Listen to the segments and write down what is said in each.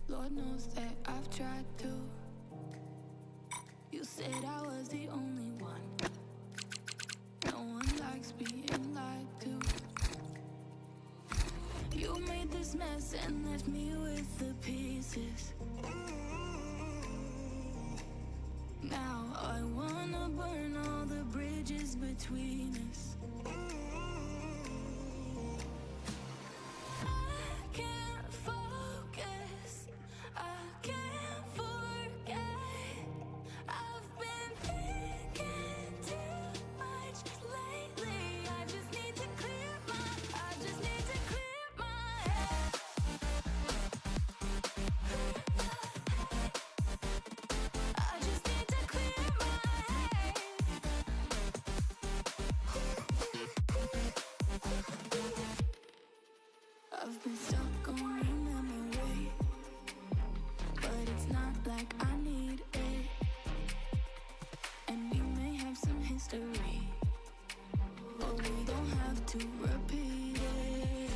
Lord knows that I've tried to. You said I was the only one. No one likes being lied to. You made this mess and left me with the pieces. Now I wanna burn all the bridges between us. I can't focus, I can't forget. I've been thinking too much lately. I just need to clear my head. I just need to clear my head. I've been stuck on your memory, but it's not like I need it. And we may have some history, but we don't have to repeat it.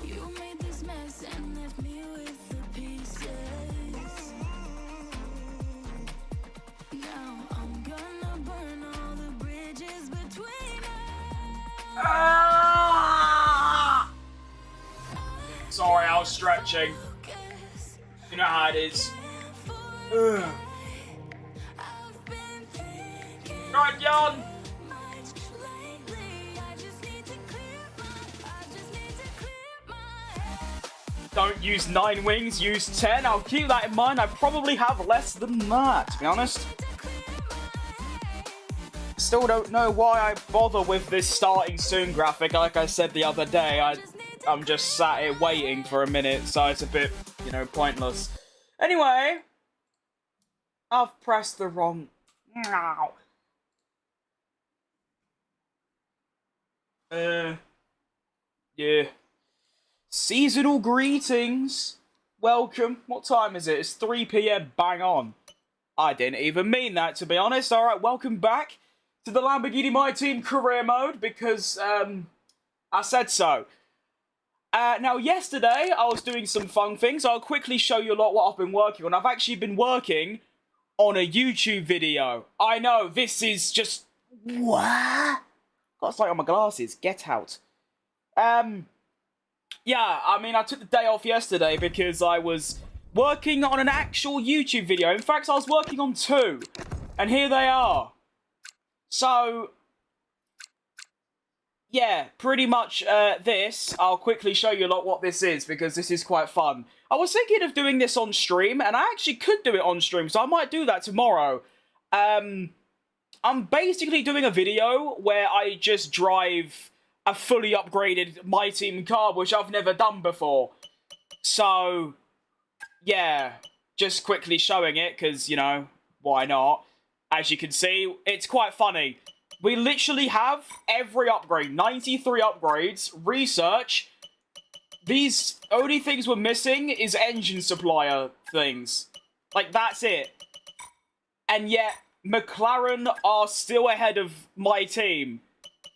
You made this mess and left me with the pieces. Now I'm gonna burn all the bridges between us. Sorry, I was stretching. You know how it is. Ugh. Right, Jan. Don't use 9 wings, use 10. I'll keep that in mind. I probably have less than that, to be honest. Still don't know why I bother with this starting soon graphic. Like I said the other day, I'm just sat here waiting for a minute, so it's a bit, you know, pointless. Anyway, I've pressed the wrong... Yeah. Seasonal greetings. Welcome. What time is it? It's 3 PM, bang on. I didn't even mean that, to be honest. Alright, welcome back to the Lamborghini My Team career mode, because, I said so. Now, yesterday, I was doing some fun things. I'll quickly show you a lot what I've been working on. I've actually been working on a YouTube video. I know, this is just... What? Got something on my glasses. Get out. Yeah, I mean, I took the day off yesterday because I was working on an actual YouTube video. In fact, I was working on 2. And here they are. So... yeah, pretty much this. I'll quickly show you a lot what this is, because this is quite fun. I was thinking of doing this on stream, and I actually could do it on stream, so I might do that tomorrow. I'm basically doing a video where I just drive a fully upgraded My Team car, which I've never done before. So, yeah, just quickly showing it, because, you know, why not? As you can see, it's quite funny. We literally have every upgrade, 93 upgrades, research. These only things we're missing is engine supplier things. Like, that's it. And yet, McLaren are still ahead of My Team.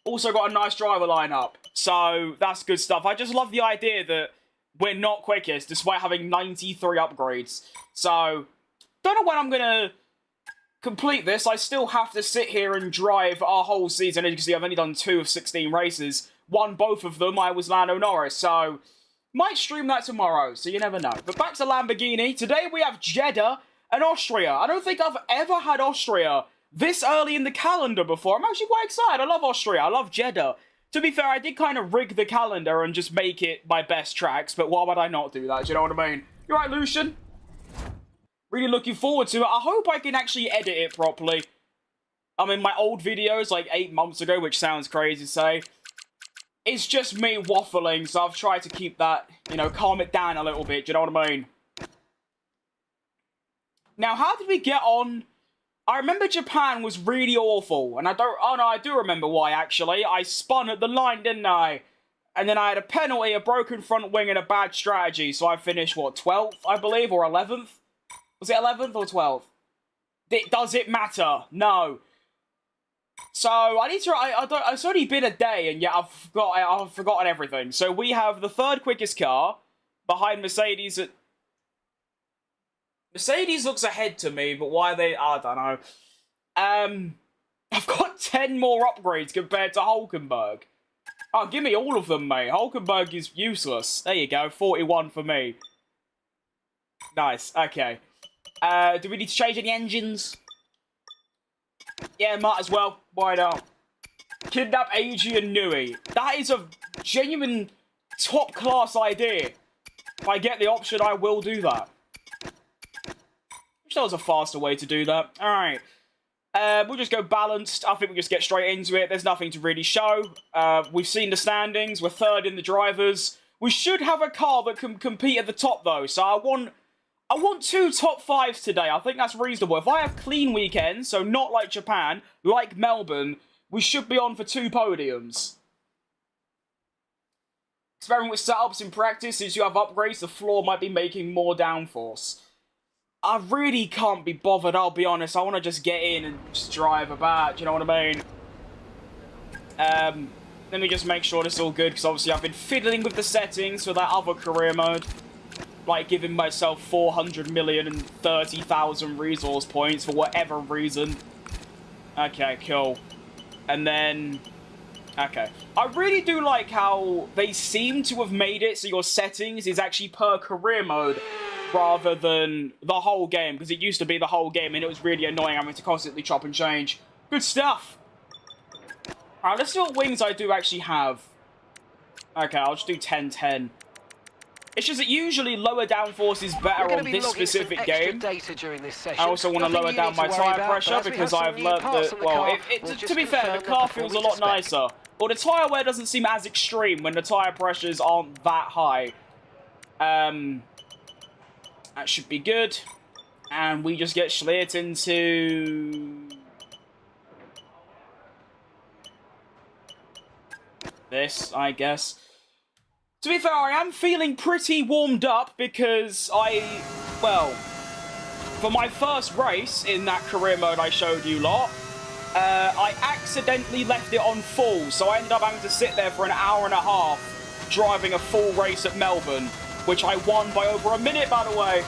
Also got a nice driver lineup. So, that's good stuff. I just love the idea that we're not quickest, despite having 93 upgrades. So, don't know when I'm gonna complete this. I still have to sit here and drive our whole season. As you can see, I've only done 2 of 16 races. Won both of them. I was Lando Norris. So, might stream that tomorrow. So, you never know. But back to Lamborghini. Today, we have Jeddah and Austria. I don't think I've ever had Austria this early in the calendar before. I'm actually quite excited. I love Austria. I love Jeddah. To be fair, I did kind of rig the calendar and just make it my best tracks. But why would I not do that? Do you know what I mean? You right, Lucian? Really looking forward to it. I hope I can actually edit it properly. I mean, my old videos, like 8 months ago, which sounds crazy to say, it's just me waffling, so I've tried to keep that, you know, calm it down a little bit, do you know what I mean? Now, how did we get on? I remember Japan was really awful, and I do remember why, actually. I spun at the line, didn't I? And then I had a penalty, a broken front wing, and a bad strategy, so I finished, what, 12th, I believe, or 11th? Was it 11th or 12th? Does it matter? No. So I need to. I don't. It's only been a day, and yet I've forgotten everything. So we have the third quickest car behind Mercedes. Mercedes looks ahead to me, but why they? I don't know. I've got 10 more upgrades compared to Hulkenberg. Oh, give me all of them, mate. Hulkenberg is useless. There you go. 41 for me. Nice. Okay. Do we need to change any engines? Yeah, might as well. Why not? Kidnap Adrian Newey. That is a genuine top-class idea. If I get the option, I will do that. Wish there was a faster way to do that. Alright. We'll just go balanced. I think we'll just get straight into it. There's nothing to really show. We've seen the standings. We're third in the drivers. We should have a car that can compete at the top, though. So I want 2 top 5s today. I think that's reasonable. If I have clean weekends, so not like Japan, like Melbourne, we should be on for 2 podiums. Experiment with setups in practice. Since you have upgrades, the floor might be making more downforce. I really can't be bothered, I'll be honest. I want to just get in and just drive about, do you know what I mean? Let me just make sure this is all good, because obviously I've been fiddling with the settings for that other career mode. Like giving myself 430,000 resource points for whatever reason. Okay, cool. And then... Okay. I really do like how they seem to have made it so your settings is actually per career mode rather than the whole game, because it used to be the whole game and it was really annoying having to constantly chop and change. Good stuff. Alright, let's see what wings I do actually have. Okay, I'll just do 10-10. It's just that usually lower downforce is better on this specific game. I also want to lower down my tyre pressure because I've learnt that, well, to be fair, the car feels a lot nicer. Well, the tyre wear doesn't seem as extreme when the tyre pressures aren't that high. That should be good. And we just get Schliert into... this, I guess. To be fair, I am feeling pretty warmed up because well, for my first race in that career mode I showed you lot, I accidentally left it on full, so I ended up having to sit there for an hour and a half driving a full race at Melbourne, which I won by over a minute, by the way.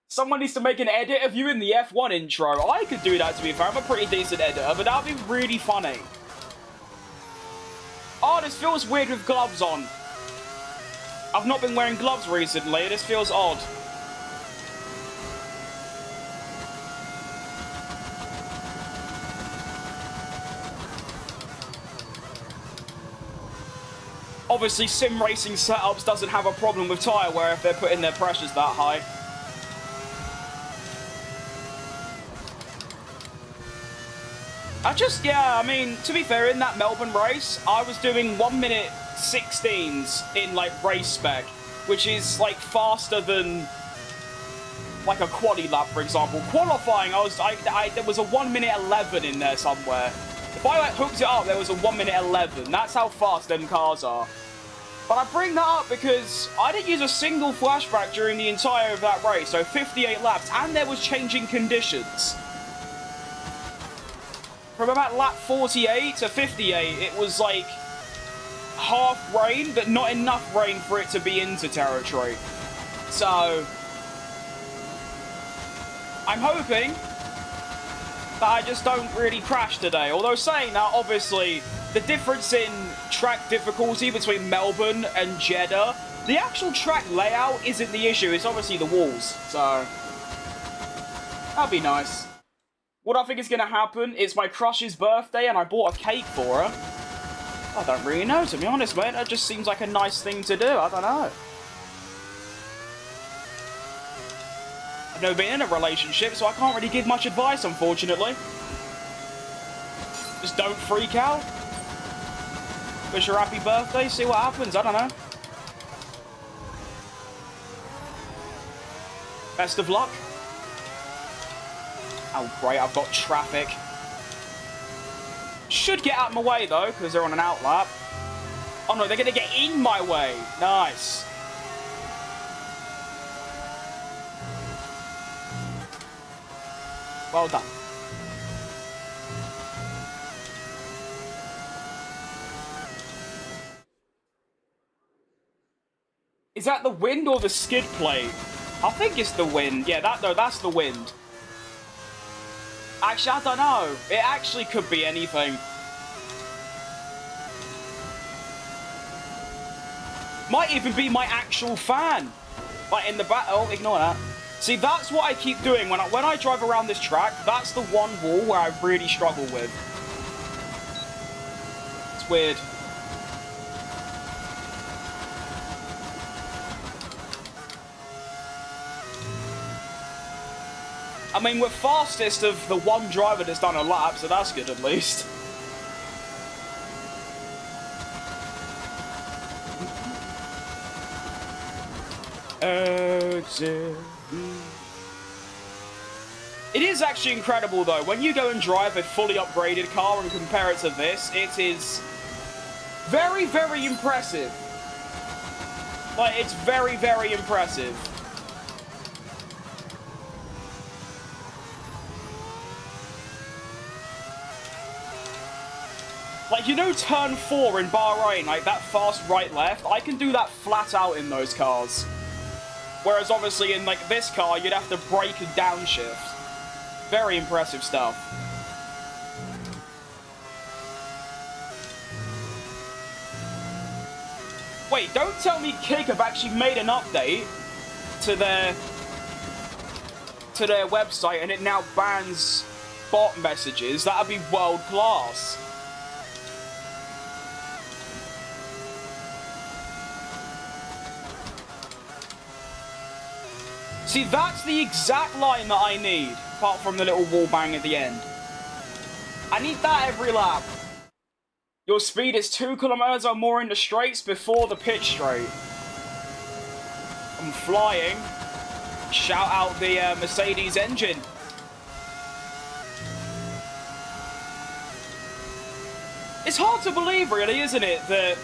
Someone needs to make an edit of you in the F1 intro. I could do that, to be fair. I'm a pretty decent editor, but that would be really funny. Oh, this feels weird with gloves on. I've not been wearing gloves recently. This feels odd. Obviously, sim racing setups doesn't have a problem with tyre wear if they're putting their pressures that high. Yeah, I mean, to be fair, in that Melbourne race, I was doing 1 minute 16s in, like, race spec, which is, like, faster than, like, a quali lap, for example. Qualifying, there was a 1 minute 11 in there somewhere. If I, like, hooked it up, there was a 1 minute 11. That's how fast them cars are. But I bring that up because I didn't use a single flashback during the entire of that race, so 58 laps, and there was changing conditions. From about lap 48 to 58, it was like half rain, but not enough rain for it to be into territory. So, I'm hoping that I just don't really crash today. Although saying that, obviously, the difference in track difficulty between Melbourne and Jeddah, the actual track layout isn't the issue, it's obviously the walls. So, that'd be nice. What I think is going to happen is my crush's birthday and I bought a cake for her. I don't really know, to be honest, mate. That just seems like a nice thing to do. I don't know. I've never been in a relationship, so I can't really give much advice, unfortunately. Just don't freak out. Wish her happy birthday, see what happens. I don't know. Best of luck. Oh, great, I've got traffic. Should get out of my way, though, because they're on an outlap. Oh, no, they're going to get in my way. Nice. Well done. Is that the wind or the skid plate? I think it's the wind. Yeah, that's the wind. Actually, I don't know. It actually could be anything. Might even be my actual fan. Like in the back. Oh, ignore that. See, that's what I keep doing when I drive around this track. That's the one wall where I really struggle with. It's weird. I mean, we're fastest of the one driver that's done a lap, so that's good at least. It is actually incredible though, when you go and drive a fully upgraded car and compare it to this, it is very, very impressive. Like, it's very, very impressive. Like, you know turn 4 in Bahrain, like that fast right-left? I can do that flat out in those cars. Whereas obviously in like this car, you'd have to brake and downshift. Very impressive stuff. Wait, don't tell me Kick have actually made an update to their website and it now bans bot messages. That'd be world class. See, that's the exact line that I need, apart from the little wall bang at the end. I need that every lap. Your speed is 2 kilometers or more in the straights before the pitch straight. I'm flying. Shout out the Mercedes engine. It's hard to believe, really, isn't it, that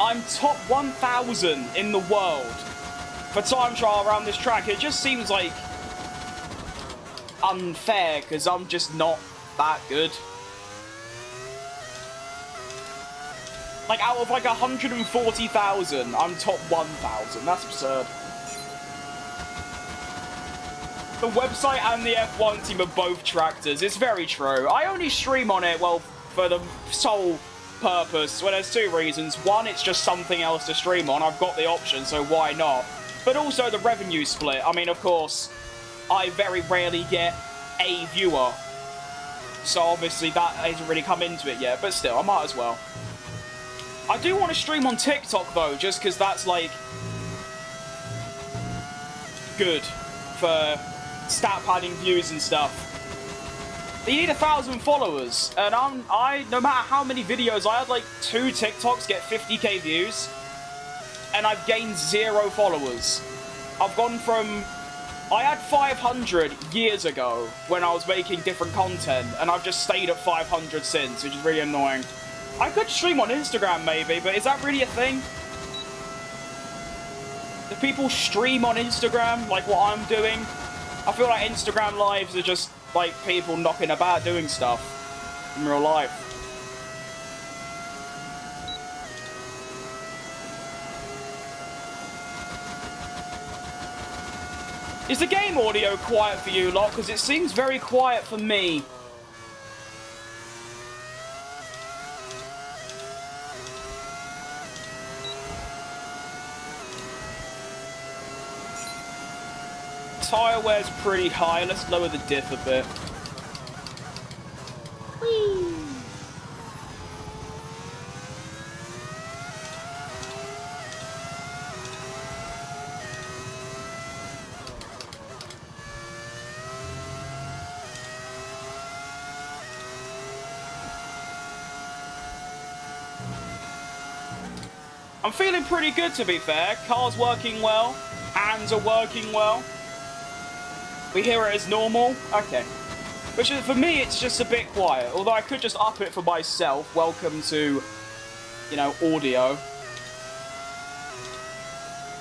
I'm top 1,000 in the world for time trial around this track. It just seems like unfair because I'm just not that good. Like, out of like 140,000, I'm top 1,000. That's absurd. The website and the F1 team are both tractors. It's very true. I only stream on it, well, for the sole purpose. Well, there's two reasons. One, it's just something else to stream on. I've got the option, so why not? But also the revenue split. I mean, of course, I very rarely get a viewer. So obviously that hasn't really come into it yet. But still, I might as well. I do want to stream on TikTok, though, just because that's, like, good for stat padding views and stuff. But you need 1,000 followers, and no matter how many videos, I had, like, 2 TikToks get 50k views, and I've gained 0 followers. I've gone from... I had 500 years ago when I was making different content, and I've just stayed at 500 since, which is really annoying. I could stream on Instagram, maybe, but is that really a thing? Do people stream on Instagram, like what I'm doing? I feel like Instagram lives are just, like, people knocking about doing stuff in real life. Is the game audio quiet for you lot? Because it seems very quiet for me. Tire wear's pretty high. Let's lower the diff a bit. Whee! I'm feeling pretty good, to be fair. Car's working well. Hands are working well. We hear it as normal? Okay. Which, for me, it's just a bit quiet. Although I could just up it for myself. Welcome to, you know, audio.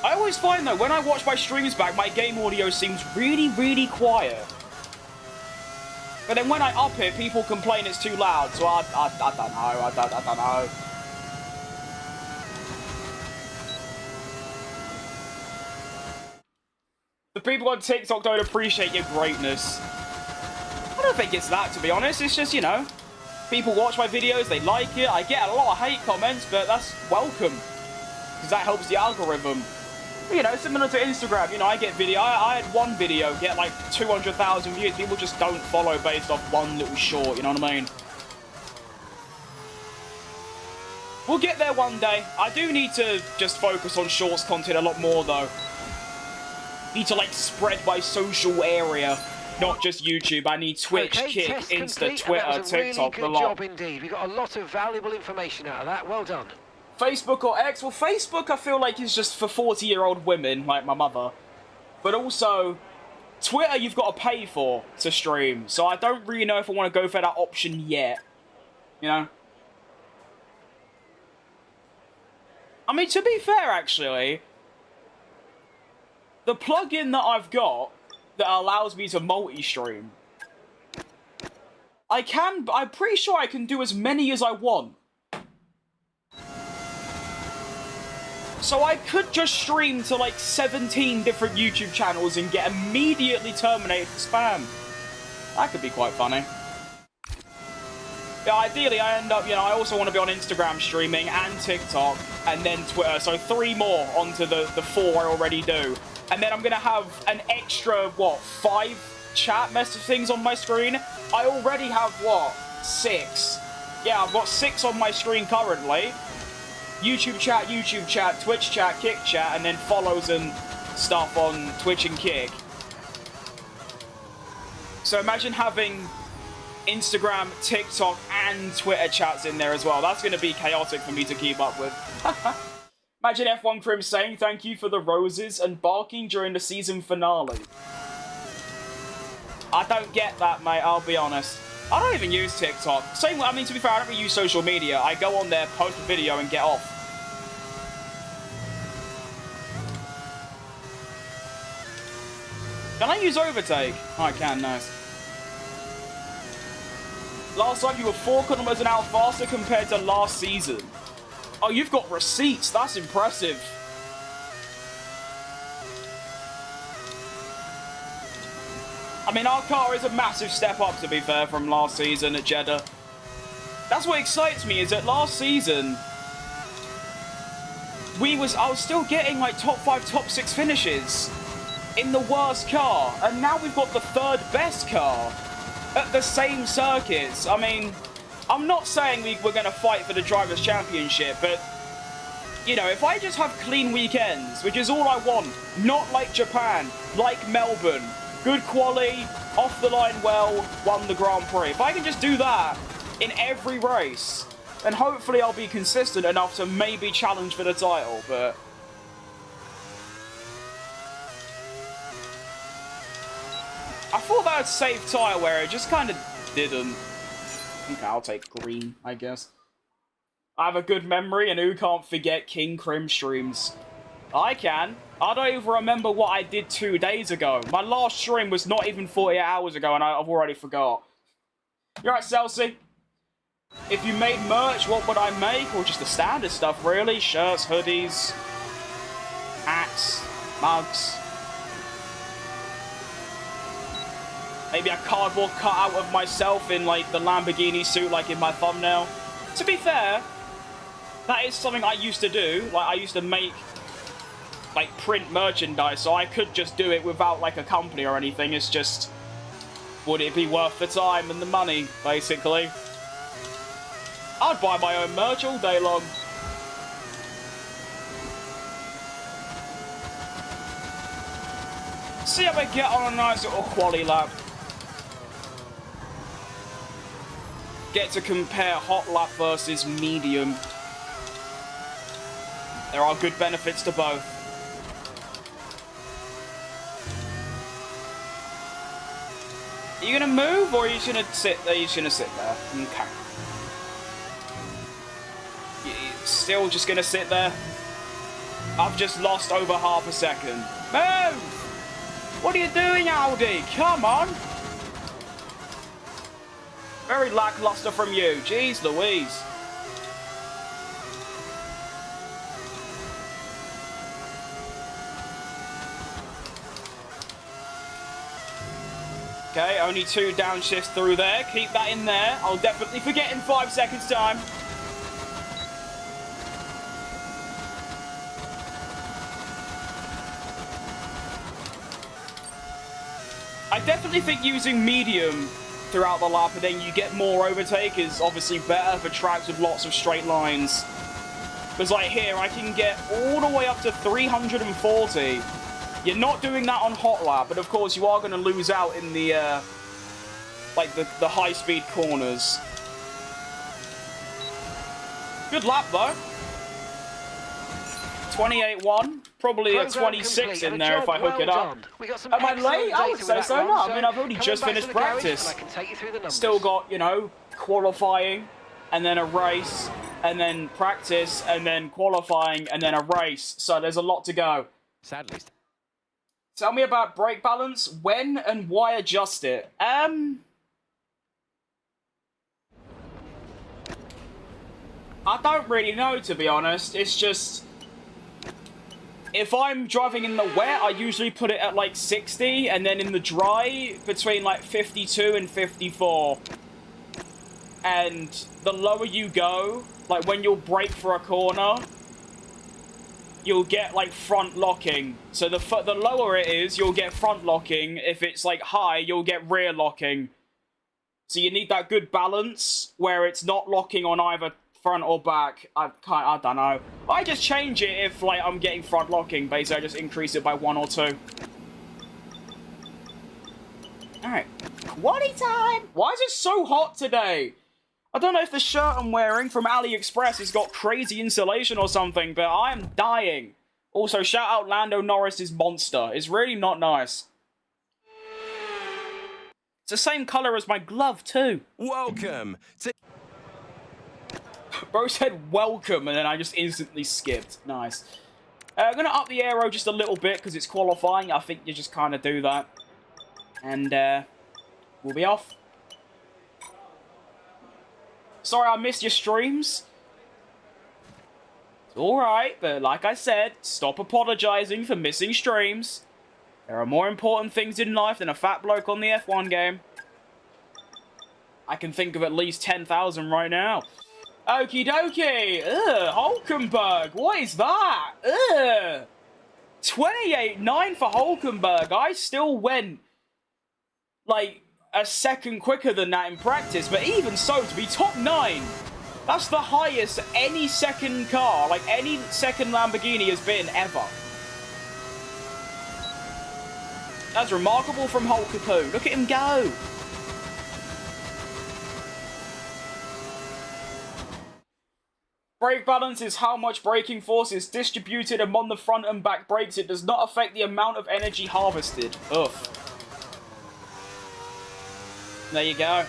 I always find, though, when I watch my streams back, my game audio seems really, really quiet. But then when I up it, people complain it's too loud. So I don't know. I don't know. The people on TikTok don't appreciate your greatness. I don't think it's that, to be honest. It's just, you know, people watch my videos, they like it. I get a lot of hate comments, but that's welcome. Because that helps the algorithm. You know, similar to Instagram, you know, I get video. I had one video get like 200,000 views. People just don't follow based off one little short, you know what I mean? We'll get there one day. I do need to just focus on shorts content a lot more, though. Need to, like, spread my social area, not just YouTube. I need Twitch, Kick, Insta, Twitter, TikTok, the lot. Job indeed. We got a lot of valuable information out of that. Well done. Facebook or X? Well, Facebook I feel like is just for 40-year-old women, like my mother. But also, Twitter you've got to pay for to stream. So I don't really know if I want to go for that option yet. You know? I mean, to be fair, actually, the plugin that I've got that allows me to multi-stream, I'm pretty sure I can do as many as I want. So I could just stream to like 17 different YouTube channels and get immediately terminated for spam. That could be quite funny. Yeah, ideally I end up, you know, I also want to be on Instagram streaming and TikTok and then Twitter. So 3 more onto the 4 I already do. And then I'm going to have an extra, what, 5 chat message things on my screen? I already have, what, 6? Yeah, I've got 6 on my screen currently. YouTube chat, Twitch chat, Kick chat, and then follows and stuff on Twitch and Kick. So imagine having Instagram, TikTok, and Twitter chats in there as well. That's going to be chaotic for me to keep up with. Imagine F1 Crim saying thank you for the roses and barking during the season finale. I don't get that, mate, I'll be honest. I don't even use TikTok. Same, I mean, to be fair, I don't really use social media. I go on there, post a video, and get off. Can I use overtake? Oh, I can, nice. Last time you were 4 kilometers an hour faster compared to last season. Oh, you've got receipts. That's impressive. I mean, our car is a massive step up, to be fair, from last season at Jeddah. That's what excites me, is that last season, I was still getting, like, top 5, top 6 finishes in the worst car. And now we've got the 3rd best car at the same circuits. I mean, I'm not saying we're going to fight for the Drivers' Championship, but, you know, if I just have clean weekends, which is all I want, not like Japan, like Melbourne, good quali, off the line well, won the Grand Prix. If I can just do that in every race, then hopefully I'll be consistent enough to maybe challenge for the title, but... I thought that would save tyre wear, it just kind of didn't. Okay, I'll take green, I guess. I have a good memory, and who can't forget King Crim streams? I can. I don't even remember what I did 2 days ago. My last stream was not even 48 hours ago, and I've already forgot. You're right, Celsi. If you made merch, what would I make? Or just the standard stuff, really? Shirts, hoodies, hats, mugs. Maybe a cardboard cutout of myself in, like, the Lamborghini suit, like in my thumbnail. To be fair, that is something I used to do. Like, I used to make, like, print merchandise, so I could just do it without, like, a company or anything. It's just, would it be worth the time and the money, basically? I'd buy my own merch all day long. See how we get on a nice little quali lap. Get to compare hot lap versus medium. There are good benefits to both. Are you gonna move, or are you just gonna sit there? You're just gonna sit there. Okay. You're still just gonna sit there. I've just lost over half a second. Move! What are you doing, Audi? Come on! Very lackluster from you. Jeez Louise. Okay, only 2 downshifts through there. Keep that in there. I'll definitely forget in 5 seconds time. I definitely think using medium throughout the lap and then you get more overtake is obviously better for tracks with lots of straight lines. Because like here, I can get all the way up to 340. You're not doing that on hot lap, but of course you are going to lose out in the like the high-speed corners. Good lap though. 28.1, probably a 26 in there if I hook it up. Am I late? I would say so. No, I mean I've only just finished practice. Still got, you know, qualifying, and then a race, and then practice, and then qualifying, and then a race. So there's a lot to go. Sadly. Tell me about brake balance. When and why adjust it? I don't really know, to be honest. It's just, if I'm driving in the wet, I usually put it at like 60, and then in the dry, between like 52 and 54. And the lower you go, like when you'll brake for a corner, you'll get like front locking. So the lower it is, you'll get front locking. If it's like high, you'll get rear locking. So you need that good balance where it's not locking on either front or back. I don't know. I just change it if like I'm getting front locking. Basically, I just increase it by 1 or 2. All right, quality time. Why is it so hot today? I don't know if the shirt I'm wearing from AliExpress has got crazy insulation or something, but I am dying. Also, shout out Lando Norris's monster. It's really not nice. It's the same colour as my glove, too. Welcome to... Bro said welcome, and then I just instantly skipped. Nice. I'm going to up the aero just a little bit, because it's qualifying. I think you just kind of do that. And, we'll be off. Sorry I missed your streams. It's alright, but like I said, stop apologizing for missing streams. There are more important things in life than a fat bloke on the F1 game. I can think of at least 10,000 right now. Okie dokie. Ugh, Hulkenberg. What is that? Ugh. 28.9 for Hulkenberg. I still went, like, a second quicker than that in practice, but even so, to be top 9, that's the highest any second car, like any second Lamborghini has been ever. That's remarkable from Hulkapoo. Look at him go. Brake balance is how much braking force is distributed among the front and back brakes. It does not affect the amount of energy harvested. Ugh. There you go.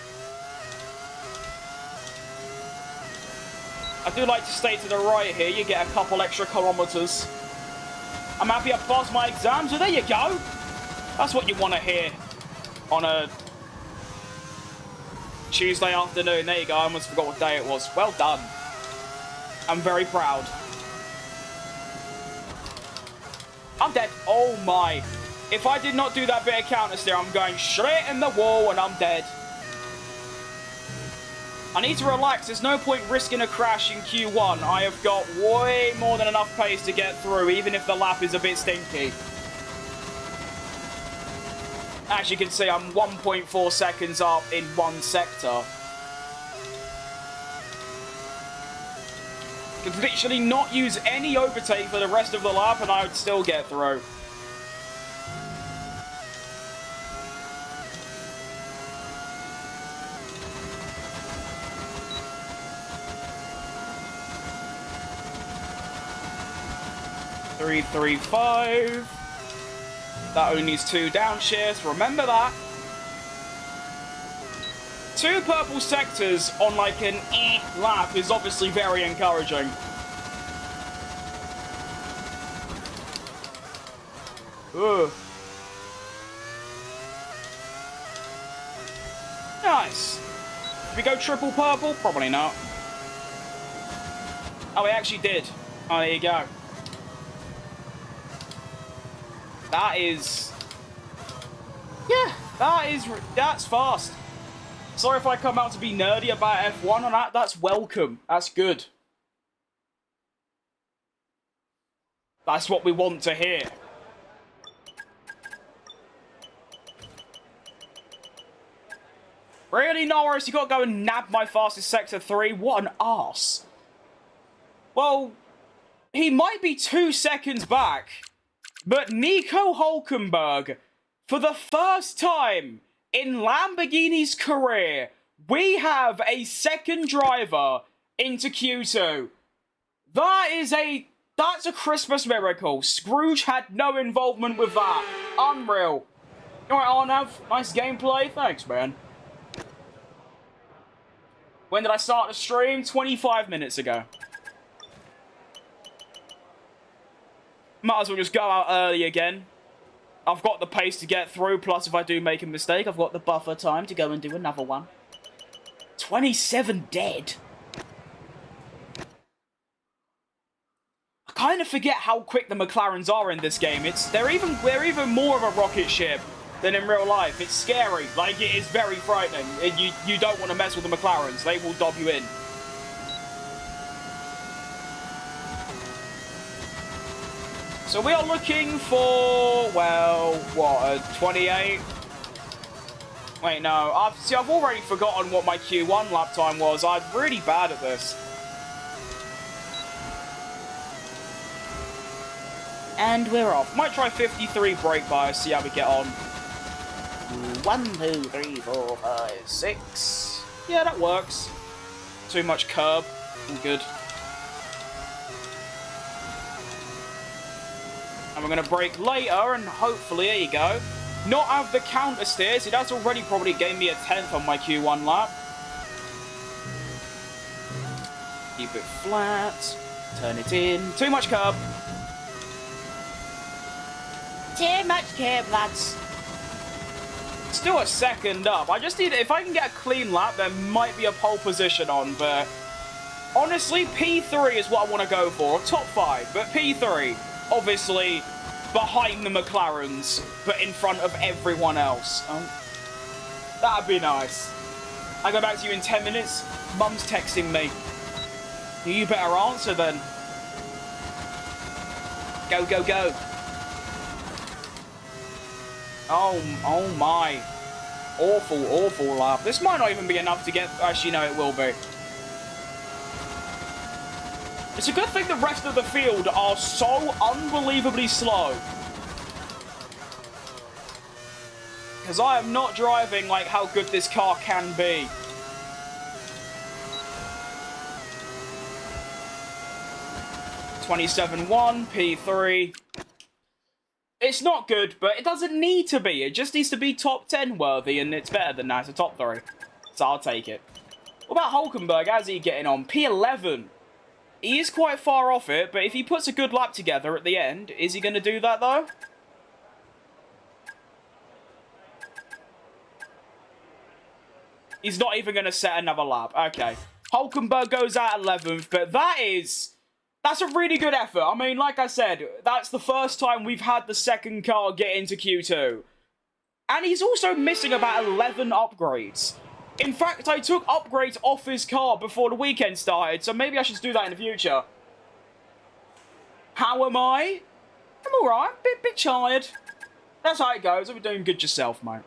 I do like to stay to the right here. You get a couple extra kilometers. I'm happy I passed my exam, so there you go. That's what you want to hear on a Tuesday afternoon. There you go. I almost forgot what day it was. Well done. I'm very proud. I'm dead. Oh my. If I did not do that bit of counter steer, I'm going straight in the wall and I'm dead. I need to relax. There's no point risking a crash in Q1. I have got way more than enough pace to get through, even if the lap is a bit stinky. As you can see, I'm 1.4 seconds up in one sector. Could literally not use any overtake for the rest of the lap and I would still get through. Three, 5. That only needs 2 downshifts. Remember that. 2 purple sectors on like an lap is obviously very encouraging. Ugh. Nice. Did we go triple purple? Probably not. Oh, we actually did. Oh, there you go. That is... yeah. That's fast. Sorry if I come out to be nerdy about F1 on that. That's welcome. That's good. That's what we want to hear. Really, Norris? You gotta go and nab my fastest Sector 3? What an arse. Well, he might be 2 seconds back, but Nico Hulkenberg, for the first time in Lamborghini's career, we have a second driver into Q2. That's a Christmas miracle. Scrooge had no involvement with that. Unreal. Alright, Arnav, nice gameplay. Thanks, man. When did I start the stream? 25 minutes ago. Might as well just go out early again. I've got the pace to get through, plus if I do make a mistake, I've got the buffer time to go and do another one. 27 dead. I kind of forget how quick the McLarens are in this game. They're even more of a rocket ship than in real life. It's scary. Like, it is very frightening. You don't want to mess with the McLarens. They will dob you in. So we are looking for, well, what, a 28? Wait, no. I've already forgotten what my Q1 lap time was. I'm really bad at this. And we're off. Might try 53 brake bias, see how we get on. 1, 2, 3, 4, 5, 6. Yeah, that works. Too much curb. All good. And we're going to brake later, and hopefully, there you go. Not have the counter steer. See, that's already probably gave me a 10th on my Q1 lap. Keep it flat. Turn it in. Too much curb. Too much curb, lads. Still a second up. I just need, if I can get a clean lap, there might be a pole position on, but honestly, P3 is what I want to go for. Top 5, but P3, obviously, behind the McLarens, but in front of everyone else. That'd be nice. I'll go back to you in 10 minutes. Mum's texting me. You better answer then. Go, go, go. Oh my. Awful, awful lap. This might not even be enough to get... Actually, no, it will be. It's a good thing the rest of the field are so unbelievably slow. Because I am not driving like how good this car can be. .27.1, P3. It's not good, but it doesn't need to be. It just needs to be top 10 worthy, and it's better than that. It's a top 3. So I'll take it. What about Hulkenberg? How's he getting on? P11. He is quite far off it, but if he puts a good lap together at the end, is he going to do that, though? He's not even going to set another lap. Okay. Hulkenberg goes out 11th, but that's a really good effort. I mean, like I said, that's the first time we've had the second car get into Q2. And he's also missing about 11 upgrades. In fact, I took upgrades off his car before the weekend started, so maybe I should do that in the future. How am I? I'm alright, bit tired. That's how it goes. You're doing good yourself, mate.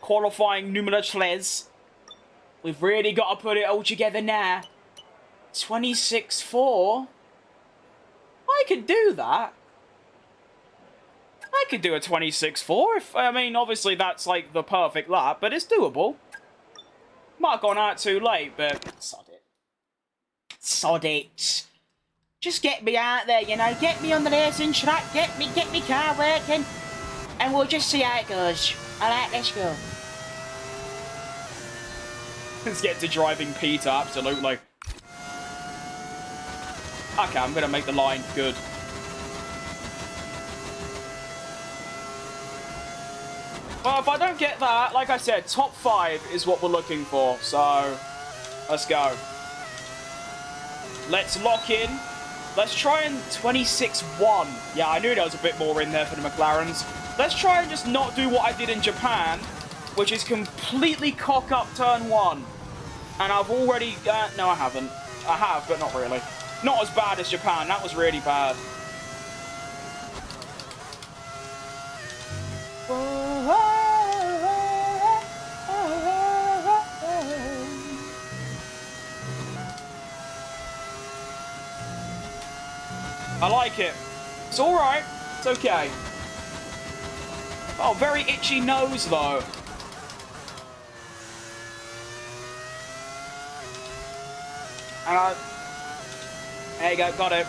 Qualifying numero 3. We've really got to put it all together now. 26.4. I could do that. I could do a 26.4 if, I mean, obviously that's like the perfect lap, but it's doable. Might have gone out too late, but sod it. Sod it. Just get me out there, you know, get me on the racing track, get me car working, and we'll just see how it goes. Alright, let's go. Let's get to driving Peter, absolutely. Okay, I'm going to make the line good. Well, if I don't get that, like I said, top 5 is what we're looking for. So, let's go. Let's lock in. Let's try and 26.1. Yeah, I knew there was a bit more in there for the McLarens. Let's try and just not do what I did in Japan, which is completely cock up turn 1. And I've already... no, I haven't. I have, but not really. Not as bad as Japan. That was really bad. I like it. It's alright. It's okay. Oh, very itchy nose, though. And there you go, got it.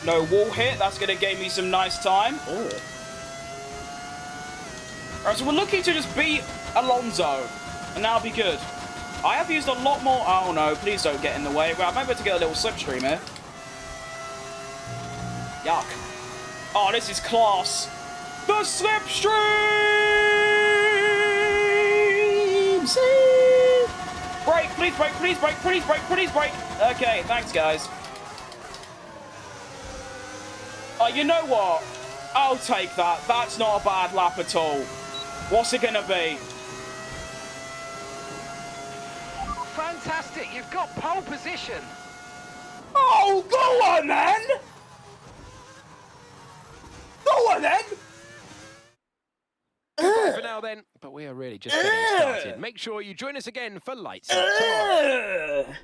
No wall hit, that's going to give me some nice time. Alright, so we're looking to just beat Alonso, and that'll be good. I have used a lot more... Oh no, please don't get in the way. Well, I'm able to get a little slipstream here. Yuck. Oh, this is class. The slipstream! See? Brake, please brake, please brake, please brake, please brake. Okay, thanks, guys. Oh, you know what? I'll take that. That's not a bad lap at all. What's it gonna be? Fantastic, you've got pole position. Oh, go on then! Go on then! Goodbye for now then, but we are really just getting started. Make sure you join us again for Lights Out tomorrow.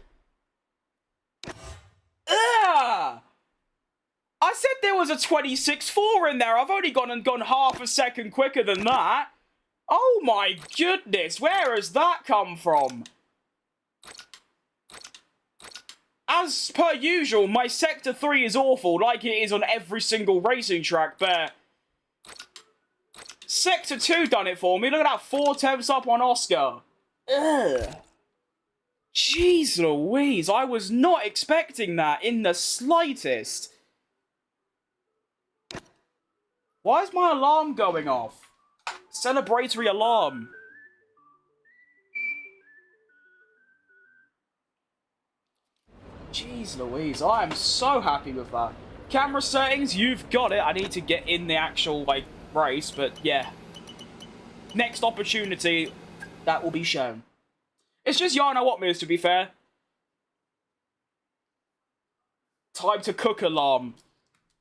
I said there was a 26.4 in there. I've only gone half a second quicker than that. Oh my goodness, where has that come from? As per usual, my Sector 3 is awful, like it is on every single racing track, but Sector 2 done it for me. Look at that, 4 temps up on Oscar. Ugh. Jeez Louise, I was not expecting that in the slightest. Why is my alarm going off? Celebratory alarm. Jeez Louise, I am so happy with that. Camera settings, you've got it. I need to get in the actual, like, race, but yeah. Next opportunity, that will be shown. It's just Yana Watmers, to be fair. Time to cook alarm.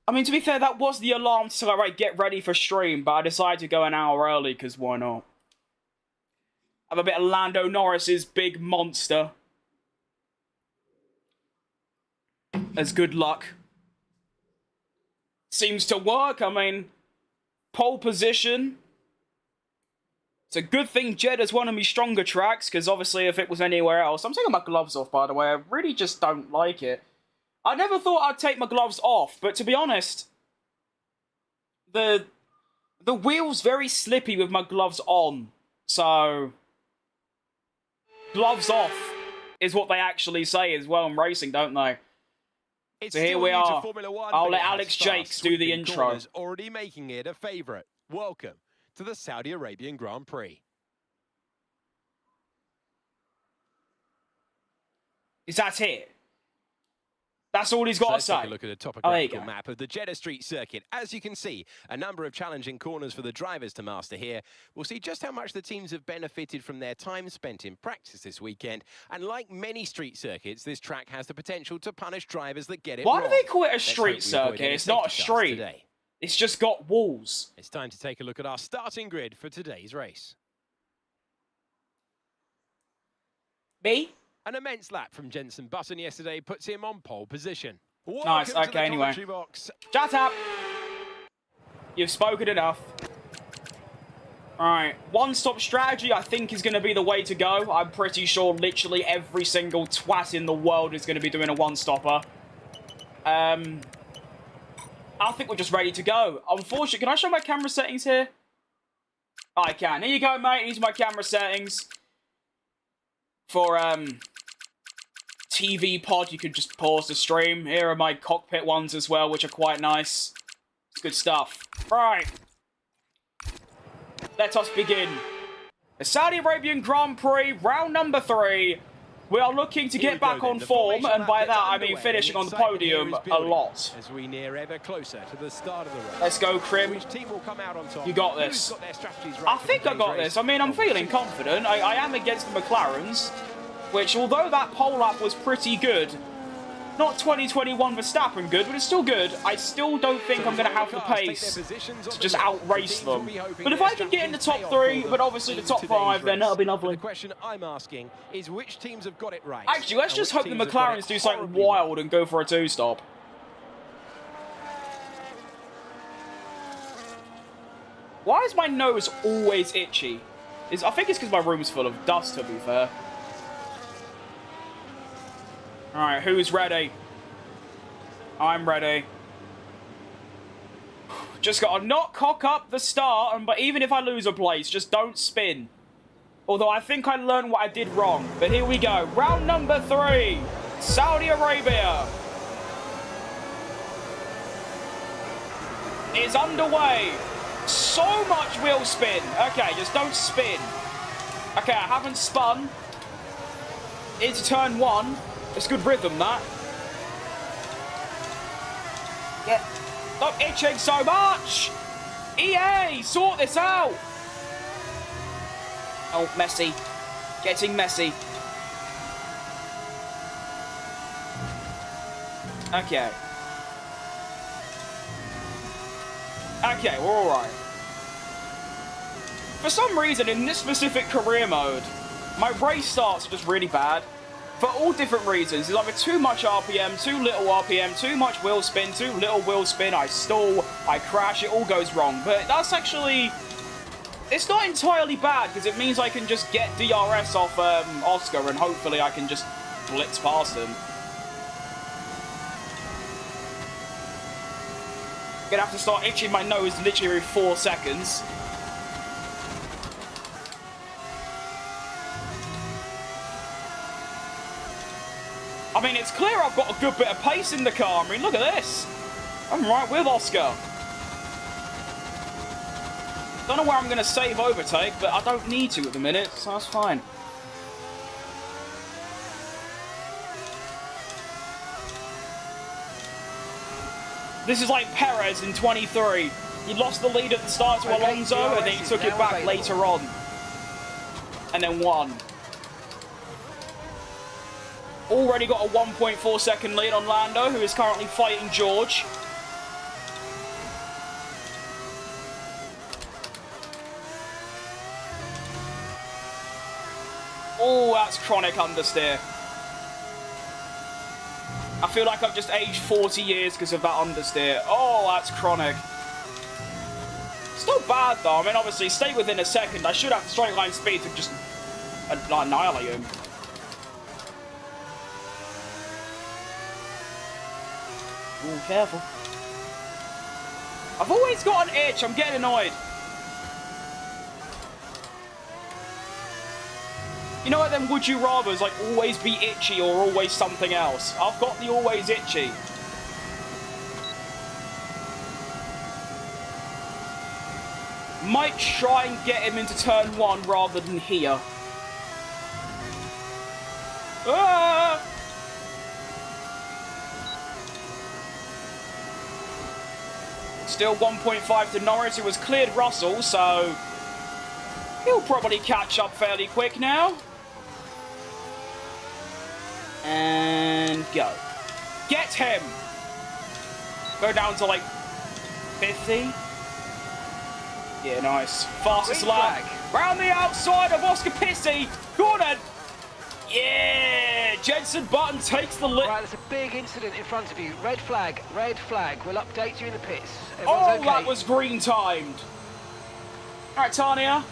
I mean, to be fair, that was the alarm to say, right, get ready for stream, but I decided to go an hour early, because why not? Have a bit of Lando Norris's big monster. As good luck. Seems to work, I mean, pole position. It's a good thing Jedda's one of my stronger tracks, because obviously if it was anywhere else... I'm taking my gloves off, by the way, I really just don't like it. I never thought I'd take my gloves off, but to be honest, the wheel's very slippy with my gloves on, so gloves off is what they actually say as well in racing, don't they? So here we are. I'll let Alex Jakes do the intro. Already making it a favourite. Welcome to the Saudi Arabian Grand Prix. Is that it? That's all he's got to say. Let's take a look at a topographical map of the Jeddah Street circuit. As you can see, a number of challenging corners for the drivers to master here. We'll see just how much the teams have benefited from their time spent in practice this weekend. And like many street circuits, this track has the potential to punish drivers that get it wrong. Why do they call it a street circuit? It's not a street. Today. It's just got walls. It's time to take a look at our starting grid for today's race. Me? An immense lap from Jenson Button yesterday puts him on pole position. Nice, okay, anyway. Shut up! You've spoken enough. Alright, one-stop strategy I think is going to be the way to go. I'm pretty sure literally every single twat in the world is going to be doing a one-stopper. I think we're just ready to go. Unfortunately, can I show my camera settings here? I can. Here you go, mate. These are my camera settings. For, TV pod, you could just pause the stream. Here are my cockpit ones as well, which are quite nice. It's good stuff. Right. Let us begin. The Saudi Arabian Grand Prix, round number 3. We are looking to get back on form, and by that I mean finishing on the podium a lot. As we near ever closer to the start of the race. Let's go, Krim. Which team will come out on top? You got this. Got their strategies right I think I got this. I mean, I'm feeling confident. I am against the McLarens, which, although that pole lap was pretty good, not 2021 Verstappen good, but it's still good, I still don't think I'm going to have the pace to just outrace them. But if I can get in the top 3, but obviously the top 5, then that'll be lovely. The question I'm asking is which teams have got it right? Actually, let's just hope the McLarens do something wild and go for a 2-stop. Why is my nose always itchy? I think it's because my room's full of dust, to be fair. Alright, who's ready? I'm ready. Just gotta not cock up the start, but even if I lose a place, just don't spin. Although I think I learned what I did wrong. But here we go. Round number 3. Saudi Arabia is underway. So much wheel spin. Okay, just don't spin. Okay, I haven't spun. Into turn 1. It's good rhythm, that. Yeah. Stop itching so much! EA, sort this out! Oh, messy. Getting messy. Okay. Okay, we're alright. For some reason, in this specific career mode, my race starts are just really bad. For all different reasons. It's either too much RPM, too little RPM, too much wheel spin, too little wheel spin, I stall, I crash, it all goes wrong. But that's actually... It's not entirely bad, because it means I can just get DRS off Oscar, and hopefully I can just blitz past him. Gonna have to start itching my nose literally every 4 seconds. I mean, it's clear I've got a good bit of pace in the car. I mean, look at this. I'm right with Oscar. Don't know where I'm going to save overtake, but I don't need to at the minute, so that's fine. This is like Perez in 23. He lost the lead at the start to Alonso, and then he took it back later on. And then won. Already got a 1.4 second lead on Lando, who is currently fighting George. Oh, that's chronic understeer. I feel like I've just aged 40 years because of that understeer. Oh, that's chronic. It's not bad, though. I mean, obviously, stay within a second. I should have straight line speed to just annihilate him. Ooh, careful. I've always got an itch. I'm getting annoyed. You know what, then would you rather's like always be itchy or always something else? I've got the always itchy. Might try and get him into turn 1 rather than here. Ah! Still 1.5 to Norris, who has cleared Russell, so he'll probably catch up fairly quick now. And go. Get him! Go down to like 50. Yeah, nice. Fastest lap. Round the outside of Oscar Pissi. Gordon. Yeah! Jenson Button takes the lead. Right, there's a big incident in front of you. Red flag, red flag. We'll update you in the pits. Oh, okay. that was green timed. All right, Tanya.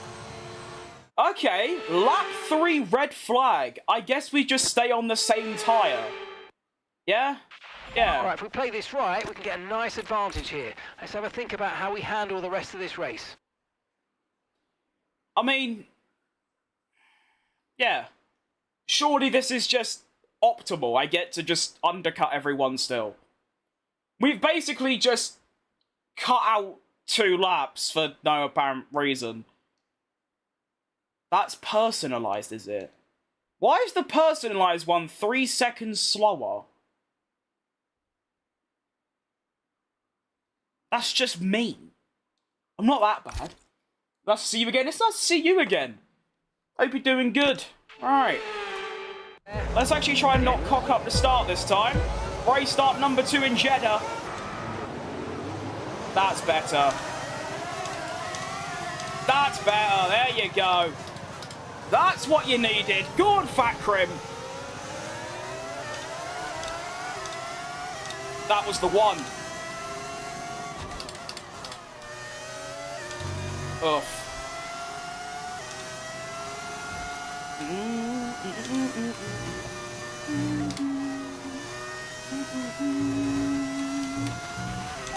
Okay, lap 3 red flag. I guess we just stay on the same tyre. Yeah? Yeah. All right, if we play this right, we can get a nice advantage here. Let's have a think about how we handle the rest of this race. I mean, yeah. Surely this is just optimal. I get to just undercut everyone still. We've basically just cut out 2 laps for no apparent reason. That's personalized, is it? Why is the personalized one 3 seconds slower? That's just mean. I'm not that bad. Nice to see you again. It's nice to see you again. Hope you're doing good. Alright. Let's actually try and not cock up the start this time. Race start number 2 in Jeddah. That's better. That's better. There you go. That's what you needed. Good, Fat Crim. That was the one. Ugh.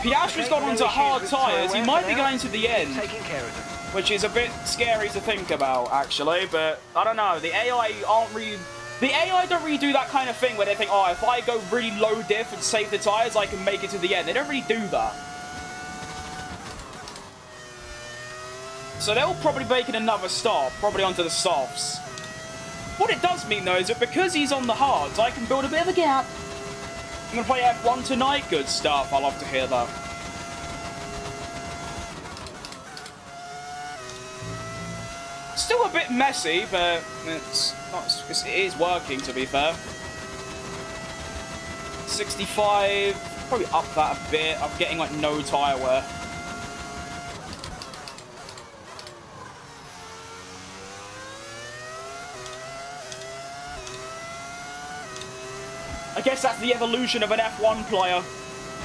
Piastri's got onto hard tyres. He might be going to the end, which is a bit scary to think about, actually. But I don't know. The AI aren't really. The AI don't really do that kind of thing where they think, oh, if I go really low diff and save the tyres, I can make it to the end. They don't really do that. So they'll probably make it another stop, probably onto the softs. What it does mean, though, is that because he's on the hards, I can build a bit of a gap. I'm going to play F1 tonight. Good stuff. I love to hear that. Still a bit messy, but it is working, to be fair. 65. Probably up that a bit. I'm getting, like, no tyre wear. I guess that's the evolution of an F1 player.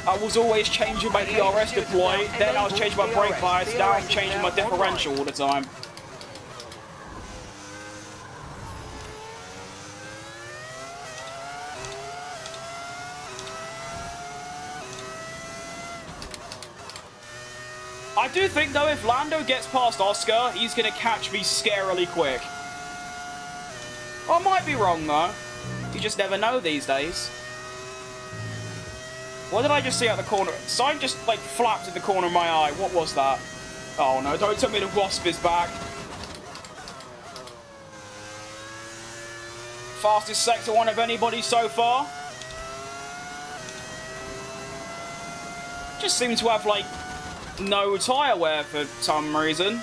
I was always changing my DRS deploy, then I was changing my brake bias, now I'm changing my differential all the time. I do think, though, if Lando gets past Oscar, he's going to catch me scarily quick. I might be wrong, though. You just never know these days. What did I just see out the corner? Sign just, like, flapped in the corner of my eye. What was that? Oh, no. Don't tell me the Wasp is back. Fastest Sector 1 of anybody so far. Just seem to have, like, no tyre wear for some reason.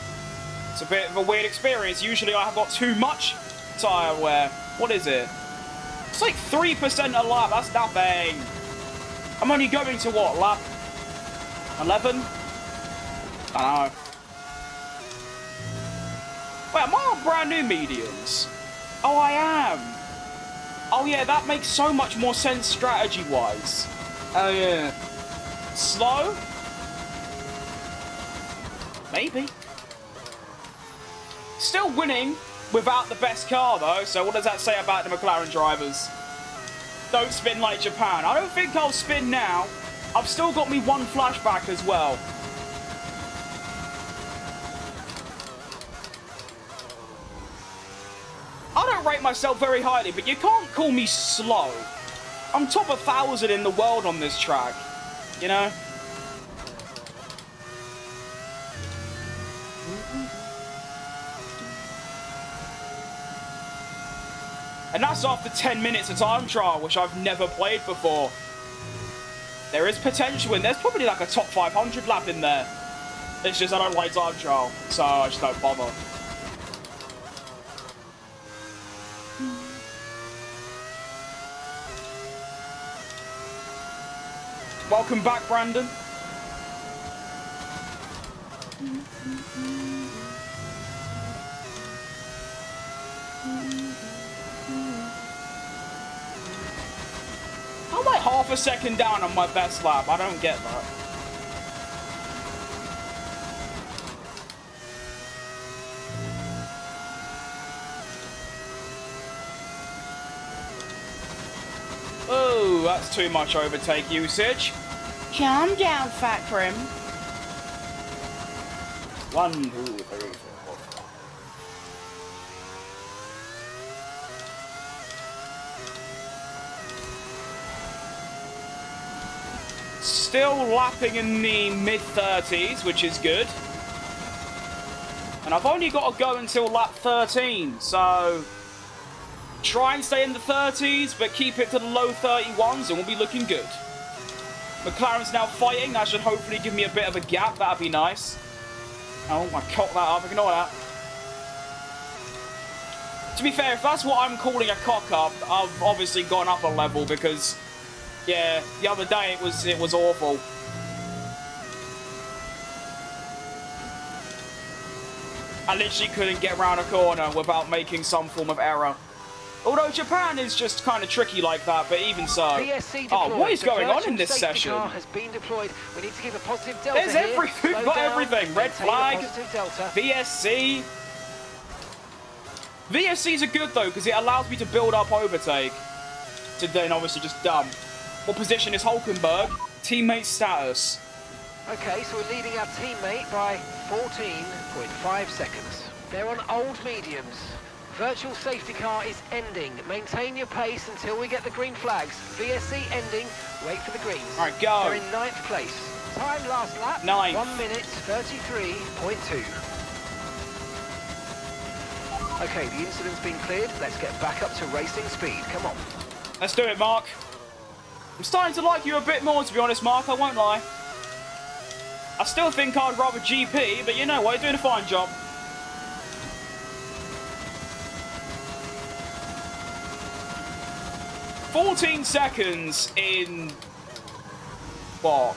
It's a bit of a weird experience. Usually I have got too much tyre wear. What is it? It's like 3% a lap. That's nothing. I'm only going to what? Lap 11? I don't know. Wait, am I on brand new mediums? Oh, I am. Oh, yeah, that makes so much more sense strategy-wise. Oh, yeah. Slow? Maybe. Still winning without the best car, though, so what does that say about the McLaren drivers? Don't spin like Japan. I don't think I'll spin now. I've still got me one flashback as well. I don't rate myself very highly, but you can't call me slow. I'm top 1,000 in the world on this track, you know? And that's after 10 minutes of time trial, which I've never played before. There is potential in there. There's probably like a top 500 lap in there. It's just I don't like time trial, so I just don't bother. Welcome back, Brandon. I'm like half a second down on my best lap. I don't get that. Oh, that's too much overtake usage. Calm down, Fat Crim. 1, 2, 3, 4. Still lapping in the mid-30s, which is good. And I've only got to go until lap 13, so Try and stay in the 30s, but keep it to the low 31s, and we'll be looking good. McLaren's now fighting. That should hopefully give me a bit of a gap. That'd be nice. Oh, I cocked that up. Ignore that. To be fair, if that's what I'm calling a cock-up, I've obviously gone up a level because, yeah, the other day it was awful. I literally couldn't get around a corner without making some form of error. Although Japan is just kind of tricky like that, but even so. Oh, what is going on in this session? Has been deployed. We need to give a positive delta. There's everything. We've got everything. Red flag, VSC. VSCs are good though because it allows me to build up overtake. To then obviously just dump. What position is Hulkenberg? Teammate status. Okay, so we're leading our teammate by 14.5 seconds. They're on old mediums. Virtual safety car is ending. Maintain your pace until we get the green flags. VSC ending. Wait for the greens. All right, go. They're in 9th place. Time last lap. 9. 1 minute 33.2. Okay, the incident's been cleared. Let's get back up to racing speed. Come on. Let's do it, Mark. I'm starting to like you a bit more, to be honest, Mark. I won't lie. I still think I'd rather GP, but you know what? You're doing a fine job. "14 seconds in, what,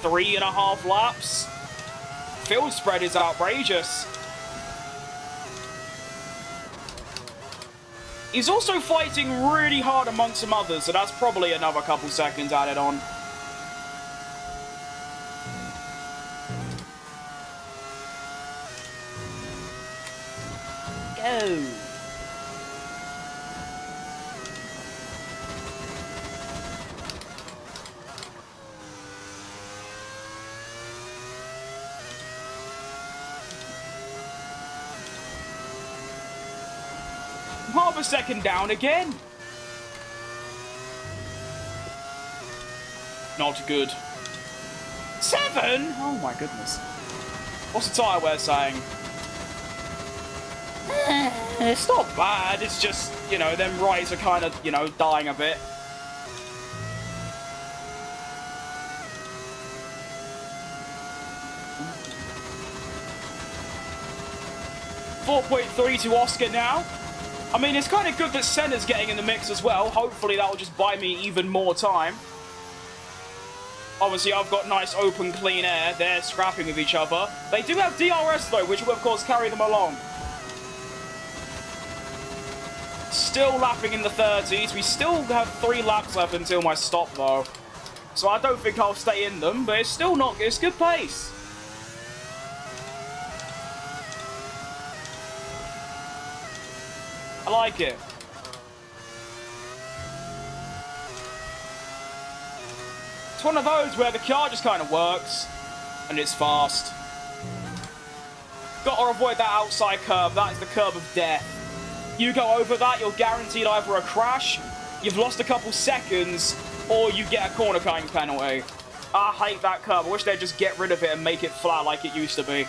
3.5 laps? Field spread is outrageous. He's also fighting really hard amongst some others, so that's probably another couple seconds added on. Go. Half a second down again. Not good. 7? Oh my goodness. What's the tyre wear saying? It's not bad. It's just, you know, them rights are kind of, you know, dying a bit. .3 to Oscar now. I mean, it's kind of good that Senna's getting in the mix as well. Hopefully that will just buy me even more time. Obviously, I've got nice open, clean air. They're scrapping with each other. They do have DRS, though, which will, of course, carry them along. Still lapping in the 30s. We still have 3 laps left until my stop, though. So I don't think I'll stay in them, but it's still not... It's good pace. I like it. It's one of those where the car just kind of works, and it's fast. Gotta avoid that outside curve. That is the curve of death. You go over that, you're guaranteed either a crash, you've lost a couple seconds, or you get a corner cutting penalty. I hate that curve. I wish they'd just get rid of it and make it flat like it used to be.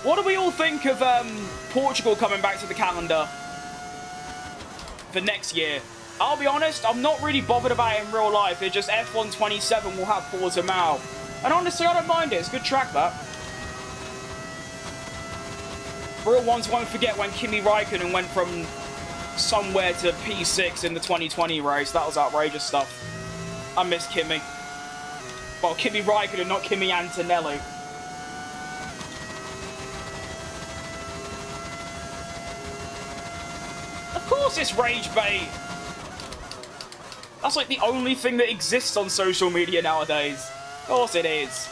What do we all think of Portugal coming back to the calendar for next year? I'll be honest, I'm not really bothered about it in real life. It's just F1 27 will have Portimao. And honestly, I don't mind it. It's a good track, that. Real ones won't forget when Kimi Raikkonen went from somewhere to P6 in the 2020 race. That was outrageous stuff. I miss Kimi. Well, Kimi Raikkonen, not Kimi Antonelli. Of course it's rage bait. That's like the only thing that exists on social media nowadays. Of course it is.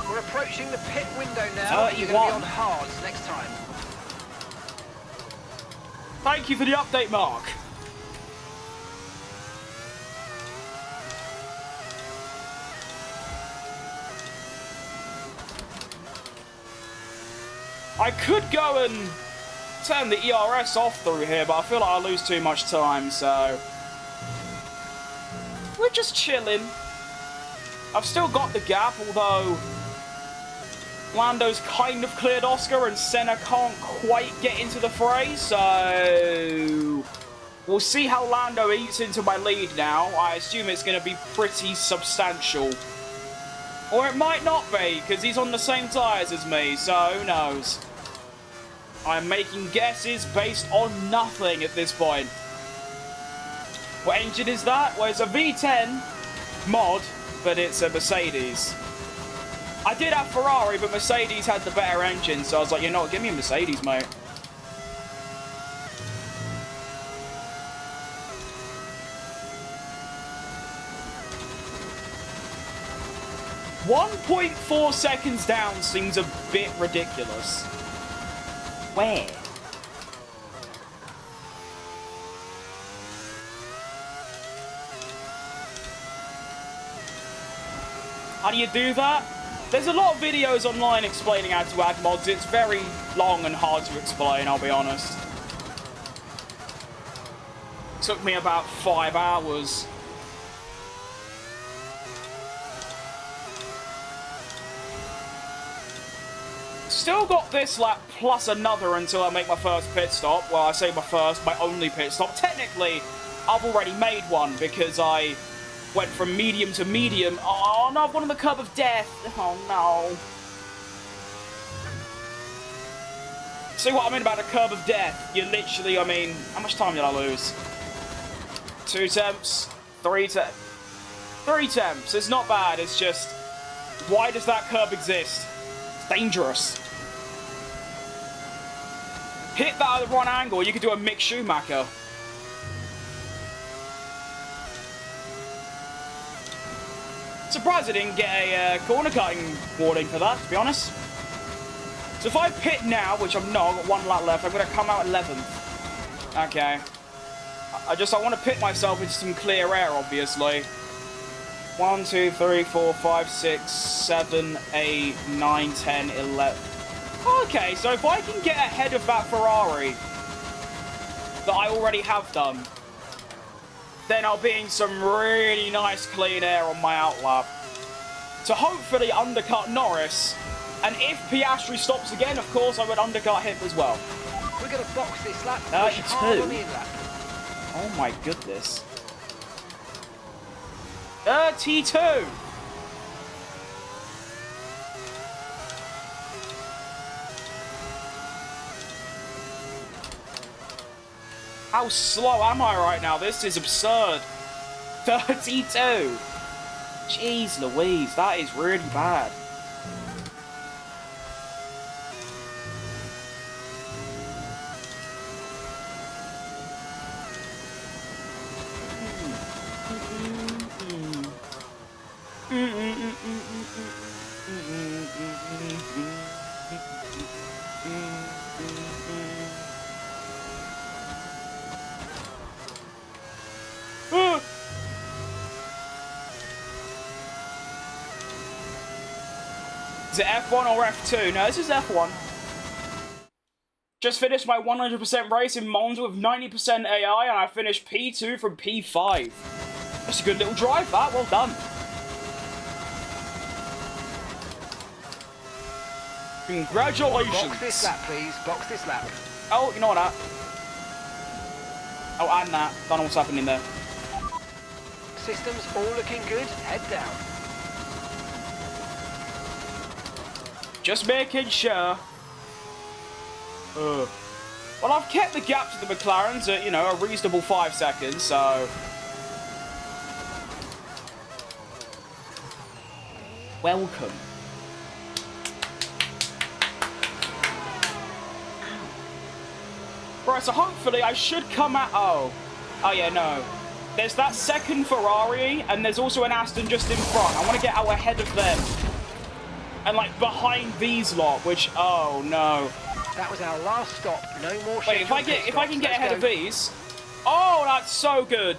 We're approaching the pit window now. You're going to be on hards next time. Thank you for the update, Mark. I could go and turn the ERS off through here, but I feel like I'll lose too much time, so... We're just chilling. I've still got the gap, although Lando's kind of cleared Oscar and Senna can't quite get into the fray, so we'll see how Lando eats into my lead now. I assume it's going to be pretty substantial. Or it might not be, because he's on the same tyres as me, so who knows. I'm making guesses based on nothing at this point. What engine is that? Well, it's a V10 mod, but it's a Mercedes. I did have Ferrari, but Mercedes had the better engine, so I was like, you know what, give me a Mercedes, mate. .4 seconds down seems a bit ridiculous. Where? How do you do that? There's a lot of videos online explaining how to add mods. It's very long and hard to explain, I'll be honest. Took me about 5 hours. Still got this lap plus another until I make my first pit stop. Well, I say my first, my only pit stop. Technically, I've already made one because I went from medium to medium. Oh no, I've gone on the curb of death. Oh no. See what I mean about the curb of death? You literally, I mean, how much time did I lose? 2 temps, 3 temps. 3 temps, it's not bad, it's just, why does that curb exist? It's dangerous. Hit that at the wrong angle, you could do a Mick Schumacher. Surprised I didn't get a corner cutting warning for that, to be honest. So if I pit now, which I'm not, I've got 1 lap left, I'm going to come out 11th. Okay. I want to pit myself into some clear air, obviously. 1, 2, 3, 4, 5, 6, 7, 8, 9, 10, 11. Okay, so if I can get ahead of that Ferrari that I already have done, then I'll be in some really nice clean air on my outlap to hopefully undercut Norris. And if Piastri stops again, of course, I would undercut him as well. We're going to box this lap. 32. Oh my goodness. 32. How slow am I right now? This is absurd. 32. Jeez Louise, that is really bad. Is it F1 or F2? No, this is F1. Just finished my 100% race in Monza with 90% AI, and I finished P2 from P5. That's a good little drive, that. Well done. Congratulations. Box this lap, please. Box this lap. Oh, you know what? Oh, and that. Don't know what's happening there. Systems all looking good. Head down. Just making sure. Well, I've kept the gap to the McLarens at, you know, a reasonable 5 seconds, so... Welcome. Right, so hopefully I should come out... Oh, yeah, no. There's that second Ferrari, and there's also an Aston just in front. I want to get out ahead of them. And, like, behind these lot, which... Oh, no. That was our last stop. No more. Wait, if I can get ahead of these... Oh, that's so good.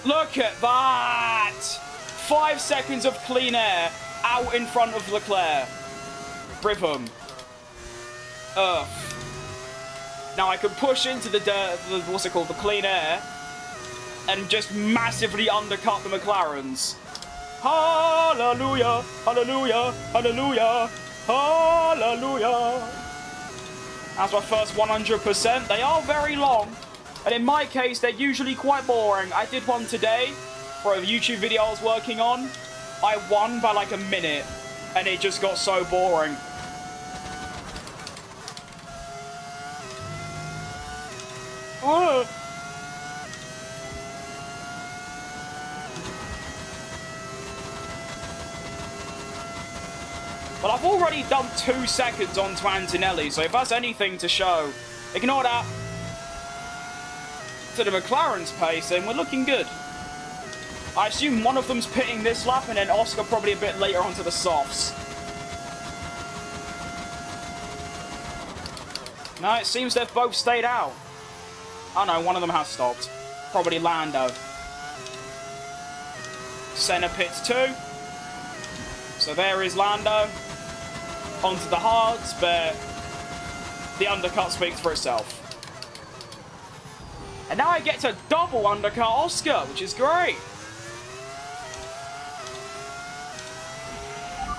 Look at that. 5 seconds of clean air out in front of Leclerc. Rhythm. Now I can push into the what's it called? The clean air. And just massively undercut the McLarens. Hallelujah, hallelujah, hallelujah, hallelujah. That's my first 100%. They are very long, and in my case, they're usually quite boring. I did one today for a YouTube video I was working on. I won by like a minute, and it just got so boring. Ugh. Well, I've already done 2 seconds onto Antonelli, so if that's anything to show, ignore that. To the McLaren's pace, and we're looking good. I assume one of them's pitting this lap, and then Oscar probably a bit later onto the softs. No, it seems they've both stayed out. Oh no, one of them has stopped. Probably Lando. Senna pits too. So there is Lando. Onto the hards, but the undercut speaks for itself. And now I get to double undercut Oscar, which is great.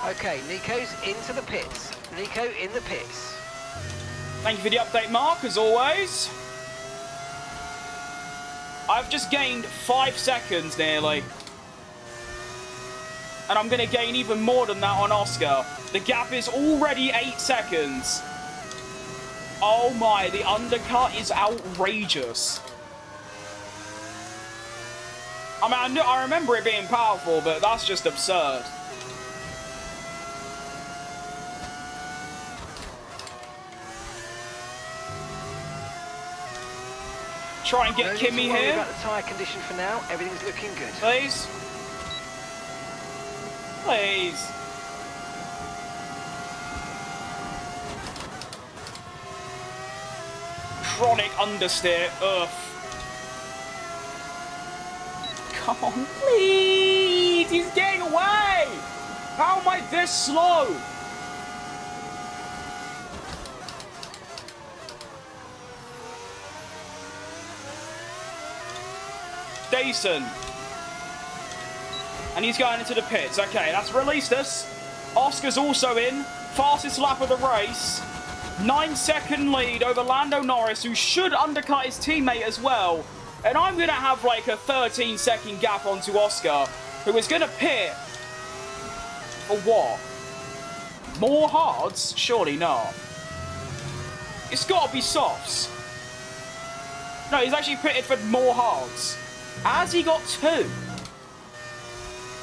Okay, Nico's into the pits. Nico in the pits. Thank you for the update, Mark, as always. I've just gained 5 seconds nearly. And I'm going to gain even more than that on Oscar. The gap is already 8 seconds. Oh my, the undercut is outrageous. I mean, I remember it being powerful, but that's just absurd. Try and get Kimmy here. About the tyre condition for now. Everything's looking good. Please. Please. Chronic understeer. Ugh. Come on, please. He's getting away. How am I this slow? Decent. And he's going into the pits. Okay, that's released us. Oscar's also in. Fastest lap of the race. 9-second lead over Lando Norris, who should undercut his teammate as well. And I'm going to have like a 13-second gap onto Oscar, who is going to pit. For what? More hards? Surely not. It's got to be softs. No, he's actually pitted for more hards. Has he got 2?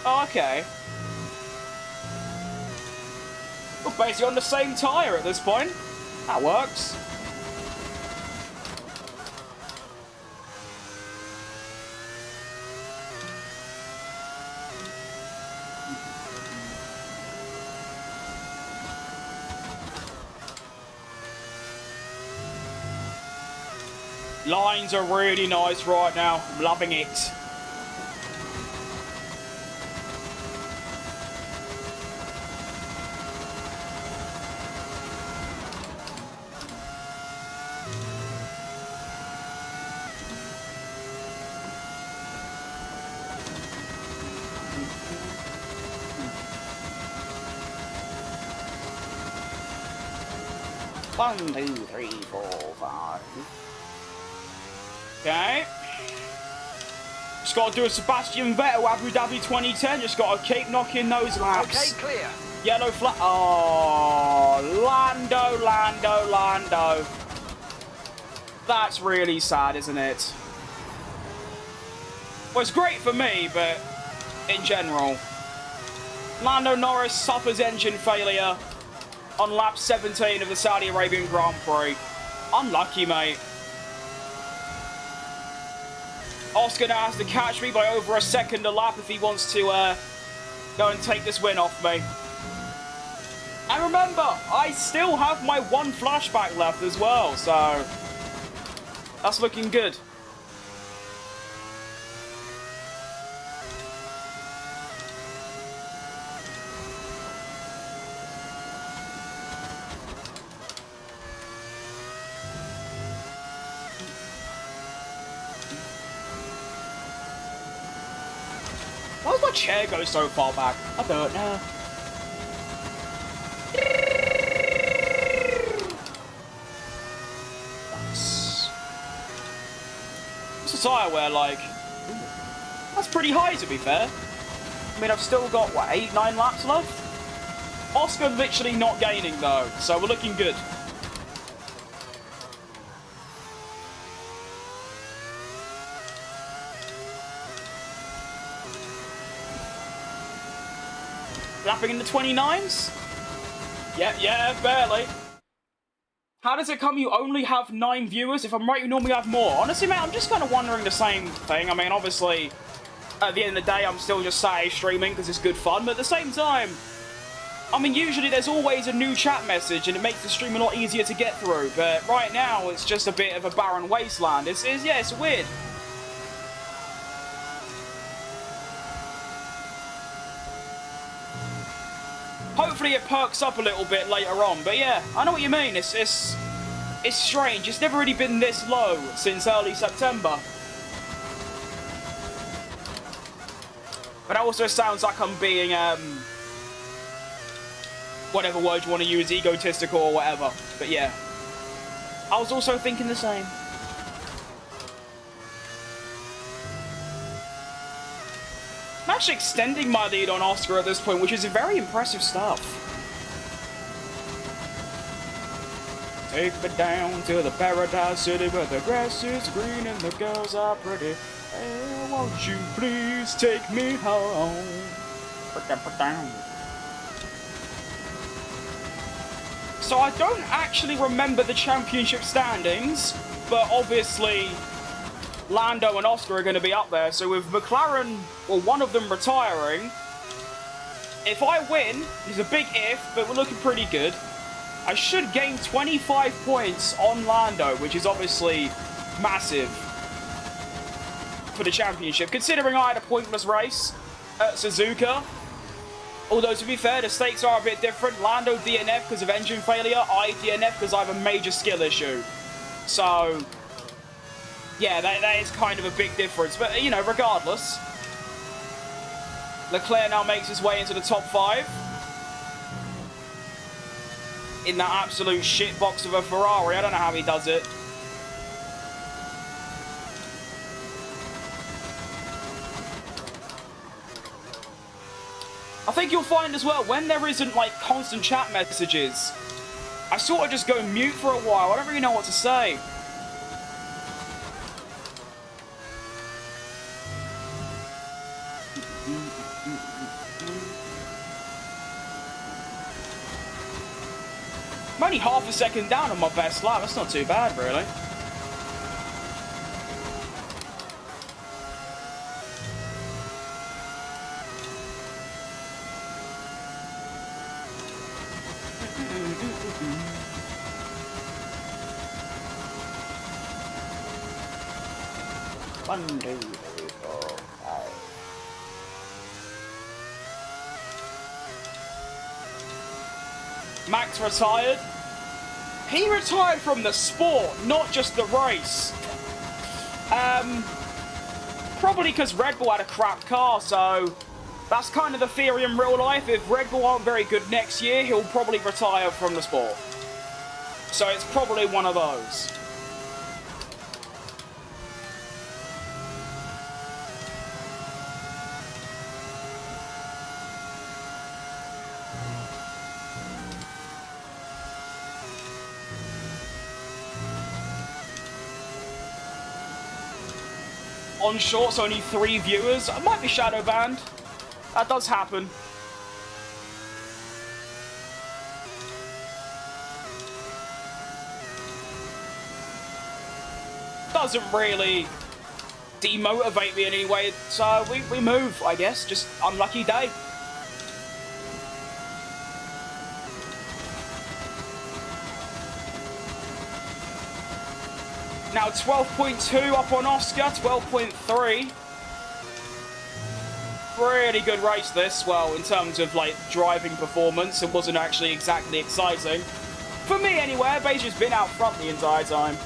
Oh, okay. We're basically on the same tyre at this point. That works. Lines are really nice right now. I'm loving it. One, 2, 3, 4, 5. Okay. Just got to do a Sebastian Vettel Abu Dhabi 2010. Just got to keep knocking those laps. Okay, clear. Yellow flag. Oh, Lando, Lando, Lando. That's really sad, isn't it? Well, it's great for me, but in general. Lando Norris suffers engine failure on lap 17 of the Saudi Arabian Grand Prix. Unlucky, mate. Oscar now has to catch me by over a second a lap if he wants to go and take this win off me. And remember, I still have my 1 flashback left as well, so that's looking good. How's my chair go so far back? I don't know. Nice. What's the tyre wear like? That's pretty high, to be fair. I mean, I've still got, what, 8, 9 laps left? Oscar literally not gaining, though, so we're looking good. Lapping in the 29s? Yeah, barely. How does it come you only have 9 viewers? If I'm right, you normally have more. Honestly, man, I'm just kind of wondering the same thing. I mean, obviously, at the end of the day, I'm still just Saturday streaming because it's good fun. But at the same time, I mean, usually there's always a new chat message and it makes the stream a lot easier to get through. But right now, it's just a bit of a barren wasteland. It's weird. Hopefully it perks up a little bit later on, but yeah, I know what you mean. It's strange. It's never really been this low since early September. But that also sounds like I'm being whatever word you want to use, egotistical or whatever. But yeah, I was also thinking the same. I'm actually extending my lead on Oscar at this point, which is a very impressive stuff. Take me down to the paradise city where the grass is green and the girls are pretty. Hey, won't you please take me home? So I don't actually remember the championship standings, but obviously Lando and Oscar are going to be up there. So with McLaren, or one of them retiring, if I win, it's a big if, but we're looking pretty good, I should gain 25 points on Lando, which is obviously massive for the championship, considering I had a pointless race at Suzuka. Although, to be fair, the stakes are a bit different. Lando DNF because of engine failure, I DNF because I have a major skill issue. So yeah, that is kind of a big difference. But, you know, regardless, Leclerc now makes his way into the top 5. In that absolute shitbox of a Ferrari. I don't know how he does it. I think you'll find as well, when there isn't, like, constant chat messages, I sort of just go mute for a while. I don't really know what to say. I'm only half a second down on my best lap. That's not too bad, really. One, two, three, four, five. Max retired. He retired from the sport, not just the race. Probably because Red Bull had a crap car, so that's kind of the theory in real life. If Red Bull aren't very good next year, he'll probably retire from the sport. So it's probably one of those. On shorts, only 3 viewers. I might be shadow banned. That does happen. Doesn't really demotivate me in any way, so we move, I guess. Just unlucky day. Now 12.2 up on Oscar, 12.3. Really good race this, well, in terms of like driving performance. It wasn't actually exactly exciting. For me anyway, Beiju's been out front the entire time.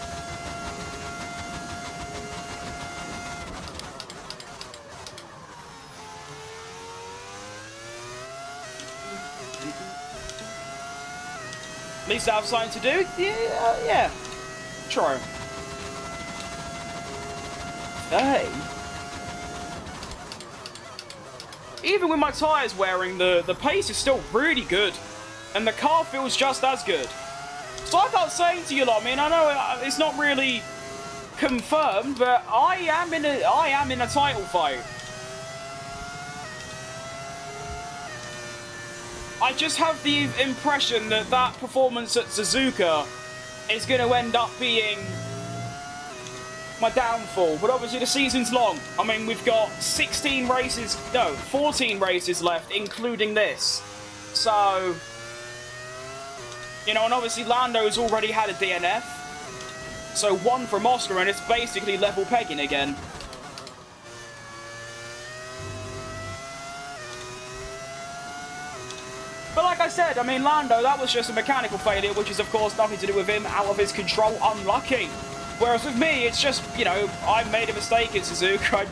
least I have something to do. Yeah. True. 30? Even with my tyres wearing, the pace is still really good. And the car feels just as good. So like I was saying to you lot, I mean, I know it's not really confirmed, but I am in a title fight. I just have the impression that that performance at Suzuka is going to end up being my downfall. But obviously the season's long. I mean, we've got 14 races left, including this. So, you know, and obviously Lando's already had a DNF. So 1 from Oscar, and it's basically level pegging again. But like I said, I mean, Lando, that was just a mechanical failure, which is, of course, nothing to do with him, out of his control, unlucky. Whereas with me, it's just, you know, I made a mistake in Suzuka. I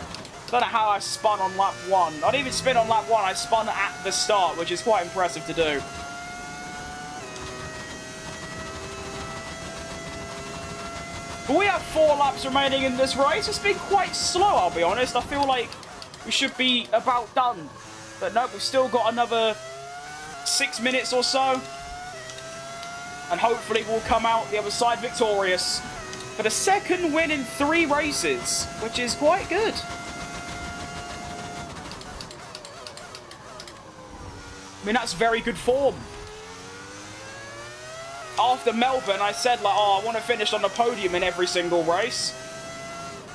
don't know how I spun on lap 1. I didn't even spin on lap 1, I spun at the start, which is quite impressive to do. But we have 4 laps remaining in this race. It's been quite slow, I'll be honest. I feel like we should be about done. But nope, we've still got another 6 minutes or so. And hopefully we'll come out the other side victorious for the second win in 3 races, which is quite good. I mean, that's very good form. After Melbourne, I said, like, oh, I want to finish on the podium in every single race.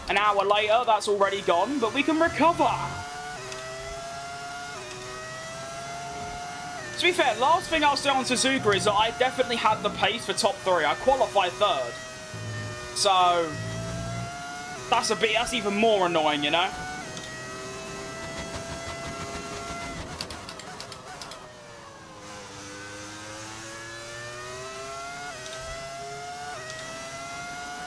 An hour later, that's already gone, but we can recover. To be fair, last thing I'll say on Suzuka is that I definitely had the pace for top 3. I qualified 3rd. So, that's even more annoying, you know?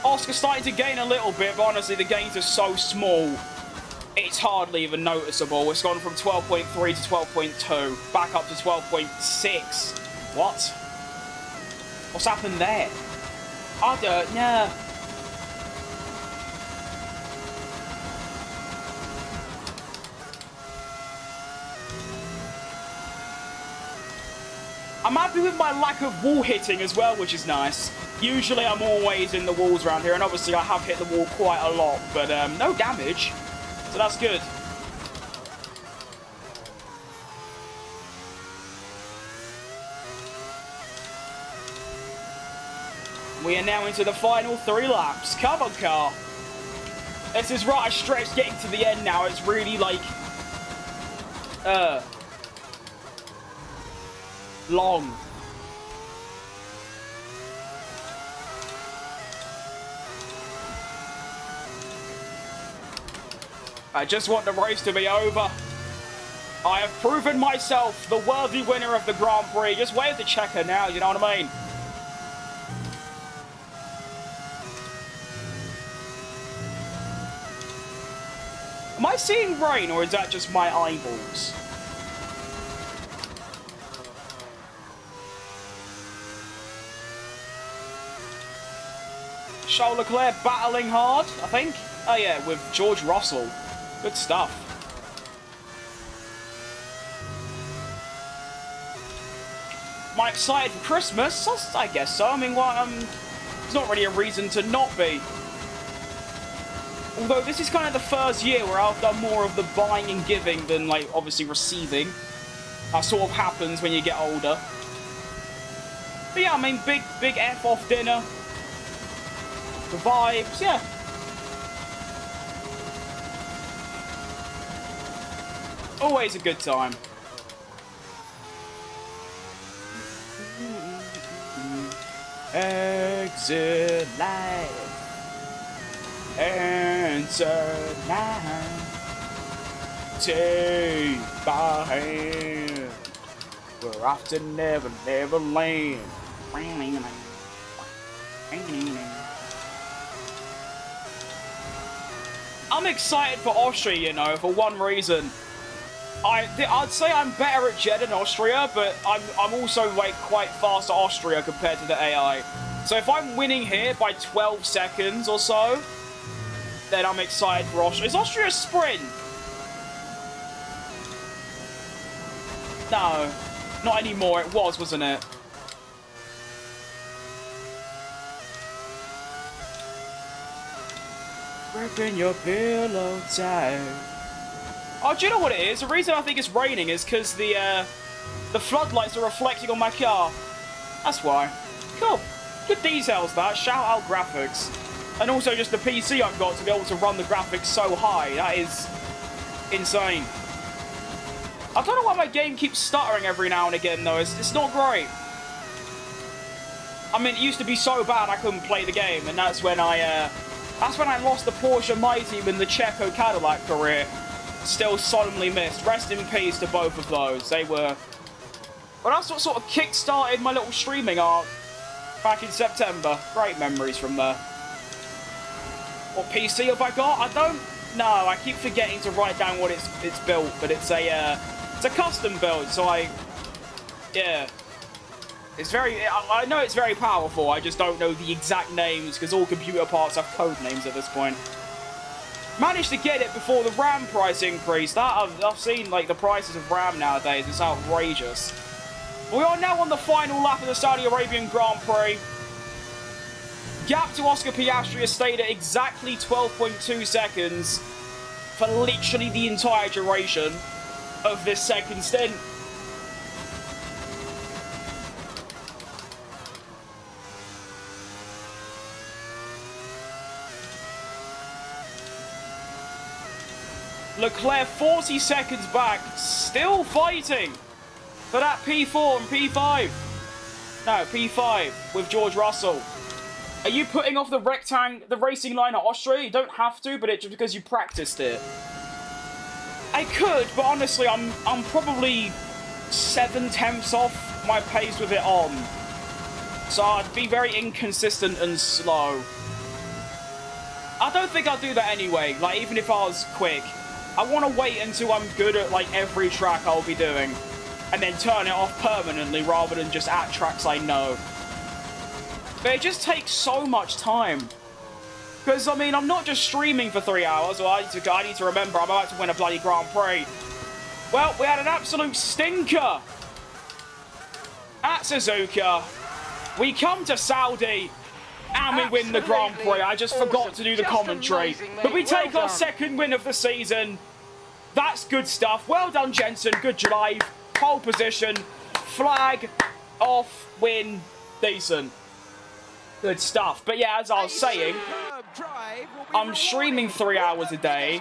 Oscar's starting to gain a little bit, but honestly, the gains are so small, it's hardly even noticeable. It's gone from 12.3 to 12.2, back up to 12.6. What? What's happened there? I don't know. I'm happy with my lack of wall hitting as well, which is nice. Usually I'm always in the walls around here, and obviously I have hit the wall quite a lot, but no damage, so that's good. We are now into the final 3 laps. Come on, car. This is right, I stretched getting to the end now. It's really like, long. I just want the race to be over. I have proven myself the worthy winner of the Grand Prix. Just wave the checker now, you know what I mean? Am I seeing rain, or is that just my eyeballs? Charles Leclerc battling hard, I think. Oh yeah, with George Russell. Good stuff. Am I excited for Christmas? I guess so. I mean, well, there's not really a reason to not be. Although this is kind of the first year where I've done more of the buying and giving than, like, obviously receiving. That sort of happens when you get older. But yeah, I mean, big F off dinner. The vibes, yeah. Always a good time. Exit life. Answer now. Take my hand. We're off to Never Land. I'm excited for Austria, you know, for one reason. I'd say I'm better at Jeddah and Austria, but I'm also like quite fast at Austria compared to the AI. So if I'm winning here by 12 seconds or so, then I'm excited for Austria. Is Austria a sprint? No, not anymore. It was, wasn't it? Gripping your pillow tight. Oh, do you know what it is? The reason I think it's raining is because the floodlights are reflecting on my car. That's why. Cool. Good details, that. Shout out graphics. And also just the PC I've got to be able to run the graphics so high. That is insane. I don't know why my game keeps stuttering every now and again, though. It's not great. I mean, it used to be so bad I couldn't play the game, and that's when I lost the Porsche My Team in the Checo Cadillac career. Still solemnly missed. Rest in peace to both of those. They were... Well, that's what sort of kick-started my little streaming arc back in September. Great memories from there. What PC have I got? I don't know. I keep forgetting to write down what it's built, but it's a custom build, so yeah. It's very... I know it's very powerful. I just don't know the exact names, because all computer parts have code names at this point. Managed to get it before the RAM price increase. That I've seen like the prices of RAM nowadays. It's outrageous. We are now on the final lap of the Saudi Arabian Grand Prix. Gap to Oscar Piastri has stayed at exactly 12.2 seconds for literally the entire duration of this second stint. Leclerc 40 seconds back, still fighting for that P4 and P5. No, P5 with George Russell. Are you putting off the racing line at Austria? You don't have to, but it's just because you practiced it. I could, but honestly, I'm probably 7/10 off my pace with it on. So I'd be very inconsistent and slow. I don't think I'd do that anyway, like even if I was quick. I want to wait until I'm good at like every track I'll be doing and then turn it off permanently rather than just at tracks I know. But it just takes so much time. Because, I mean, I'm not just streaming for 3 hours, or I need to remember I'm about to win a bloody Grand Prix. Well, we had an absolute stinker at Suzuka. We come to Saudi and we win the Grand Prix. I just forgot to do the commentary. But we take our second win of the season. That's good stuff. Well done, Jensen. Good drive. Pole position. Flag. Off. Win. Decent. Good stuff. But yeah, as I was saying, I'm streaming 3 hours a day.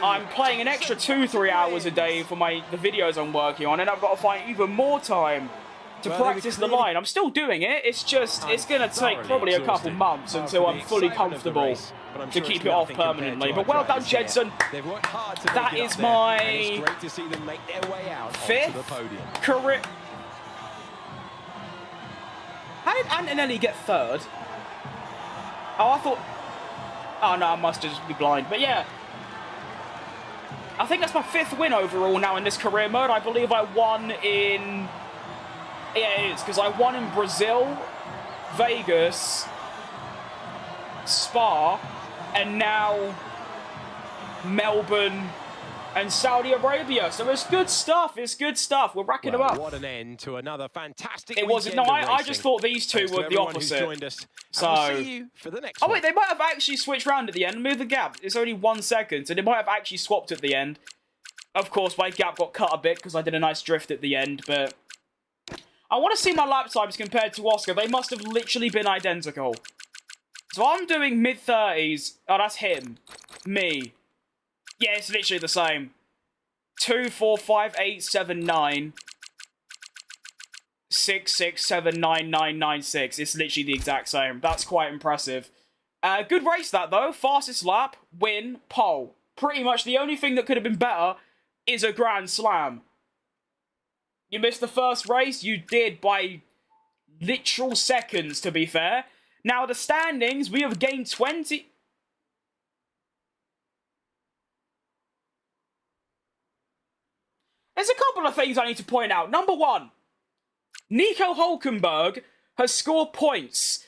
I'm playing an extra 2-3 hours a day for the videos I'm working on. And I've got to find even more time to practice the line. I'm still doing it. It's just, it's going to take probably a couple months until I'm fully comfortable to keep it off permanently. But well done, Jensen. That is my 5th career. How did Antonelli get 3rd? Oh, I thought... Oh, no, I must just be blind. But yeah. I think that's my 5th win overall now in this career mode. I believe I won in... Yeah, it is, because I won in Brazil, Vegas, Spa, and now Melbourne and Saudi Arabia. So it's good stuff. It's good stuff. We're racking them up. What an end to another fantastic It wasn't. No, I just thought these two were the opposite. So we'll see you for the next one. Oh wait, they might have actually switched round at the end. Move the gap. It's only 1 second, so they might have actually swapped at the end. Of course, my gap got cut a bit because I did a nice drift at the end, but I want to see my lap times compared to Oscar. They must have literally been identical. So I'm doing mid-30s. Oh, that's him. Me. Yeah, it's literally the same. 2, 4, 5, 8, 7, 9. 6, 6, 7, 9, 9, 9, 6. It's literally the exact same. That's quite impressive. Good race that, though. Fastest lap, win, pole. Pretty much the only thing that could have been better is a Grand Slam. You missed the first race? You did by literal seconds, to be fair. Now, the standings, we have gained 20... There's a couple of things I need to point out. Number one, Nico Hülkenberg has scored points.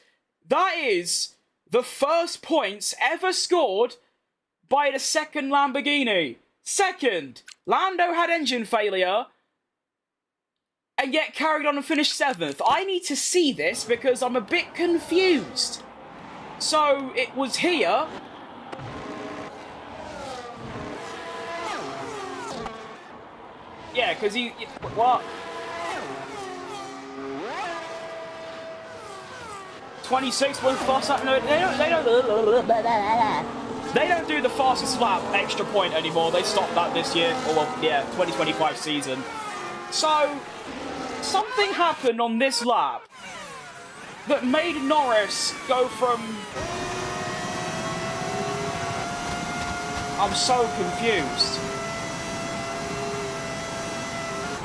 That is the first points ever scored by the second Lamborghini. Second, Lando had engine failure and yet carried on and finished 7th. I need to see this because I'm a bit confused. So, it was here. Yeah, because he... What? 26 was fast lap. No, they don't do the fastest lap extra point anymore. They stopped that this year. Or, well, yeah, 2025 season. So, something happened on this lap that made Norris go from... I'm so confused.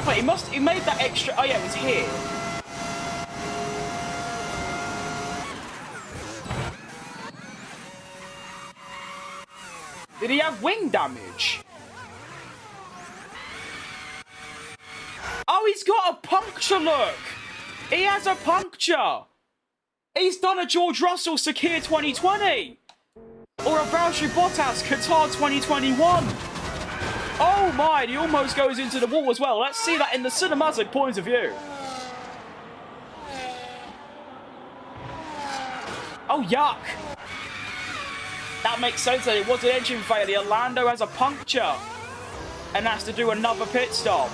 Wait, he made that extra... Oh, yeah, it was here. Did he have wing damage? Oh, he's got a puncture, look! He has a puncture! He's done a George Russell Sakir 2020! Or a Valtteri Bottas Qatar 2021! Oh my, he almost goes into the wall as well. Let's see that in the cinematic point of view. Oh, yuck! That makes sense that it was an engine failure. Lando has a puncture and has to do another pit stop.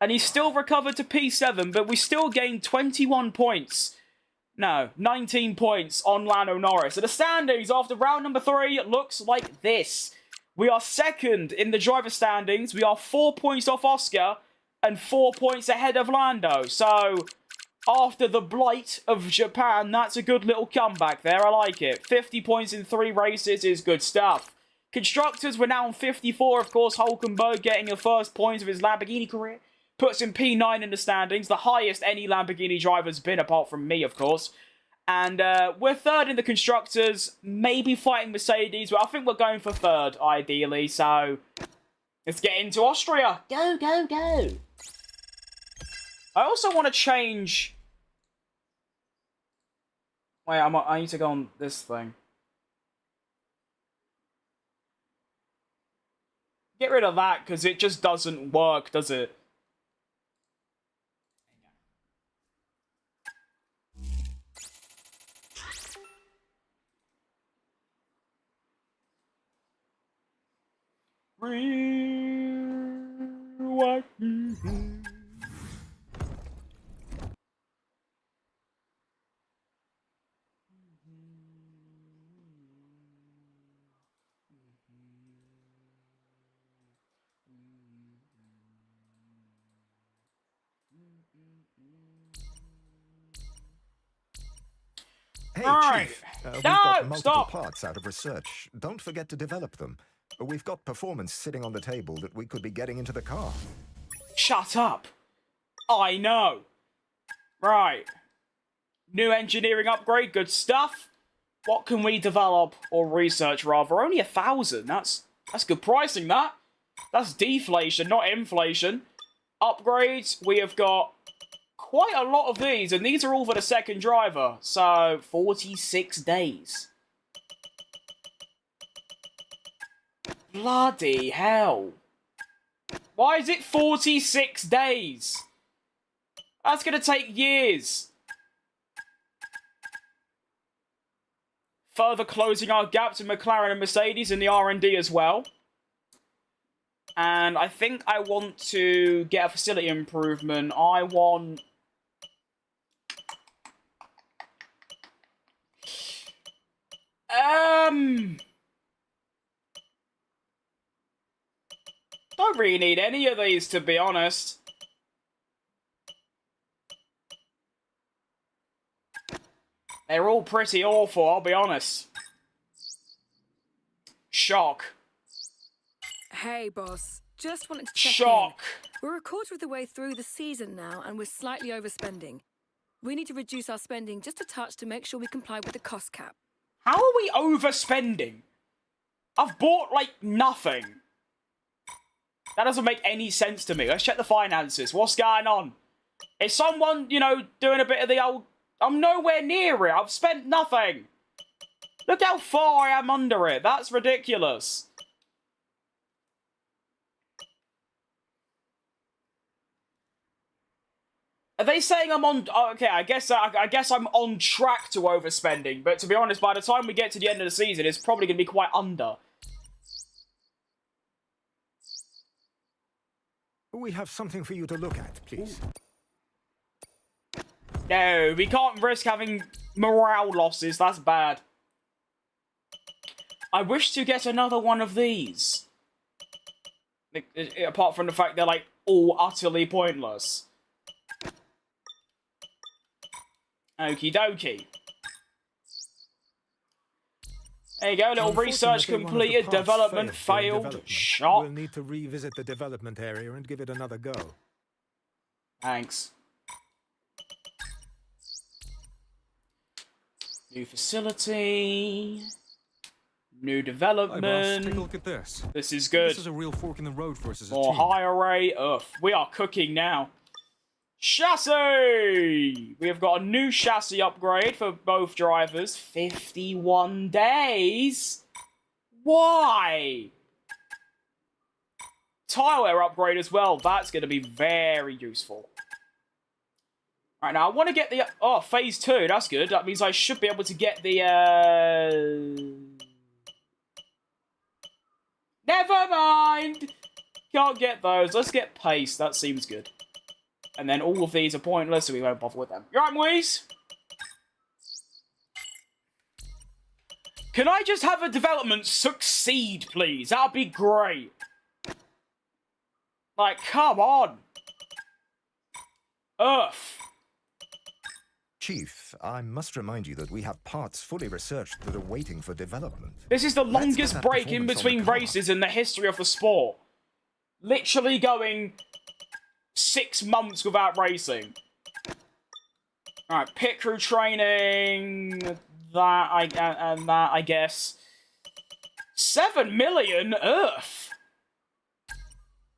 And he's still recovered to P7, but we still gained 21 points. No, 19 points on Lando Norris. So the standings after round number 3 looks like this. We are second in the driver standings. We are 4 points off Oscar and 4 points ahead of Lando. So, after the blight of Japan, that's a good little comeback there. I like it. 50 points in 3 races is good stuff. Constructors, we're now on 54. Of course, Hülkenberg getting the first points of his Lamborghini career. Puts him P9 in the standings. The highest any Lamborghini driver's been, apart from me, of course. And we're third in the Constructors. Maybe fighting Mercedes. But I think we're going for third, ideally. So, let's get into Austria. Go, go, go. I also want to change... Wait, I need to go on this thing. Get rid of that, because it just doesn't work, does it? Hey, Right. Chief, we've No, got multiple stop. parts out of research. Don't forget to develop them. We've got performance sitting on the table that we could be getting into the car. Shut up. I know. Right. New engineering upgrade, good stuff. What can we develop, or research rather? Only 1,000. That's good pricing, that. That's deflation, not inflation. Upgrades, we have got quite a lot of these, and these are all for the second driver. So, 46 days. Bloody hell. Why is it 46 days? That's going to take years. Further closing our gap to McLaren and Mercedes in the R&D as well. And I think I want to get a facility improvement. I want... Don't really need any of these, to be honest. They're all pretty awful, I'll be honest. Shock. Hey, boss. Just wanted to check Shock. in. We're a quarter of the way through the season now, and we're slightly overspending. We need to reduce our spending just a touch to make sure we comply with the cost cap. How are we overspending? I've bought, like, nothing. That doesn't make any sense to me. Let's check the finances. What's going on? Is someone, you know, doing a bit of the old... I'm nowhere near it. I've spent nothing. Look how far I am under it. That's ridiculous. Are they saying I'm on... Okay, I guess I'm on track to overspending. But to be honest, by the time we get to the end of the season, it's probably going to be quite under. We have something for you to look at, please. No, we can't risk having morale losses. That's bad. I wish to get another one of these. Apart from the fact they're, like, all utterly pointless. Okie dokie. There you go, little research completed, development failed. Shot. We'll need to revisit the development area and give it another go. Thanks. New facility. New development. Hi, boss. Take a look at this. This is good. This is a real fork in the road for us as a More team. higher rate. Ugh, we are cooking now. Chassis! We have got a new chassis upgrade for both drivers. 51 days? Why? Tire upgrade as well. That's going to be very useful. Alright, now I want to get the... Oh, phase 2. That's good. That means I should be able to get the... Never mind! Can't get those. Let's get pace. That seems good. And then all of these are pointless, so we won't bother with them. You alright, Moise? Can I just have a development succeed, please? That'd be great. Like, come on. Earth. Chief, I must remind you that we have parts fully researched that are waiting for development. This is the Let's get longest that break in performance on the between car. races in the history of the sport. Literally going 6 months without racing. Alright, pit crew training, that, I guess. 7 million? Earth!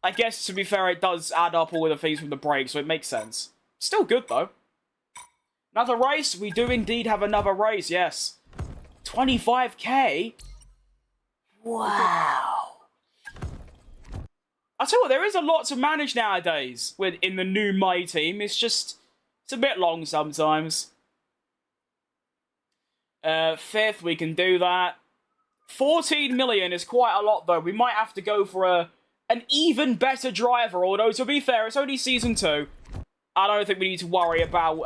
I guess, to be fair, it does add up all of the fees from the break, so it makes sense. Still good, though. Another race? We do indeed have another race, yes. 25k? Wow. I tell you what, there is a lot to manage nowadays in the new My Team. It's just, it's a bit long sometimes. 5th, we can do that. 14 million is quite a lot, though. We might have to go for an even better driver, although, to be fair, it's only Season 2. I don't think we need to worry about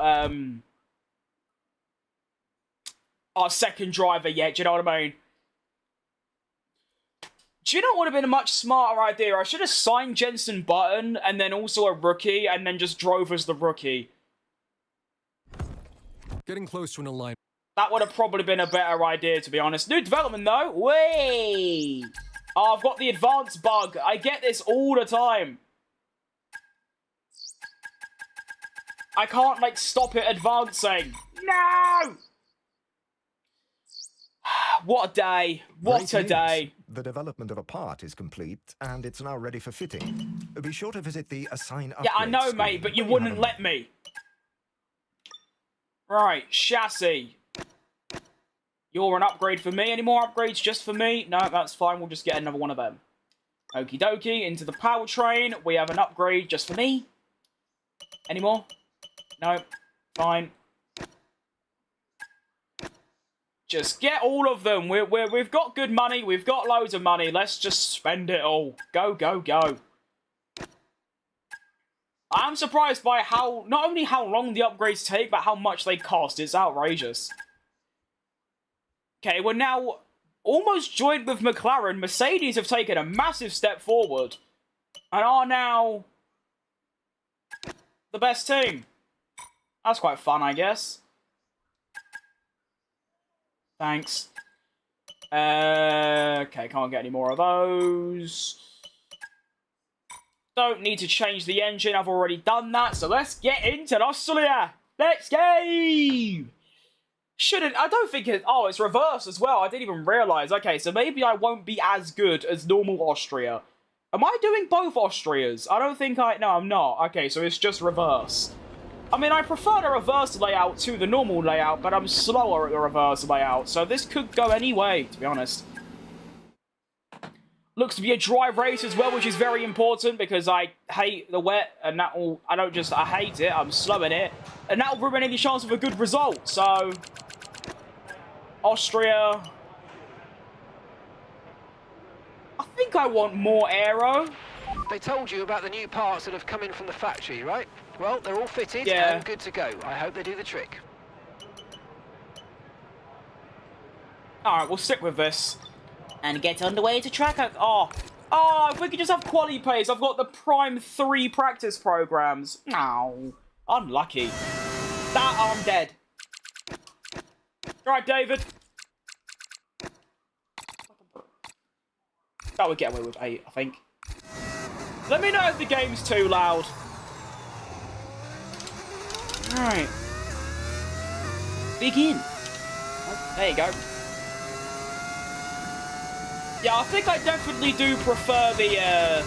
our second driver yet, do you know what I mean? Do you know what would have been a much smarter idea? I should have signed Jensen Button and then also a rookie and then just drove as the rookie. Getting close to an alignment. That would have probably been a better idea, to be honest. New development, though. Whee! Oh, I've got the advanced bug. I get this all the time. I can't, like, stop it advancing. No! What a day. What a day. The development of a part is complete, and it's now ready for fitting. Be sure to visit the Assign Upgrade Yeah, I know, screen mate, but you when wouldn't have a let me. Right, chassis. You're an upgrade for me. Any more upgrades just for me? No, that's fine. We'll just get another one of them. Okie dokie. Into the powertrain. We have an upgrade just for me. Any more? No. Fine. Just get all of them. We've got good money. We've got loads of money. Let's just spend it all. Go, go, go. I'm surprised by not only how long the upgrades take, but how much they cost. It's outrageous. Okay, we're now almost joined with McLaren. Mercedes have taken a massive step forward and are now the best team. That's quite fun, I guess. Thanks. Okay, can't get any more of those. Don't need to change the engine. I've already done that, so let's get into Austria. Let's go! I don't think it... Oh, it's reverse as well. I didn't even realise. Okay, so maybe I won't be as good as normal Austria. Am I doing both Austrias? I don't think I... No, I'm not. Okay, so it's just reverse. I mean, I prefer the reverse layout to the normal layout, but I'm slower at the reverse layout, so this could go any way, to be honest. Looks to be a dry race as well, which is very important, because I hate the wet, and that will... I hate it, I'm slow in it, and that will ruin any chance of a good result, so... Austria... I think I want more aero. They told you about the new parts that have come in from the factory, right? Well, they're all fitted and good to go. I hope they do the trick. Alright, we'll stick with this. And get underway to track out... Oh, if we could just have quality pace. I've got the Prime 3 practice programs. No. Unlucky. That, I'm dead. Alright, David. That would get away with 8, I think. Let me know if the game's too loud. Alright. Begin. Oh, there you go. Yeah, I think I definitely do prefer the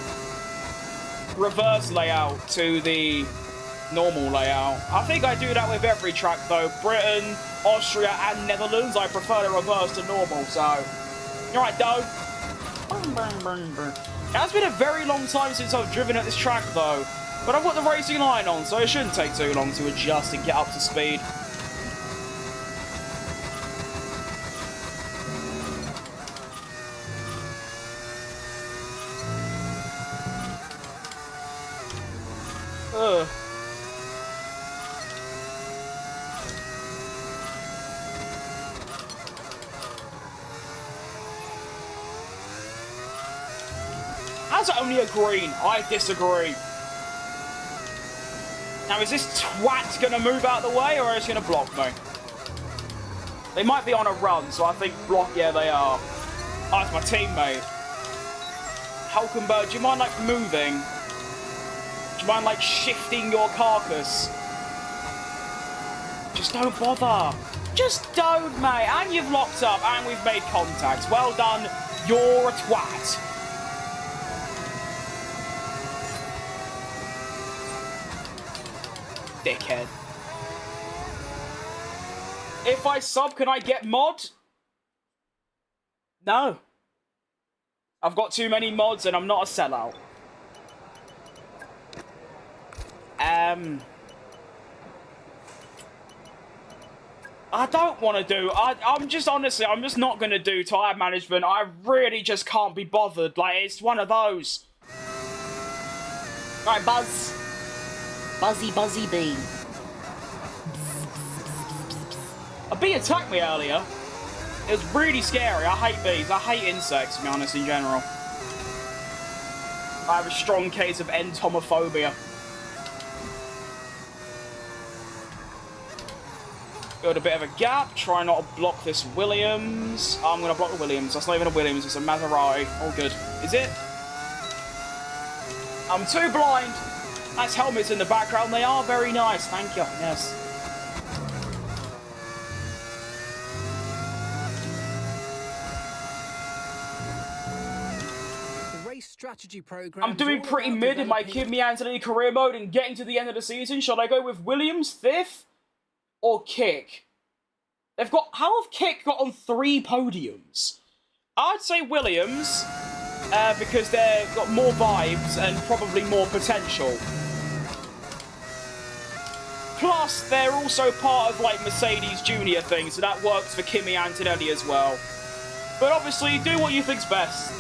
reverse layout to the normal layout. I think I do that with every track though. Britain, Austria and Netherlands, I prefer the reverse to normal, so... Alright, Doe. It has been a very long time since I've driven at this track though, but I've got the racing line on, so it shouldn't take too long to adjust and get up to speed. Ugh. How's it only a green? I disagree. Now, is this twat going to move out of the way, or is he going to block me? They might be on a run, so I think block... Yeah, they are. Oh, it's my teammate. Hulkenberg, do you mind, like, moving? Do you mind, like, shifting your carcass? Just don't bother. Just don't, mate. And you've locked up, and we've made contact. Well done. You're a twat. Dickhead. If I sub, can I get mod? No. I've got too many mods and I'm not a sellout. I don't want to do... I'm just not going to do tire management. I really just can't be bothered. Like, it's one of those. Right, Buzz. Buzzy bee. A bee attacked me earlier. It was really scary. I hate bees. I hate insects, to be honest, in general. I have a strong case of entomophobia. Build a bit of a gap. Try not to block this Williams. I'm going to block the Williams. That's not even a Williams. It's a Maserati. All good. Is it? I'm too blind. Nice helmets in the background. They are very nice. Thank you. Yes. The race strategy program. I'm doing pretty mid in my Kimi Antonelli career mode and getting to the end of the season. Should I go with Williams 5th or Kick? They've got... How have Kick got on 3 podiums? I'd say Williams because they've got more vibes and probably more potential. Plus, they're also part of, like, Mercedes Junior thing, so that works for Kimi Antonelli as well. But obviously, do what you think's best.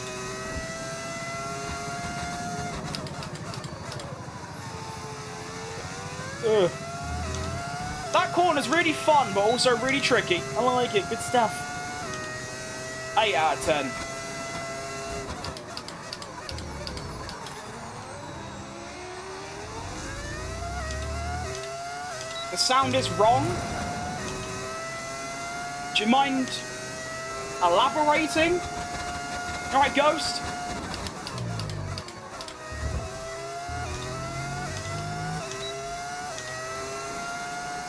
Ugh. That corner's really fun, but also really tricky. I like it. Good stuff. 8 out of 10. The sound is wrong. Do you mind elaborating? Alright, Ghost.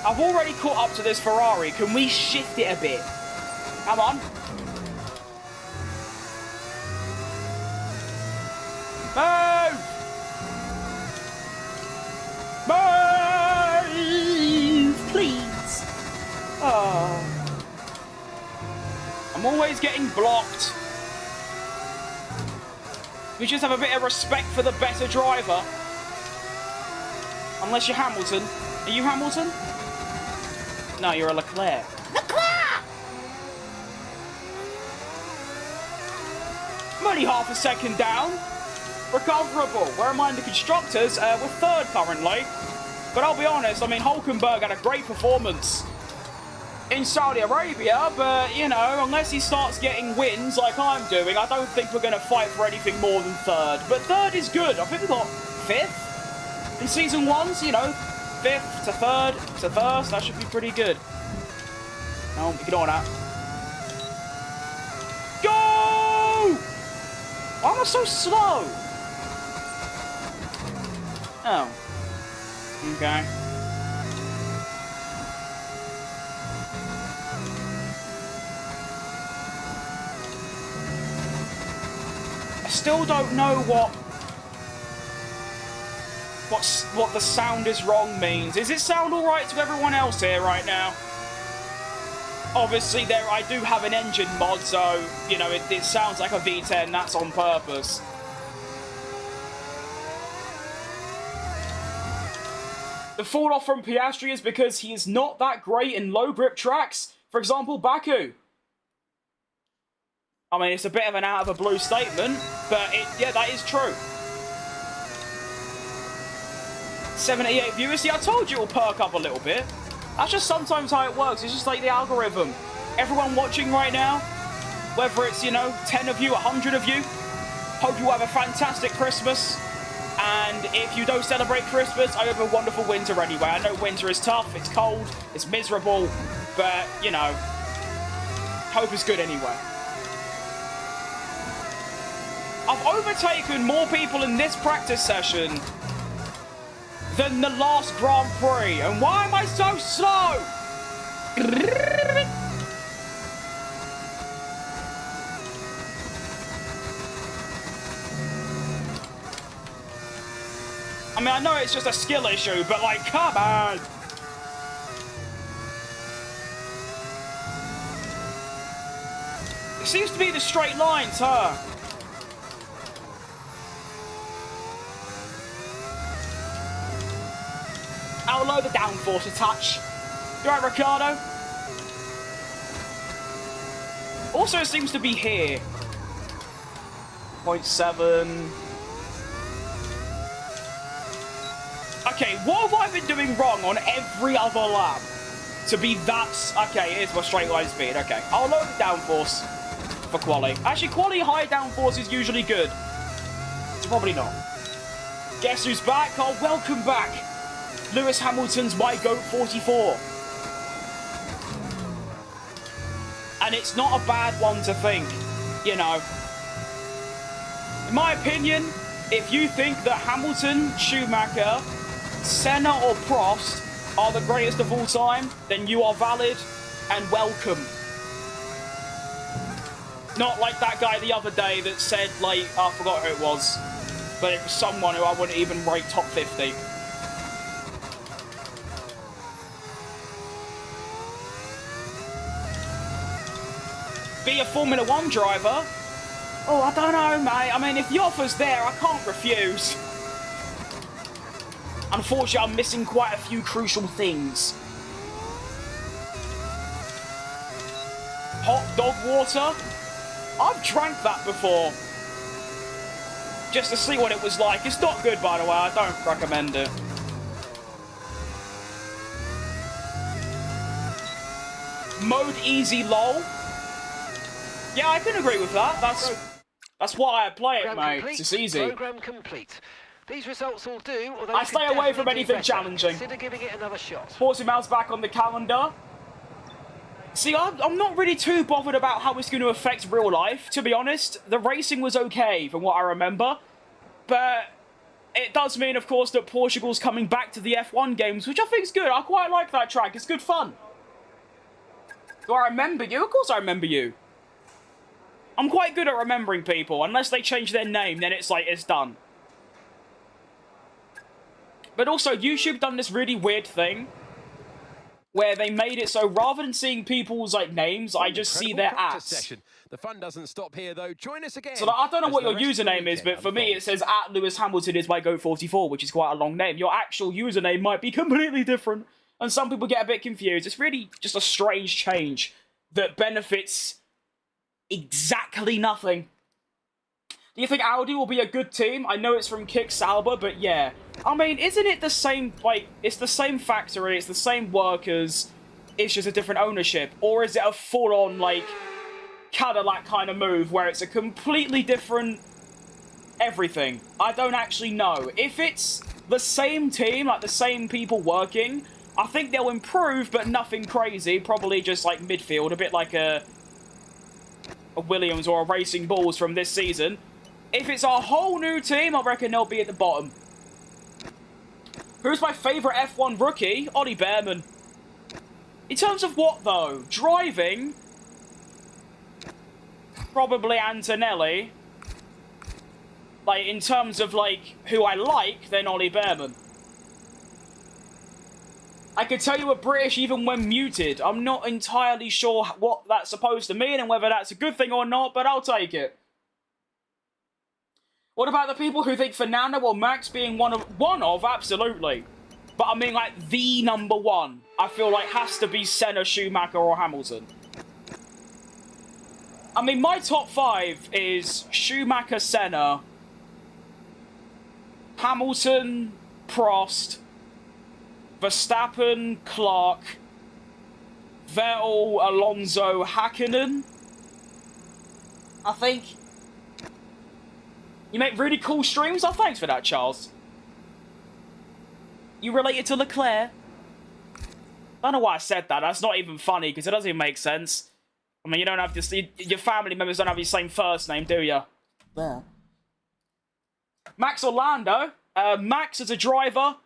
I've already caught up to this Ferrari. Can we shift it a bit? Come on. Move! Move, please. Oh. I'm always getting blocked. We just have a bit of respect for the better driver. Unless you're Hamilton. Are you Hamilton? No, you're a Leclerc. Leclerc! I'm only half a second down. Recoverable. Where am I in the constructors? We're third currently. But I'll be honest, I mean, Hulkenberg had a great performance in Saudi Arabia, but, you know, unless he starts getting wins like I'm doing, I don't think we're going to fight for anything more than third. But third is good. I think we got fifth in Season 1, so, you know, fifth to third to first. That should be pretty good. No, ignore that. Go! Why am I so slow? Oh. Okay. I still don't know what the sound is wrong means. Does it sound alright to everyone else here right now? Obviously, I do have an engine mod, so, you know, it sounds like a V10. That's on purpose. The fall off from Piastri is because he is not that great in low grip tracks. For example, Baku. I mean, it's a bit of an out of the blue statement, but yeah, that is true. 78 viewers. See, I told you it'll perk up a little bit. That's just sometimes how it works. It's just like the algorithm. Everyone watching right now, whether it's, you know, 10 of you, 100 of you, hope you have a fantastic Christmas. And if you don't celebrate Christmas, I hope a wonderful winter anyway. I know winter is tough, it's cold, it's miserable, but, you know, hope is good anyway. I've overtaken more people in this practice session than the last Grand Prix. And why am I so slow? I mean, I know it's just a skill issue, but, like, come on. It seems to be the straight lines, huh? I'll lower the downforce a touch. You right, Ricardo? Also, it seems to be here. 0.7. Okay, what have I been doing wrong on every other lap to be that... Okay, here's my straight line speed. Okay, I'll lower the downforce for quali. Actually, quali high downforce is usually good. It's probably not. Guess who's back? Oh, welcome back. Lewis Hamilton's My Goat 44. And it's not a bad one to think, you know. In my opinion, if you think that Hamilton, Schumacher, Senna or Prost are the greatest of all time, then you are valid and welcome. Not like that guy the other day that said, like, I forgot who it was, but it was someone who I wouldn't even rate top 50. Be a Formula 1 driver? Oh, I don't know, mate. I mean, if the offer's there, I can't refuse. Unfortunately, I'm missing quite a few crucial things. Hot dog water? I've drank that before. Just to see what it was like. It's not good, by the way. I don't recommend it. Mode easy lol. Yeah, I can agree with that. That's why I play it, mate. Complete. It's easy. Program complete. These results will do, although I stay away from anything challenging. Consider giving it another shot. 40 miles back on the calendar. See, I'm not really too bothered about how it's going to affect real life, to be honest. The racing was okay, from what I remember. But it does mean, of course, that Portugal's coming back to the F1 games, which I think is good. I quite like that track. It's good fun. Do I remember you? Of course I remember you. I'm quite good at remembering people. Unless they change their name, then it's like, it's done. But also, YouTube done this really weird thing where they made it so rather than seeing people's like names, I just see their ads. Session. The fun doesn't stop here though. Join us again. So like, I don't know what your username is, but for me it says @LewisHamilton is my GOAT44, which is quite a long name. Your actual username might be completely different, and some people get a bit confused. It's really just a strange change that benefits exactly nothing. Do you think Audi will be a good team? I know it's from Kick Sauber, but yeah. I mean, isn't it the same, like, it's the same factory, it's the same workers, it's just a different ownership? Or is it a full-on, like, Cadillac kind of move where it's a completely different everything? I don't actually know. If it's the same team, like the same people working, I think they'll improve, but nothing crazy. Probably just, like, midfield, a bit like a Williams or a Racing Bulls from this season. If it's a whole new team, I reckon they'll be at the bottom. Who's my favourite F1 rookie? Ollie Behrman. In terms of what, though? Driving? Probably Antonelli. Like, in terms of, like, who I like, then Ollie Behrman. I could tell you a British even when muted. I'm not entirely sure what that's supposed to mean and whether that's a good thing or not, but I'll take it. What about the people who think Fernando or Max being one of? Absolutely. But I mean, like, the number one, I feel like has to be Senna, Schumacher, or Hamilton. I mean, my top 5 is Schumacher, Senna, Hamilton, Prost, Verstappen, Clark, Vettel, Alonso, Hakkinen. I think. You make really cool streams? Oh, thanks for that, Charles. You related to Leclerc? I don't know why I said that. That's not even funny, because it doesn't even make sense. I mean, you don't have to... Your family members don't have your same first name, do you? Yeah. Max Orlando. Max as a driver.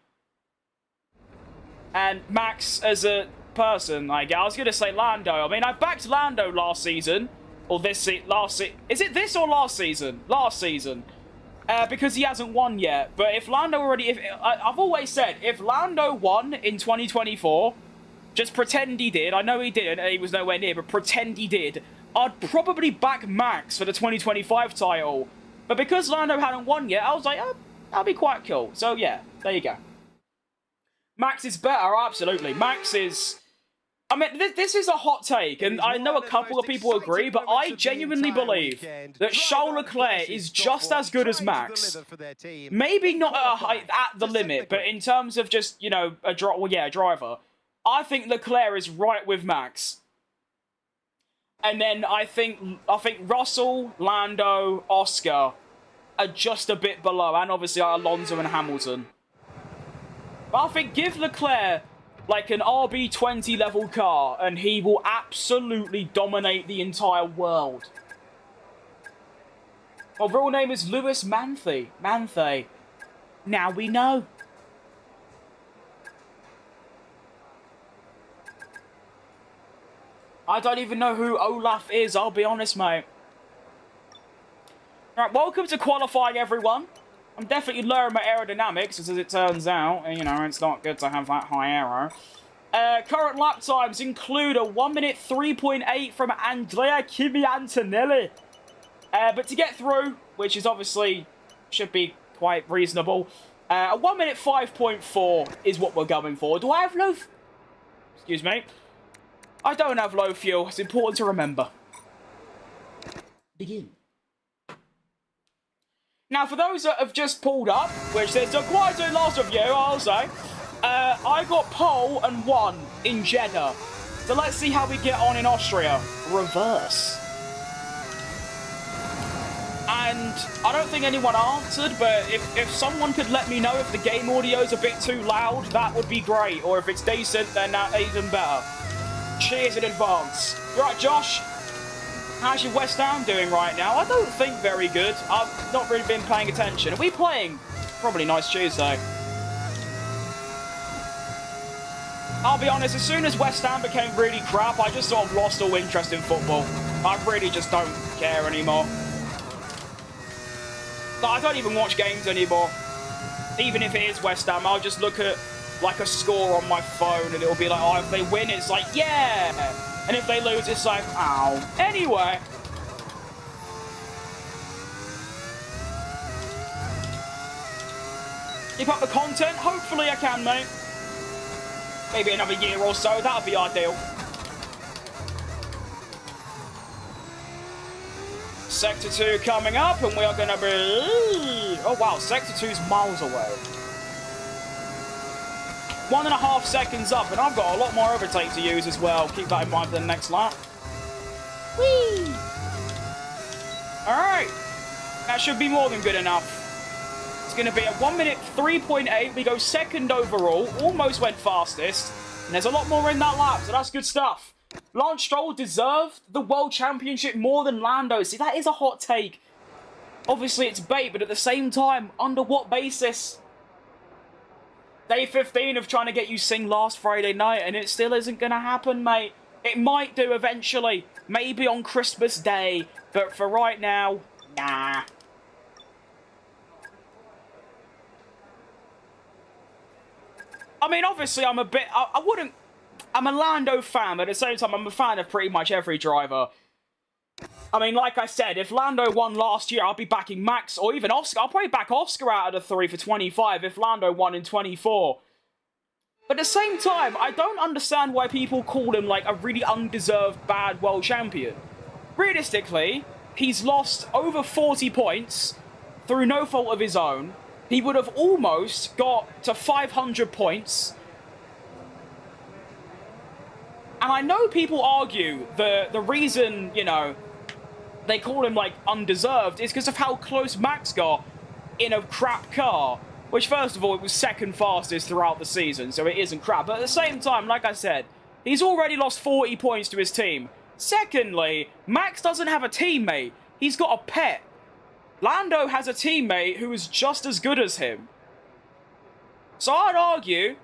And Max as a person, I guess. I was going to say Lando. I mean, I backed Lando last season. Or this last season. Is it this or last season? Last season. Because he hasn't won yet. But if Lando already... I've always said, if Lando won in 2024, just pretend he did. I know he didn't, and he was nowhere near, but pretend he did. I'd probably back Max for the 2025 title. But because Lando hadn't won yet, I was like, oh, that'll be quite cool. So, yeah, there you go. Max is better, absolutely. Max is... I mean, this is a hot take, and I know a couple of people agree, but I genuinely believe that Charles Leclerc is just as good as Max. Maybe not at the limit, but in terms of just, you know, a driver. I think Leclerc is right with Max. And then I think Russell, Lando, Oscar are just a bit below, and obviously Alonso and Hamilton. But I think give Leclerc like an RB20 level car, and he will absolutely dominate the entire world. My real name is Lewis Manthe. Manthe. Now we know. I don't even know who Olaf is, I'll be honest, mate. Alright, welcome to qualifying, everyone. I'm definitely lowering my aerodynamics, as it turns out. You know, it's not good to have that high aero. Current lap times include a 1 minute 3.8 from Andrea Kimi Antonelli. But to get through, which is obviously, should be quite reasonable, a 1 minute 5.4 is what we're going for. Do I have low... Excuse me. I don't have low fuel. It's important to remember. Begin. Now, for those that have just pulled up, which there's quite a lot of you, I'll say, I got pole and 1 in Jeddah. So let's see how we get on in Austria. Reverse. And I don't think anyone answered, but if someone could let me know if the game audio is a bit too loud, that would be great. Or if it's decent, then even better. Cheers in advance. Right, Josh? How's your West Ham doing right now? I don't think very good. I've not really been paying attention. Are we playing? Probably nice Tuesday. I'll be honest, as soon as West Ham became really crap, I just sort of lost all interest in football. I really just don't care anymore. Like, I don't even watch games anymore. Even if it is West Ham, I'll just look at like a score on my phone and it'll be like, oh, if they win, it's like, yeah. And if they lose, it's like, ow. Anyway. Keep up the content. Hopefully I can, mate. Maybe another year or so. That would be ideal. Sector 2 coming up, and we are going to be... Oh, wow. Sector 2's miles away. 1.5 seconds up, and I've got a lot more overtake to use as well. Keep that in mind for the next lap. Whee! Alright. That should be more than good enough. It's going to be a 1 minute 3.8. We go second overall. Almost went fastest. And there's a lot more in that lap, so that's good stuff. Lance Stroll deserved the World Championship more than Lando. See, that is a hot take. Obviously, it's bait, but at the same time, under what basis? Day 15 of trying to get you sing last Friday night, and it still isn't going to happen, mate. It might do eventually. Maybe on Christmas Day. But for right now, nah. I mean, obviously, I'm a bit... I wouldn't... I'm a Lando fan, but at the same time, I'm a fan of pretty much every driver. I mean, like I said, if Lando won last year, I'll be backing Max or even Oscar. I'll probably back Oscar out of the 3 for 25 if Lando won in 24. But at the same time, I don't understand why people call him, like, a really undeserved bad world champion. Realistically, he's lost over 40 points through no fault of his own. He would have almost got to 500 points. And I know people argue the reason, you know, they call him, like, undeserved is because of how close Max got in a crap car. Which, first of all, it was second fastest throughout the season, so it isn't crap. But at the same time, like I said, he's already lost 40 points to his team. Secondly, Max doesn't have a teammate. He's got a pet. Lando has a teammate who is just as good as him. So I'd argue,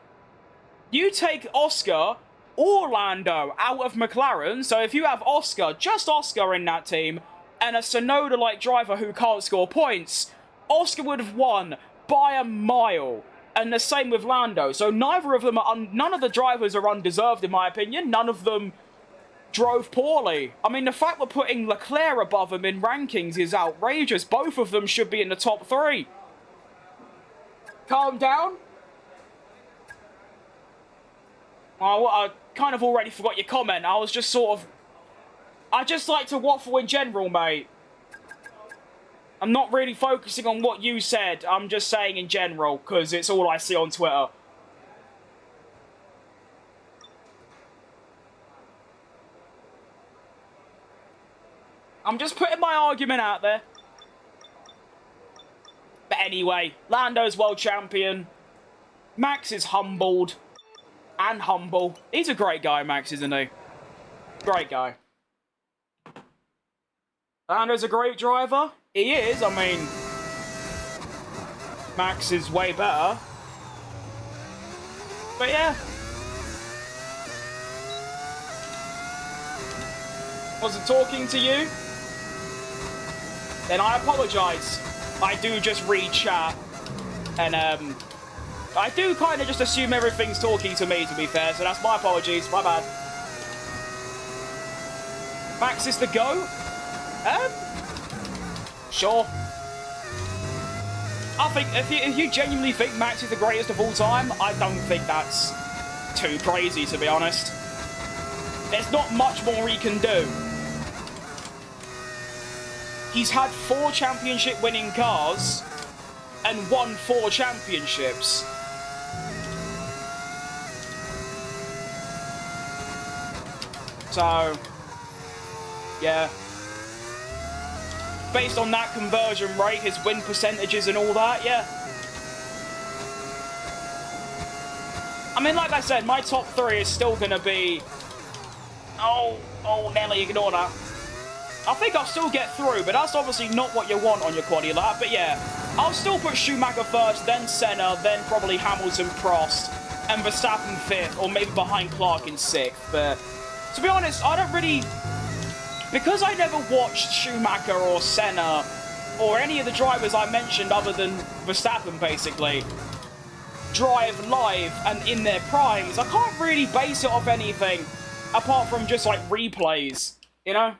you take Oscar or Lando out of McLaren, so if you have Oscar, just Oscar in that team, and a Sonoda-like driver who can't score points, Oscar would have won by a mile. And the same with Lando. So neither of them are... none of the drivers are undeserved, in my opinion. None of them drove poorly. I mean, the fact we're putting Leclerc above them in rankings is outrageous. Both of them should be in the top 3. Calm down. Oh, I kind of already forgot your comment. I was just sort of... I just like to waffle in general, mate. I'm not really focusing on what you said. I'm just saying in general, because it's all I see on Twitter. I'm just putting my argument out there. But anyway, Lando's world champion. Max is humbled. And humble. He's a great guy, Max, isn't he? Great guy. Lando's a great driver. He is, I mean... Max is way better. But yeah. Wasn't talking to you? Then I apologise. I do just read chat. And, I do kind of just assume everything's talking to me, to be fair, so that's my apologies. My bad. Max is the GOAT? Sure. I think, if you genuinely think Max is the greatest of all time, I don't think that's too crazy, to be honest. There's not much more he can do. He's had 4 championship-winning cars and won 4 championships. So, yeah. Based on that conversion rate, his win percentages and all that, yeah. I mean, like I said, my top 3 is still going to be... Oh, Nelly, ignore that. I think I'll still get through, but that's obviously not what you want on your quaddy lap. But yeah, I'll still put Schumacher first, then Senna, then probably Hamilton, Prost, and Verstappen 5th, or maybe behind Clark in 6th. But to be honest, I don't really... Because I never watched Schumacher or Senna or any of the drivers I mentioned other than Verstappen, basically, drive live and in their primes, I can't really base it off anything apart from just, like, replays, you know?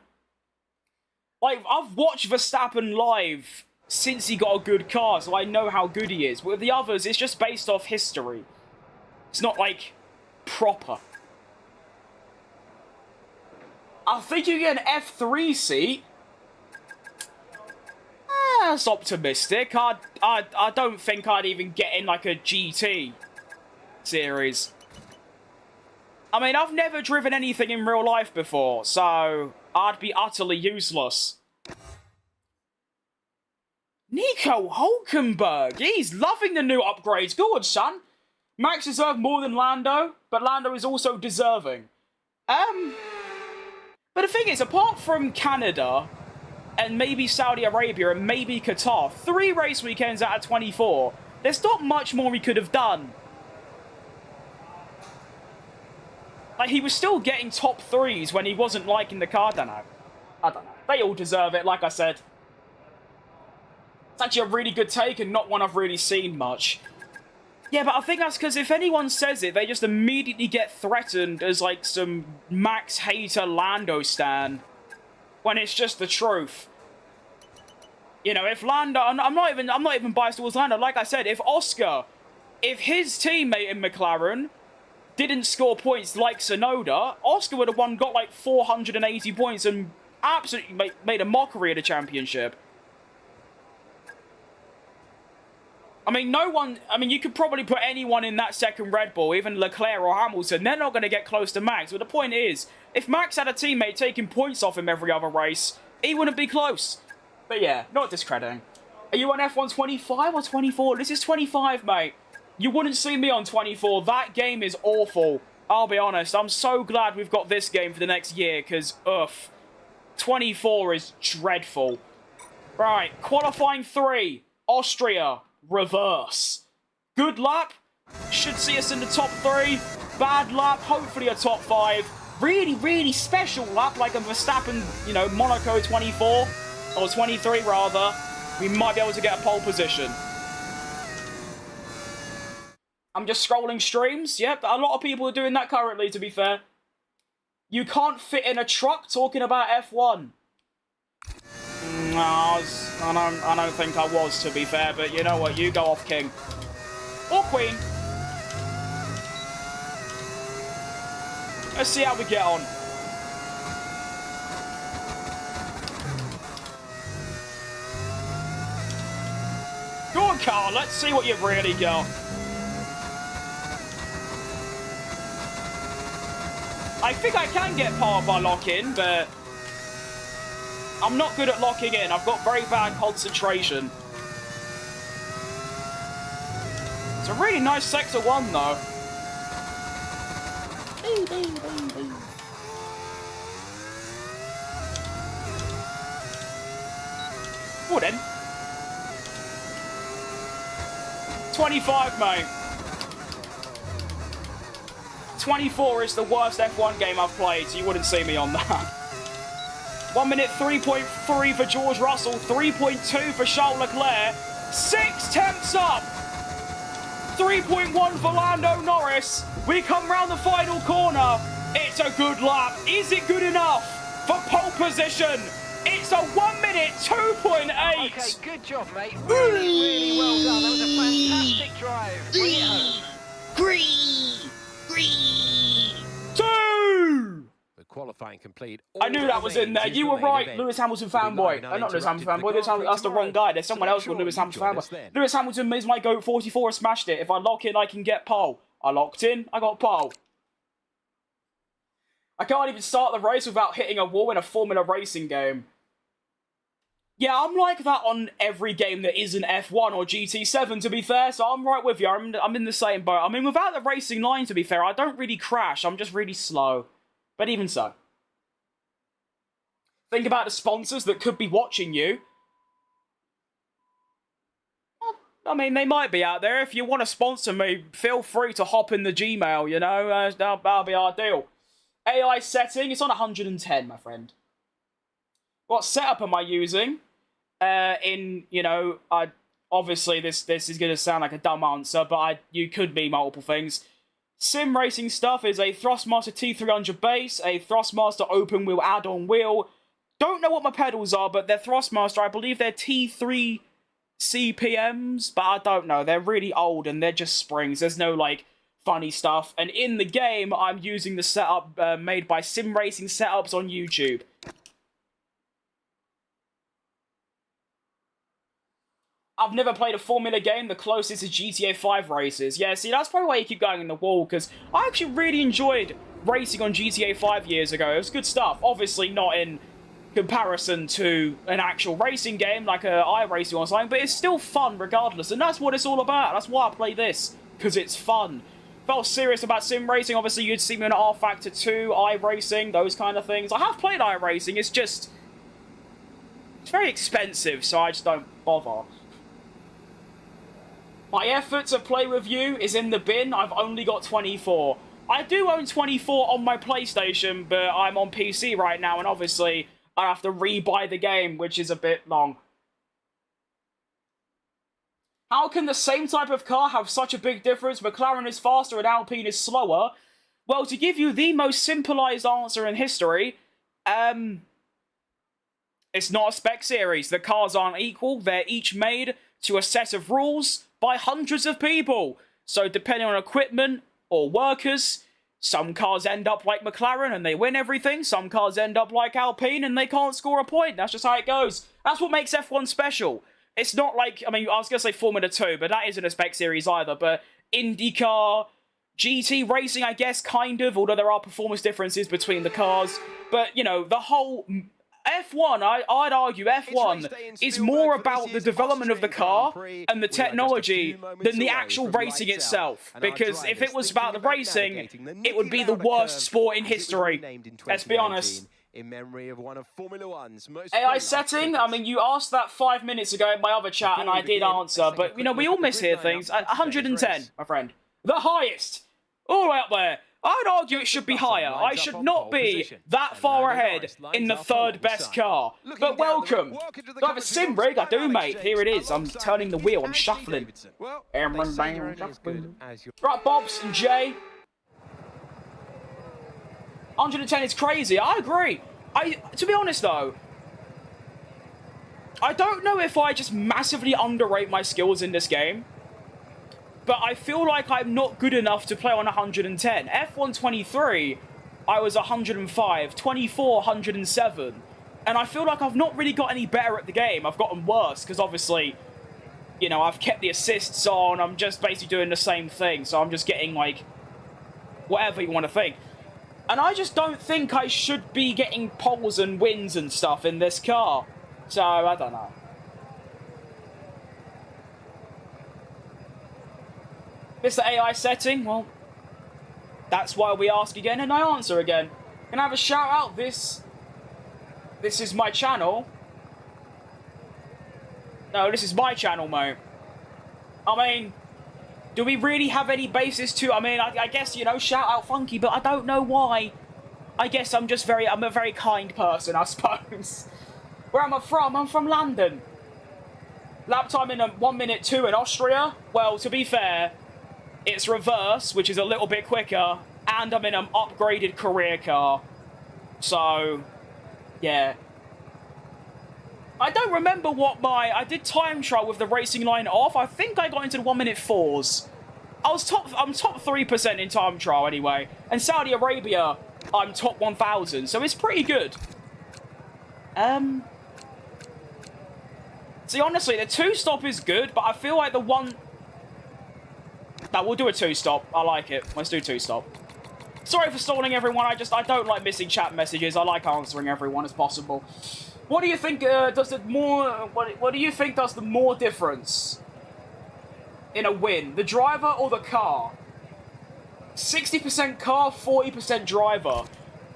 Like, I've watched Verstappen live since he got a good car, so I know how good he is. But with the others, it's just based off history. It's not, like, proper. I think you get an F3 seat. That's optimistic. I don't think I'd even get in, like, a GT series. I mean, I've never driven anything in real life before, so I'd be utterly useless. Nico Hulkenberg, he's loving the new upgrades. Good, son. Max deserved more than Lando, but Lando is also deserving. But the thing is, apart from Canada, and maybe Saudi Arabia, and maybe Qatar, 3 race weekends out of 24, there's not much more he could have done. Like, he was still getting top 3s when he wasn't liking the car. I don't know. They all deserve it, like I said. It's actually a really good take and not one I've really seen much. Yeah, but I think that's because if anyone says it, they just immediately get threatened as, like, some Max hater Lando stan. When it's just the truth. You know, if Lando... I'm not even biased towards Lando. Like I said, if his teammate in McLaren didn't score points like Tsunoda, Oscar would have got, like, 480 points and absolutely made a mockery of the championship. I mean, you could probably put anyone in that second Red Bull, even Leclerc or Hamilton. They're not going to get close to Max. But the point is, if Max had a teammate taking points off him every other race, he wouldn't be close. But yeah, not discrediting. Are you on F1 25 or 24? This is 25, mate. You wouldn't see me on 24. That game is awful. I'll be honest. I'm so glad we've got this game for the next year, because, 24 is dreadful. Right, qualifying 3, Austria. Reverse. Good lap. Should see us in the top 3. Bad lap. Hopefully a top 5. Really, really special lap, like a Verstappen, you know, Monaco 24. Or 23, rather. We might be able to get a pole position. I'm just scrolling streams. Yep, a lot of people are doing that currently, to be fair. You can't fit in a truck talking about F1. No, I don't think I was, to be fair, but you know what? You go off, King. Or Queen. Let's see how we get on. Go on, Carl. Let's see what you've really got. I think I can get par if I lock in, but I'm not good at locking in. I've got very bad concentration. It's a really nice sector 1, though. Well then. 25, mate. 24 is the worst F1 game I've played, so you wouldn't see me on that. 1 minute 3.3 for George Russell, 3.2 for Charles Leclerc, 6 tenths up, 3.1 for Lando Norris. We come round the final corner. It's a good lap. Is it good enough for pole position? It's a 1 minute 2.8. Okay, good job, mate. Really, really well done. That was a fantastic drive. Bring it home. Qualifying complete. I knew that was in there. You were right, Lewis Hamilton fanboy. Not Lewis Hamilton fanboy. That's the wrong guy. There's someone else called Lewis Hamilton fanboy. Lewis Hamilton is my GOAT 44. Smashed it. If I lock in, I can get pole. I locked in. I got pole. I can't even start the race without hitting a wall in a Formula Racing game. Yeah, I'm like that on every game that isn't F1 or GT7, to be fair, so I'm right with you. I'm in the same boat. I mean, without the racing line, to be fair, I don't really crash. I'm just really slow. But even so. Think about the sponsors that could be watching you. Well, I mean, they might be out there. If you want to sponsor me, feel free to hop in the Gmail, you know. That'll be our deal. AI setting, it's on 110, my friend. What setup am I using? in, you know, obviously this is going to sound like a dumb answer, but you could mean multiple things. Sim racing stuff is a Thrustmaster T300 base, a Thrustmaster open wheel add-on wheel. Don't know what my pedals are, but they're Thrustmaster. I believe they're T3 CPMs, but I don't know. They're really old and they're just springs. There's no, like, funny stuff. And in the game, I'm using the setup made by Sim Racing Setups on YouTube. I've never played a Formula game. The closest is GTA 5 races. Yeah, see, that's probably why you keep going in the wall, because I actually really enjoyed racing on GTA 5 years ago. It was good stuff. Obviously not in comparison to an actual racing game, like iRacing or something, but it's still fun regardless, and that's what it's all about. That's why I play this, because it's fun. If I was serious about sim racing, obviously you'd see me on R Factor 2, iRacing, those kind of things. I have played iRacing, it's just... it's very expensive, so I just don't bother. My effort to play with you is in the bin. I've only got 24. I do own 24 on my PlayStation, but I'm on PC right now, and obviously I have to re-buy the game, which is a bit long. How can the same type of car have such a big difference? McLaren is faster and Alpine is slower. Well, to give you the most simplified answer in history, it's not a spec series. The cars aren't equal. They're each made to a set of rules by hundreds of people. So depending on equipment or workers, some cars end up like McLaren and they win everything. Some cars end up like Alpine and they can't score a point. That's just how it goes. That's what makes F1 special. It's not like, I mean, I was going to say Formula 2, but that isn't a spec series either. But IndyCar, GT racing, I guess, kind of, although there are performance differences between the cars. But, you know, the whole... F1, I'd argue F1 is more about the development of the car and the technology than the actual racing itself. Because if it was about the racing, it would be the worst sport in history. Let's be honest. In memory of one of Formula 1's most AI setting, I mean, you asked that 5 minutes ago in my other chat and I did answer, but, you know, we all mishear things. 110, my friend. The highest! All the way up there. I'd argue it should be higher. I should not be that far ahead in the third best car. But welcome. Do I have a sim rig? I do, mate. Here it is. I'm turning the wheel. I'm shuffling. Right, Bobs and Jay. 110 is crazy. I agree. To be honest, though, I don't know if I just massively underrate my skills in this game. But I feel like I'm not good enough to play on 110. F1 23, I was 105. 24, 107. And I feel like I've not really got any better at the game. I've gotten worse, because obviously, you know, I've kept the assists on. I'm just basically doing the same thing. So I'm just getting, like, whatever you want to think. And I just don't think I should be getting poles and wins and stuff in this car. So, I don't know. It's the AI setting, well, that's why we ask again and I answer again. Can I have a shout out? This is my channel. No, this is my channel, mate. I mean, do we really have any basis to, I mean, I guess, you know, shout out Funky, but I don't know why. I guess I'm a very kind person, I suppose. Where am I from? I'm from London. Lap time in 1 minute 2 in Austria? Well, to be fair, it's reverse, which is a little bit quicker, and I'm in an upgraded career car. So, yeah. I don't remember what I did time trial with the racing line off. I think I got into the 1 minute 4s. I'm top 3% in time trial anyway. And Saudi Arabia, I'm top 1,000, so it's pretty good. See, honestly, the 2-stop is good, but I feel like the one... No, we'll do a 2-stop. I like it. Let's do 2-stop. Sorry for stalling everyone. I don't like missing chat messages. I like answering everyone as possible. What do you think does the more difference in a win? The driver or the car? 60% car, 40% driver.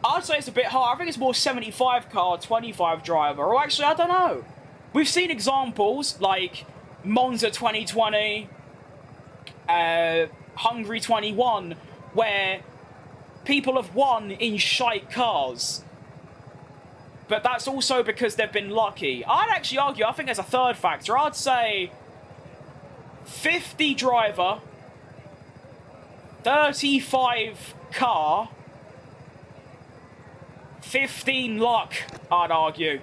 I'd say it's a bit hard. I think it's more 75 car, 25 driver. Or actually, I don't know. We've seen examples like Monza 2020, Hungary 21, where people have won in shite cars. but that's also because they've been lucky. I'd actually argue, I think there's a third factor. I'd say 50 driver, 35 car, 15 luck, I'd argue.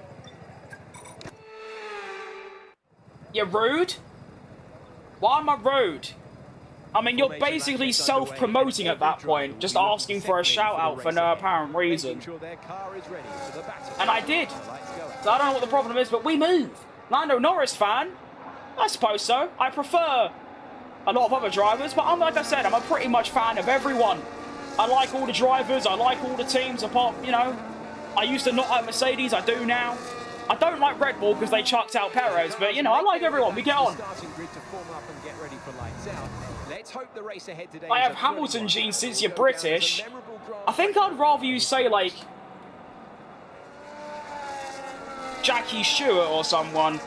You're rude? Why am I rude? I mean, you're basically self-promoting at that point, just asking for a shout-out for no apparent reason. And I did. So I don't know what the problem is, but we move. Lando Norris fan? I suppose so. I prefer a lot of other drivers, but like I said, I'm a pretty much fan of everyone. I like all the drivers, I like all the teams, apart, you know, I used to not like Mercedes, I do now. I don't like Red Bull because they chucked out Perez, but, you know, I like everyone. We get on. I have Hamilton genes since you're British. I think I'd rather you say, like, Jackie Stewart or someone.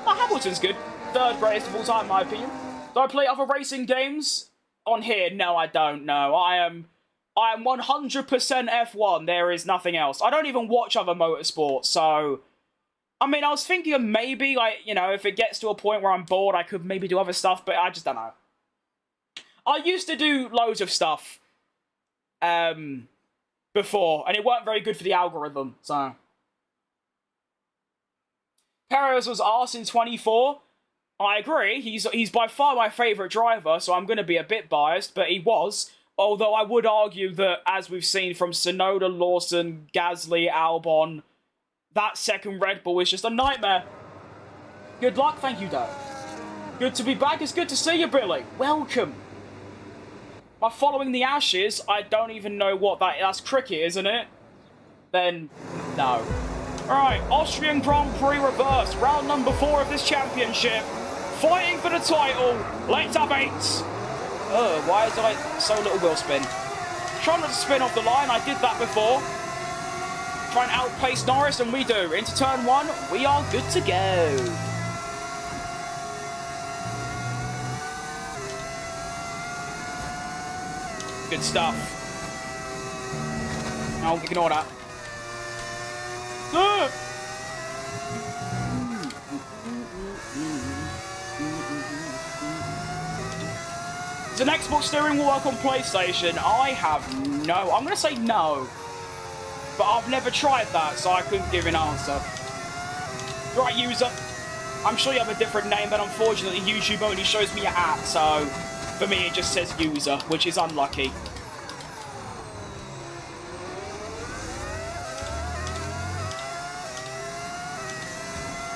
Oh, Hamilton's good. Third greatest of all time, in my opinion. Do I play other racing games on here? No, I don't. No, I am 100% F1. There is nothing else. I don't even watch other motorsports, so... I mean, I was thinking of maybe, like, you know, if it gets to a point where I'm bored, I could maybe do other stuff, but I just don't know. I used to do loads of stuff before, and it weren't very good for the algorithm, so... Perez was arse in 24. I agree. He's by far my favourite driver, so I'm going to be a bit biased, but he was. Although I would argue that, as we've seen from Tsunoda, Lawson, Gasly, Albon, that second Red Bull is just a nightmare. Good luck. Thank you, Doug. Good to be back. It's good to see you, Billy. Welcome. By following the Ashes, I don't even know what that's cricket, isn't it? Then, no. Alright, Austrian Grand Prix reverse. Round number 4 of this championship. Fighting for the title. Let's have 8. Why is there like so little wheel spin? Trying not to spin off the line, I did that before. Try and outpace Norris, and we do. Into turn 1, we are good to go. Good stuff. No, ignore that. Does an Xbox steering wheel work on PlayStation? I have no... I'm going to say no. But I've never tried that, so I couldn't give an answer. Right, user. I'm sure you have a different name, but unfortunately YouTube only shows me your at, so for me it just says user, which is unlucky.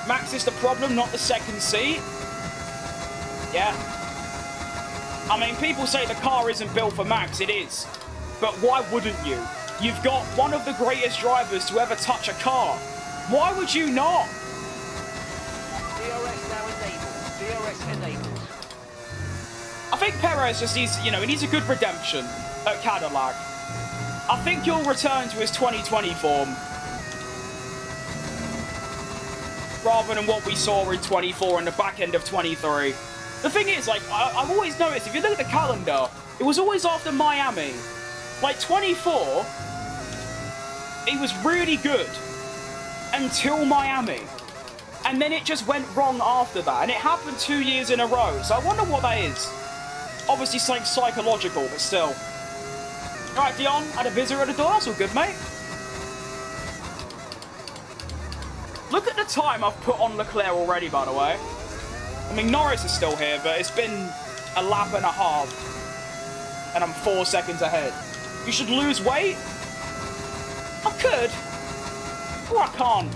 Max is the problem, not the second seat. Yeah. I mean, people say the car isn't built for Max. It is. But why wouldn't you? You've got one of the greatest drivers to ever touch a car. Why would you not? DRS now enabled. DRS enabled. I think Perez just needs, you know, he needs a good redemption at Cadillac. I think he'll return to his 2020 form. Rather than what we saw in 24 and the back end of 23. The thing is, like, I've always noticed, if you look at the calendar, it was always after Miami. Like, 24, he was really good until Miami. And then it just went wrong after that. And it happened 2 years in a row. So I wonder what that is. Obviously something psychological, but still. Alright, Dion, had a visitor at the door. That's all good, mate. Look at the time I've put on Leclerc already, by the way. I mean, Norris is still here, but it's been a lap and a half. And I'm 4 seconds ahead. You should lose weight? I could. Or I can't.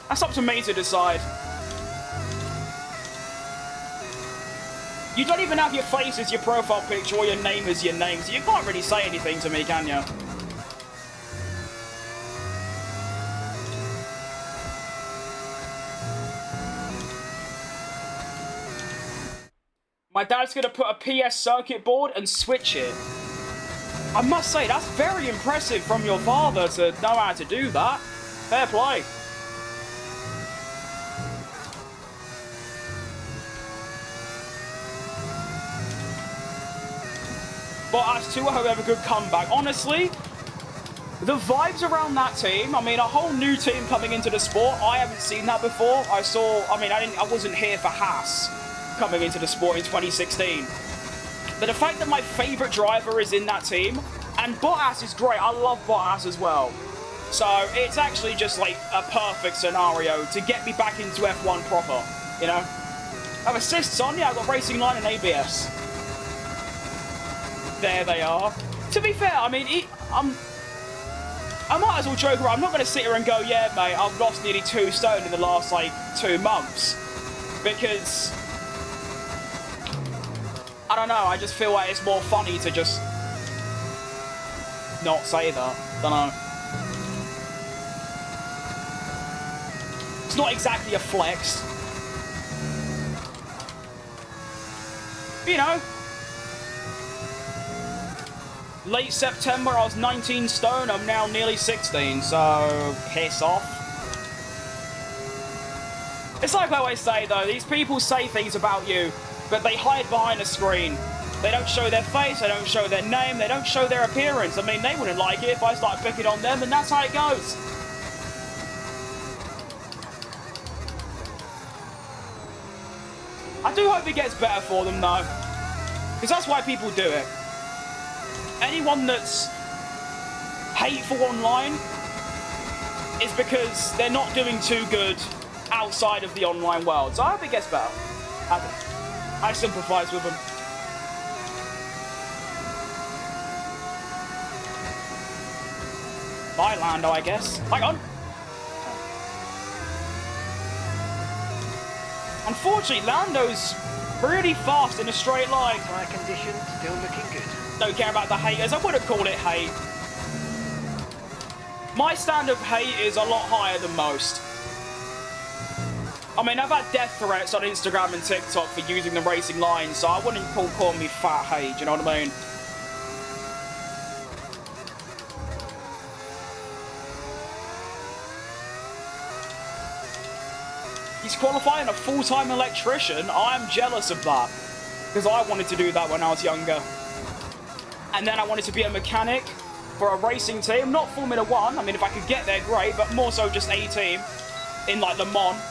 That's up to me to decide. You don't even have your face as your profile picture or your name as your name, so you can't really say anything to me, can you? My dad's going to put a PS circuit board and switch it. I must say, that's very impressive from your father to know how to do that. Fair play. Bottas too, however, good comeback. Honestly, The vibes around that team, I mean, a whole new team coming into the sport. I haven't seen that before. I wasn't here for Haas coming into the sport in 2016. But the fact that my favorite driver is in that team, and Bottas is great. I love Bottas as well. So it's actually just like a perfect scenario to get me back into F1 proper, you know? I have assists on, yeah, I've got racing line and ABS. There they are. To be fair, I mean, I might as well joke around. I'm not going to sit here and go, yeah, mate, I've lost nearly 2 stone in the last, like, 2 months. Because, I don't know, I just feel like it's more funny to just not say that. Don't know. It's not exactly a flex. You know. Late September, I was 19 stone. I'm now nearly 16, so piss off. It's like I always say, though. These people say things about you, but they hide behind a screen. They don't show their face, they don't show their name, they don't show their appearance. I mean, they wouldn't like it if I started picking on them, and that's how it goes. I do hope it gets better for them, though. Because that's why people do it. Anyone that's hateful online is because they're not doing too good outside of the online world. So I hope it gets better. I sympathise with them. Bye, Lando, I guess. Hang on. Unfortunately, Lando's really fast in a straight line. Tyre condition still looking good. Don't care about the haters. I wouldn't call it hate. My standard of hate is a lot higher than most. I mean, I've had death threats on Instagram and TikTok for using the racing line, so I wouldn't call me fat hate, you know what I mean? He's qualifying a full-time electrician. I'm jealous of that, because I wanted to do that when I was younger. And then I wanted to be a mechanic for a racing team, not Formula 1. I mean, if I could get there, great, but more so just a team in, like, Le Mans.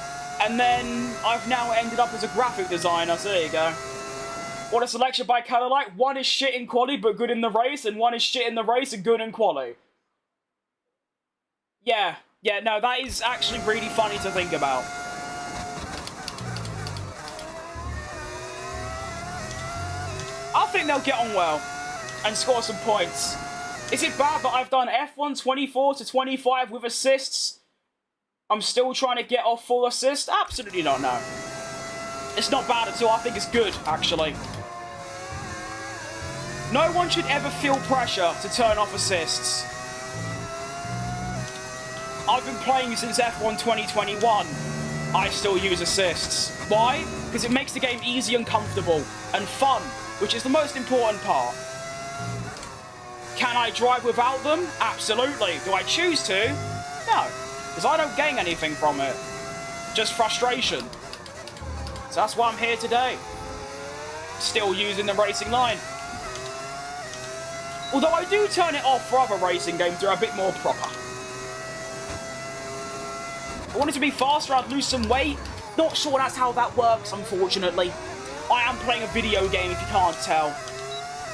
And then I've now ended up as a graphic designer, so there you go. What a selection by Cadillac. One is shit in quali, but good in the race, and one is shit in the race and good in quali. Yeah, no, that is actually really funny to think about. I think they'll get on well and score some points. Is it bad that I've done F1 24 to 25 with assists? I'm still trying to get off full assist? Absolutely not, no. It's not bad at all. I think it's good, actually. No one should ever feel pressure to turn off assists. I've been playing since F1 2021. I still use assists. Why? Because it makes the game easy and comfortable and fun, which is the most important part. Can I drive without them? Absolutely. Do I choose to? No, because I don't gain anything from it. Just frustration. So that's why I'm here today. Still using the racing line. Although I do turn it off for other racing games, they're a bit more proper. I wanted to be faster, I'd lose some weight. Not sure that's how that works, unfortunately. I am playing a video game, if you can't tell.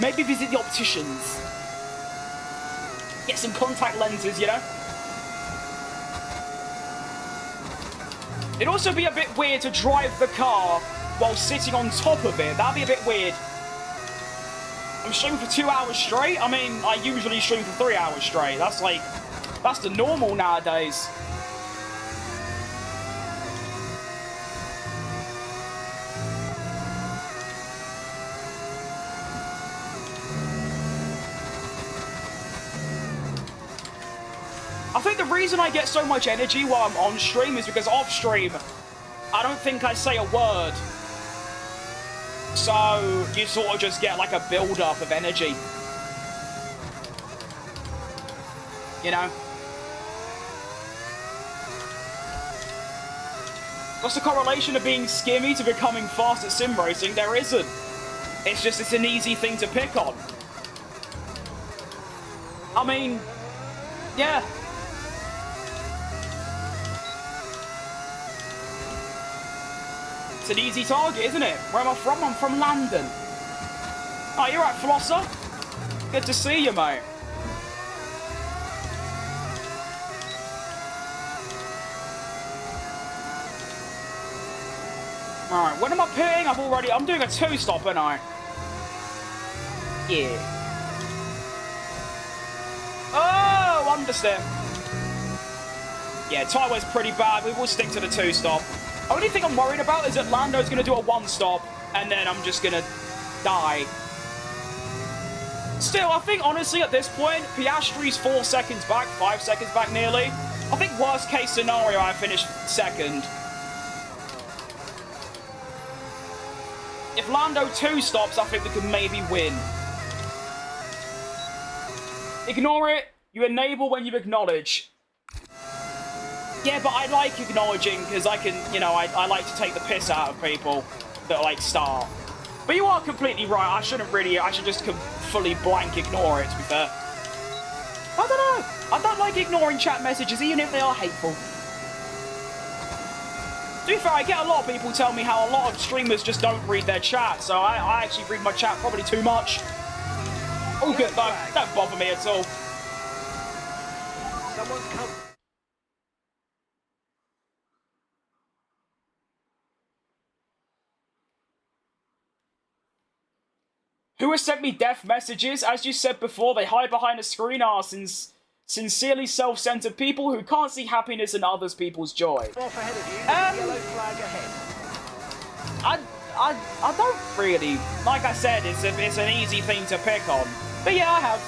Maybe visit the opticians. Get some contact lenses, you know? It'd also be a bit weird to drive the car while sitting on top of it. That'd be a bit weird. I'm streaming for 2 hours straight. I mean, I usually stream for 3 hours straight. That's like, that's the normal nowadays. I think the reason I get so much energy while I'm on stream is because off stream, I don't think I say a word. So you sort of just get like a build-up of energy. You know? What's the correlation of being skimmy to becoming fast at sim racing? There isn't. It's just, it's an easy thing to pick on. I mean, Yeah. It's an easy target, isn't it? Where am I from? I'm from London. Oh, you're right, Flosser. Good to see you, mate. Alright, when am I pitting? I'm doing a 2-stop, aren't I? Yeah. Oh, understand. Yeah, tyre's pretty bad. We will stick to the 2-stop. Only thing I'm worried about is that Lando's going to do a 1-stop, and then I'm just going to die. Still, I think, honestly, at this point, Piastri's 4 seconds back, 5 seconds back nearly. I think worst case scenario, I finish second. If Lando 2 stops, I think we can maybe win. Ignore it. You enable when you acknowledge. Yeah, but I like acknowledging because I can, you know, I like to take the piss out of people that, like, start. But you are completely right. I should just fully blank ignore it, to be fair. I don't know. I don't like ignoring chat messages, even if they are hateful. To be fair, I get a lot of people tell me how a lot of streamers just don't read their chat, so I actually read my chat probably too much. All good, though. Don't bother me at all. Someone's come. Who has sent me death messages? As you said before, they hide behind a screen are sincerely self-centered people who can't see happiness in others people's joy. Off ahead of you, yellow flag ahead. I don't really. Like I said, it's an easy thing to pick on. But yeah, I have.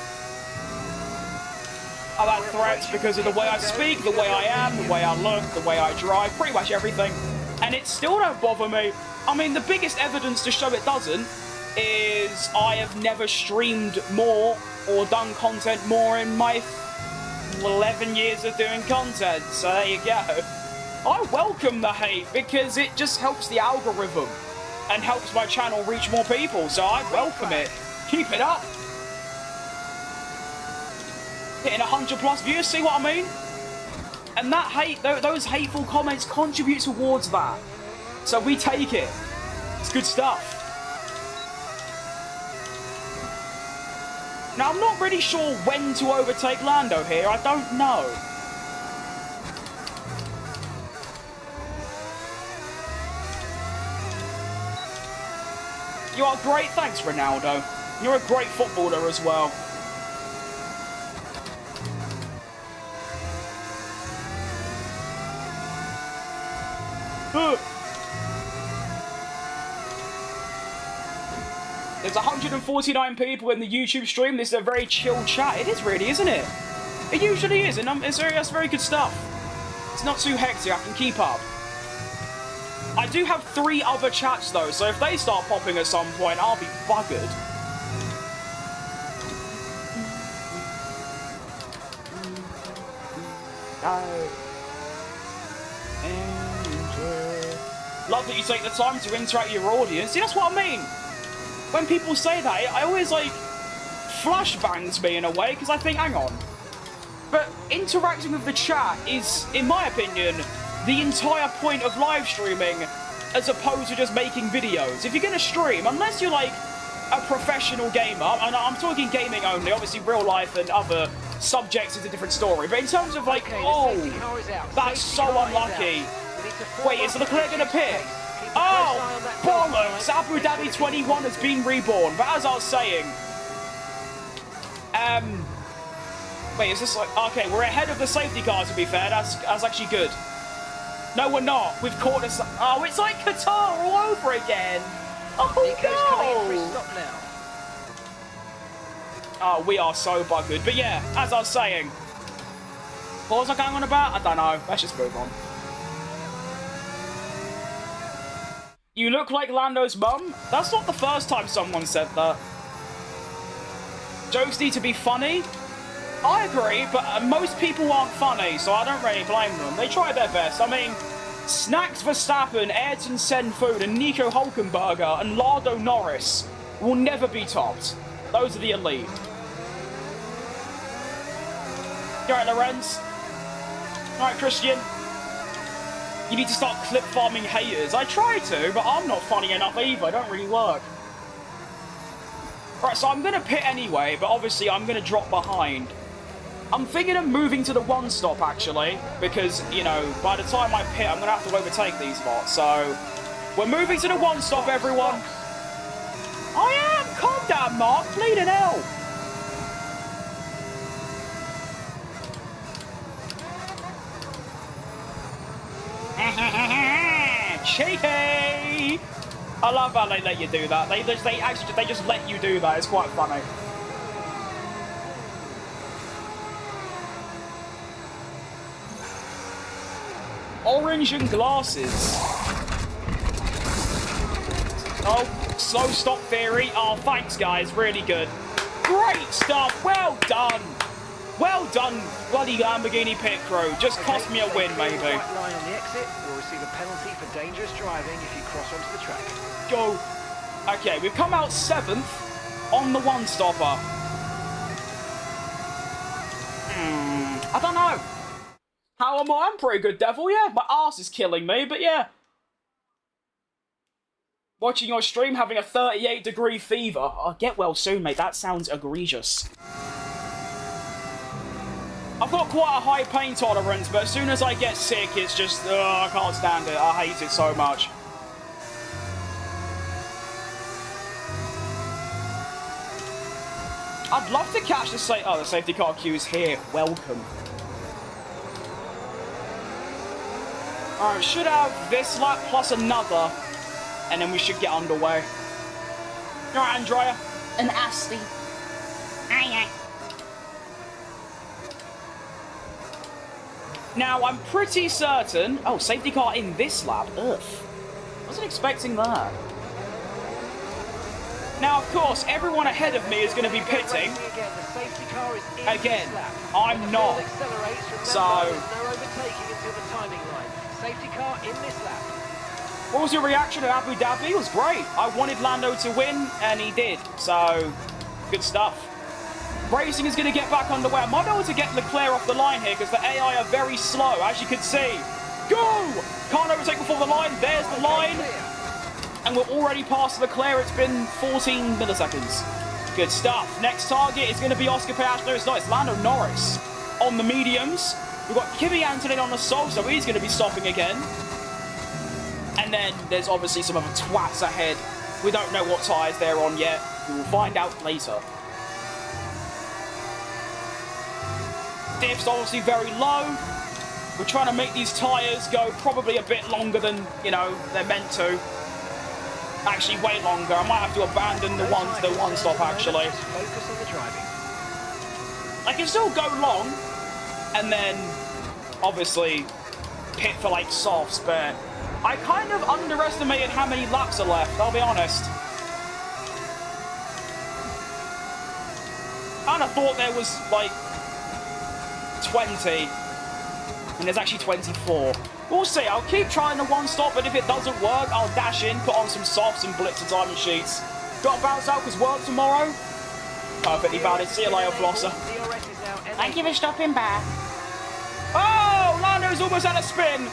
I've had threats because of the way I speak, the way I am, the way I look, the way I drive, pretty much everything. And it still don't bother me. I mean, the biggest evidence to show it doesn't is I have never streamed more or done content more in my 11 years of doing content. So there you go. I welcome the hate because it just helps the algorithm and helps my channel reach more people. So I welcome it. Keep it up. Hitting 100+ views, see what I mean? And that hate, those hateful comments contribute towards that. So we take it. It's good stuff. Now, I'm not really sure when to overtake Lando here. I don't know. You are great. Thanks, Ronaldo. You're a great footballer as well. There's 149 people in the YouTube stream. This is a very chill chat. It is really, isn't it? It usually is, and that's very good stuff. It's not too hectic. I can keep up. I do have 3 other chats, though, so if they start popping at some point, I'll be buggered. Love that you take the time to interact with your audience. See, that's what I mean. When people say that, I always, like, flashbangs me in a way, because I think, hang on. But interacting with the chat is, in my opinion, the entire point of live streaming, as opposed to just making videos. If you're going to stream, unless you're, like, a professional gamer, and I'm talking gaming only, obviously real life and other subjects is a different story, but in terms of, like, oh, that's so unlucky. Wait, is Leclerc going to pit? Oh, bollocks! Abu Dhabi 21 has been reborn. But as I was saying, wait, is this like, okay, we're ahead of the safety car, to be fair. That's actually good. No, we're not. We've caught us. Oh, it's like Qatar all over again. Oh, no. Oh, we are so buggered. But yeah, as I was saying, what was I going on about? I don't know. Let's just move on. You look like Lando's mum? That's not the first time someone said that. Jokes need to be funny? I agree, but most people aren't funny, so I don't really blame them. They try their best. I mean, Snacks Verstappen, Ayrton Senfood, and Nico Hulkenberger, and Lando Norris will never be topped. Those are the elite. You're right, Lorenz. All right, Christian. You need to start clip farming haters. I try to, but I'm not funny enough either. It don't really work. Right, so I'm going to pit anyway, but obviously I'm going to drop behind. I'm thinking of moving to the one stop, actually, because, you know, by the time I pit, I'm going to have to overtake these lots. So, we're moving to the one stop, everyone. I am! Calm down, Mark. Bleeding hell. Cheeky! I love how they let you do that. They just let you do that. It's quite funny. Orange and glasses. Oh, slow stop theory. Oh, thanks, guys. Really good. Great stuff. Well done. Well done, bloody Lamborghini pit crew. Just cost me a win, maybe. Line on the exit will receive a penalty for dangerous driving if you cross onto the track. Go. Okay, we've come out 7th on the one-stopper. I don't know. How am I? I'm pretty good, Devil, yeah. My arse is killing me, but yeah. Watching your stream, having a 38-degree fever. Oh, get well soon, mate. That sounds egregious. I've got quite a high pain tolerance, but as soon as I get sick, it's just, I can't stand it. I hate it so much. I'd love to catch the the safety car queue is here. Welcome. Alright, should have this lap plus another, and then we should get underway. Alright, Andrea. An Asti. Aye. Now, I'm pretty certain... Oh, safety car in this lap. Ugh. Wasn't expecting that. Now, of course, everyone ahead of me is going to be pitting. Again, I'm not. So... Safety car in this lap. What was your reaction at Abu Dhabi? It was great. I wanted Lando to win, and he did. So, good stuff. Racing is going to get back underway. I might be able to get Leclerc off the line here because the AI are very slow, as you can see. Go! Can't overtake before the line. There's the line. And we're already past Leclerc. It's been 14 milliseconds. Good stuff. Next target is going to be Oscar Piastri. No, it's not. It's Lando Norris on the mediums. We've got Kimi Antonin on the soft, so he's going to be stopping again. And then there's obviously some other twats ahead. We don't know what tyres they're on yet. We will find out later. Diff's obviously very low. We're trying to make these tyres go probably a bit longer than, you know, they're meant to. Actually, way longer. I might have to abandon the one stop, actually. Focus on the driving. I can still go long, and then, obviously, pit for, like, softs, but I kind of underestimated how many laps are left, I'll be honest. I kind of thought there was, like, 20, and there's actually 24. We'll see. I'll keep trying the one stop, but if it doesn't work, I'll dash in, put on some softs and blitz the timing sheets. Got to bounce out because work tomorrow. Perfectly valid. See you later, Flosser. Thank you for stopping by. Oh, Lando's almost had a spin.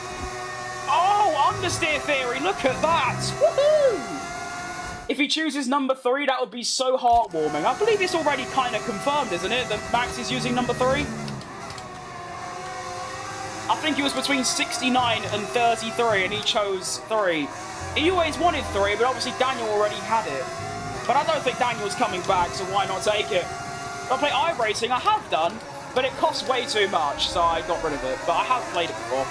Oh, understeer theory. Look at that. Woohoo! If he chooses number 3, that would be so heartwarming. I believe it's already kind of confirmed, isn't it, that Max is using number 3? I think it was between 69 and 33, and he chose 3. He always wanted 3, but obviously Daniel already had it. But I don't think Daniel's coming back, so why not take it? If I play iRacing, I have done, but it costs way too much, so I got rid of it. But I have played it before.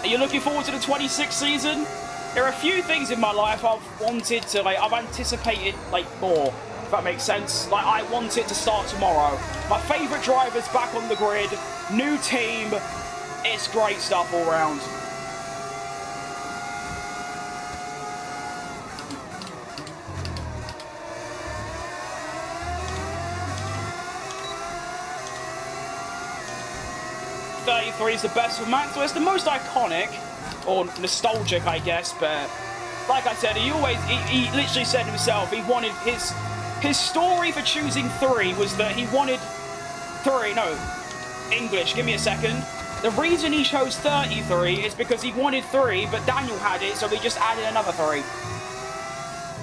Are you looking forward to the 26th season? There are a few things in my life I've wanted to, like, I've anticipated, like, more. If that makes sense. Like, I want it to start tomorrow. My favourite driver's back on the grid. New team. It's great stuff all round. .33 is the best for Max. So it's the most iconic, or nostalgic, I guess, but like I said, he literally said himself he wanted his His story for choosing 3 was that he wanted 3. No, English. Give me a second. The reason he chose 33 is because he wanted 3, but Daniel had it, so he just added another 3.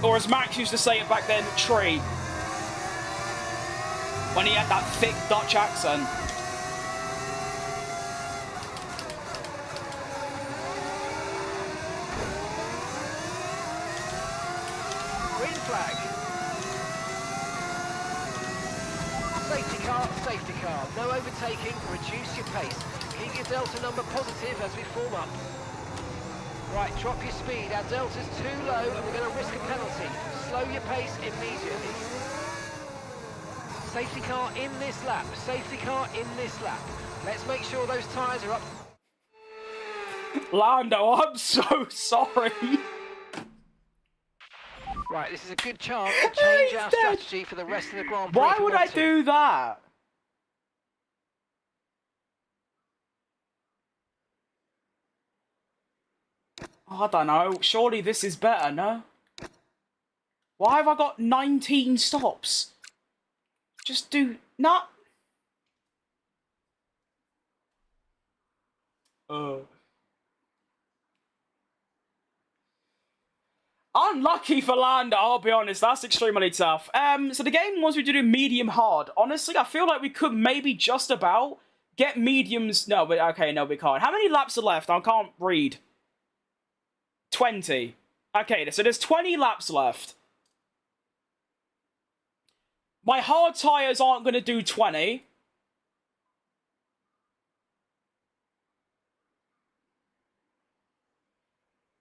Or as Max used to say it back then, tree. When he had that thick Dutch accent. Green flag. Safety car. No overtaking. Reduce your pace. Keep your delta number positive as we form up. Right, drop your speed. Our delta's too low and we're going to risk a penalty. Slow your pace immediately. Safety car in this lap. Safety car in this lap. Let's make sure those tyres are up. Lando, I'm so sorry. Right, this is a good chance to change our strategy for the rest of the Grand Prix. Why would I do that? I don't know. Surely this is better, no? Why have I got 19 stops? Just do... Not... Unlucky for Lando, I'll be honest. That's extremely tough. So the game wants me to do medium hard. Honestly, I feel like we could maybe just about get mediums... No, but okay, no, we can't. How many laps are left? I can't read. 20. Okay, so there's 20 laps left. My hard tyres aren't going to do 20.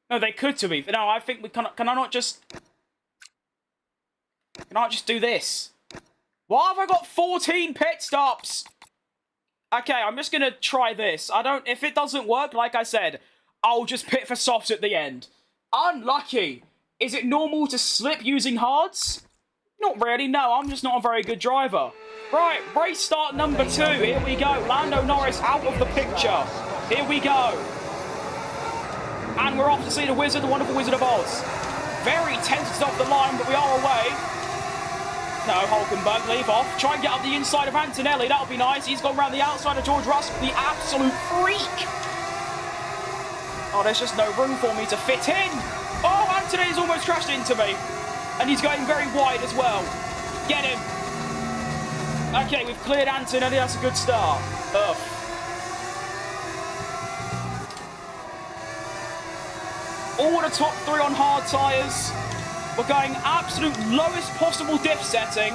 No, they could to be. No, I think we can I not just... Can I just do this? Why have I got 14 pit stops? Okay, I'm just going to try this. If it doesn't work, like I said... I'll just pit for softs at the end. Unlucky. Is it normal to slip using hards? Not really, no. I'm just not a very good driver. Right, race start number 2. Here we go. Lando Norris out of the picture. Here we go. And we're off to see the Wizard, the wonderful Wizard of Oz. Very tentative off the line, but we are away. No, Hulkenberg, leave off. Try and get up the inside of Antonelli. That'll be nice. He's gone around the outside of George Russell. The absolute freak. Oh, there's just no room for me to fit in. Oh, Anthony's almost crashed into me. And he's going very wide as well. Get him. Okay, we've cleared Antonelli. That's a good start. Ugh. All the top 3 on hard tyres. We're going absolute lowest possible diff setting.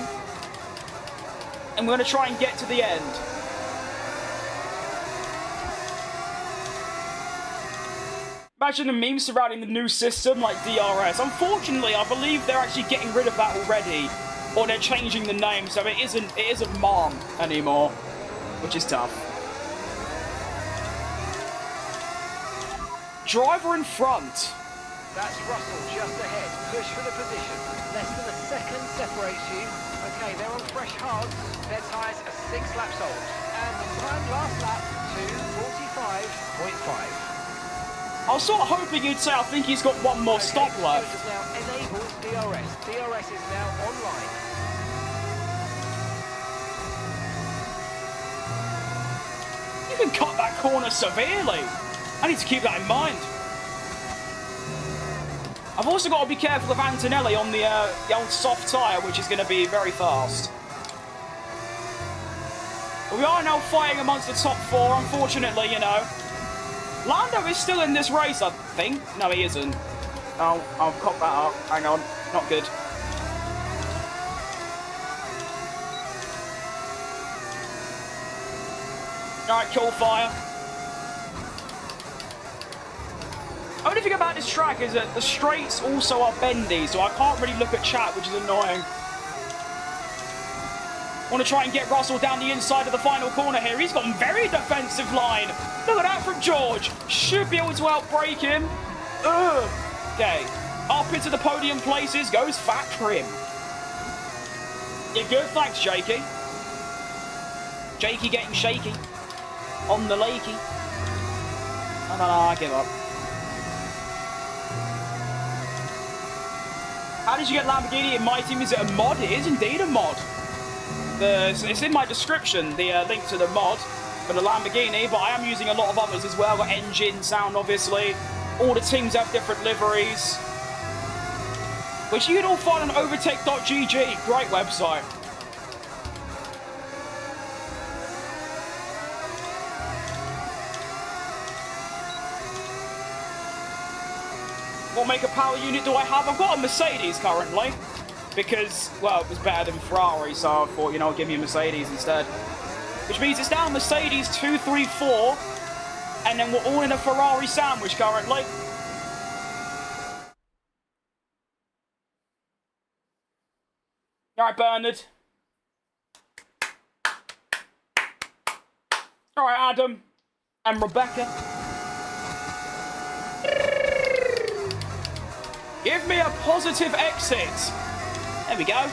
And we're going to try and get to the end. Imagine the memes surrounding the new system like DRS. Unfortunately, I believe they're actually getting rid of that already. Or they're changing the name, so it isn't MARM anymore. Which is tough. Driver in front. That's Russell just ahead. Push for the position. Less than a second separates you. Okay, they're on fresh hards. Their tyres are 6 laps old. And the time last lap, 2:45.5. I was sort of hoping you'd say I think he's got one more stop left. Has now enabled DRS. DRS is now online. You can cut that corner severely. I need to keep that in mind. I've also got to be careful of Antonelli on the old soft tyre, which is going to be very fast. But we are now fighting amongst the top 4, unfortunately, you know. Lando is still in this race, I think. No, he isn't. Oh, I'll cop that up. Hang on. Not good. Alright, cool fire. Only thing about this track is that the straights also are bendy, so I can't really look at chat, which is annoying. Want to try and get Russell down the inside of the final corner here. He's got a very defensive line. Look at that from George. Should be able to outbrake him. Ugh. Okay. Up into the podium places goes Fat Trim. You're good. Thanks, Jakey. Jakey getting shaky. On the lakey. No, I give up. How did you get Lamborghini in My Team? Is it a mod? It is indeed a mod. It's in my description, the link to the mod for the Lamborghini, but I am using a lot of others as well. I've got engine, sound, obviously. All the teams have different liveries, which you can all find on overtake.gg. Great website. What make a power unit do I have? I've got a Mercedes currently because, well, it was better than Ferrari, so I thought, you know, give me a Mercedes instead. Which means it's now Mercedes 234, and then we're all in a Ferrari sandwich currently. All right, Bernard. All right, Adam and Rebecca. Give me a positive exit. There we go.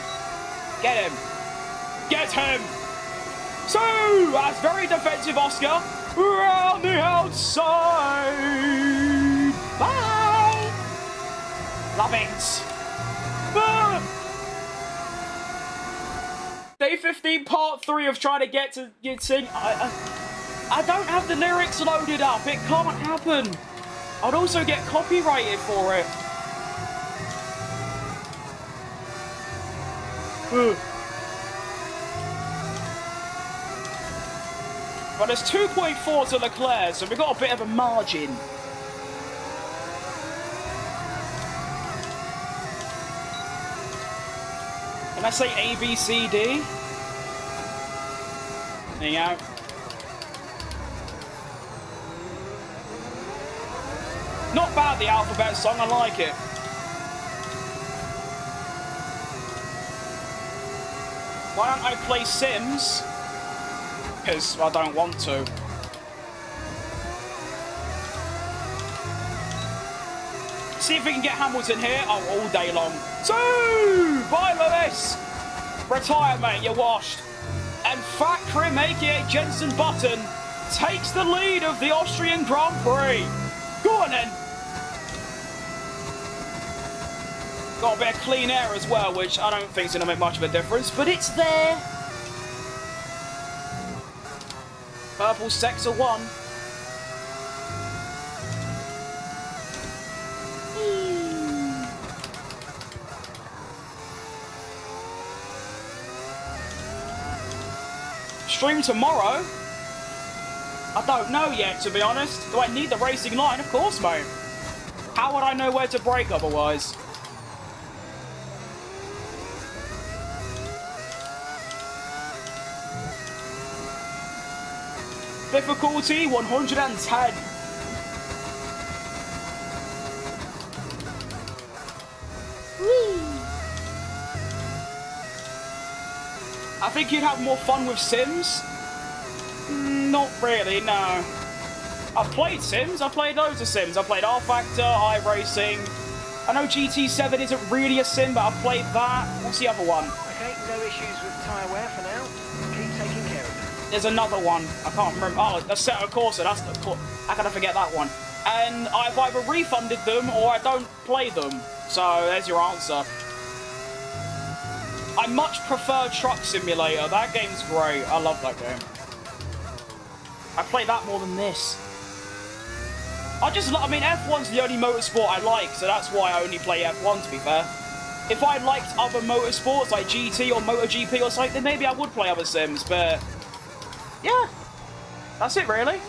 Get him. Get him. So, that's very defensive, Oscar. Round the outside. Bye. Love it. Day 15, part 3 of trying to get to sing. I don't have the lyrics loaded up. It can't happen. I'd also get copyrighted for it. But there's 2.4 to Leclerc, so we've got a bit of a margin. Can I say A, B, C, D? There you go. Not bad, the alphabet song, I like it. Why don't I play Sims? Because I don't want to. See if we can get Hamilton here. Oh, all day long. So, bye, Lewis. Retire, mate. You're washed. And Fat Krim, aka Jensen Button, takes the lead of the Austrian Grand Prix. Go on, then. Got a bit of clean air as well, which I don't think is going to make much of a difference, but it's there. Purple Sector 1. Stream tomorrow? I don't know yet, to be honest. Do I need the racing line? Of course, mate. How would I know where to brake otherwise? Difficulty 110. I think you'd have more fun with Sims. Not really, no. I've played Sims. I've played loads of Sims. I've played R-Factor, iRacing. I know GT7 isn't really a sim, but I've played that. What's the other one? Okay, no issues with tyre wear for now. Keep taking care of it. There's another one. I can't remember. Oh, Assetto Corsa. That's the... How can I forget that one? And I've either refunded them or I don't play them. So there's your answer. I much prefer Truck Simulator. That game's great. I love that game. I play that more than this. I mean, F1's the only motorsport I like, so that's why I only play F1, to be fair. If I liked other motorsports, like GT or MotoGP or something, then maybe I would play other Sims, but... yeah. That's it, really.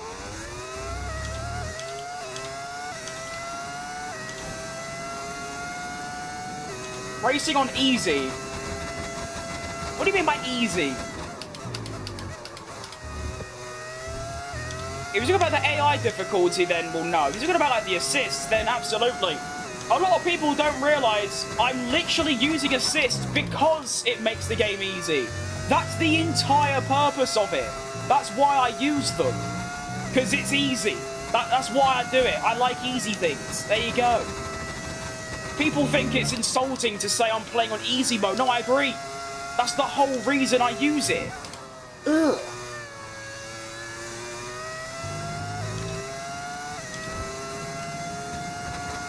Racing on easy. What do you mean by easy? If you're talking about the AI difficulty, then, well, no. If you're talking about, like, the assists, then absolutely. A lot of people don't realise I'm literally using assist because it makes the game easy. That's the entire purpose of it. That's why I use them. Because it's easy. That's why I do it. I like easy things. There you go. People think it's insulting to say I'm playing on easy mode. No, I agree. That's the whole reason I use it. Ugh.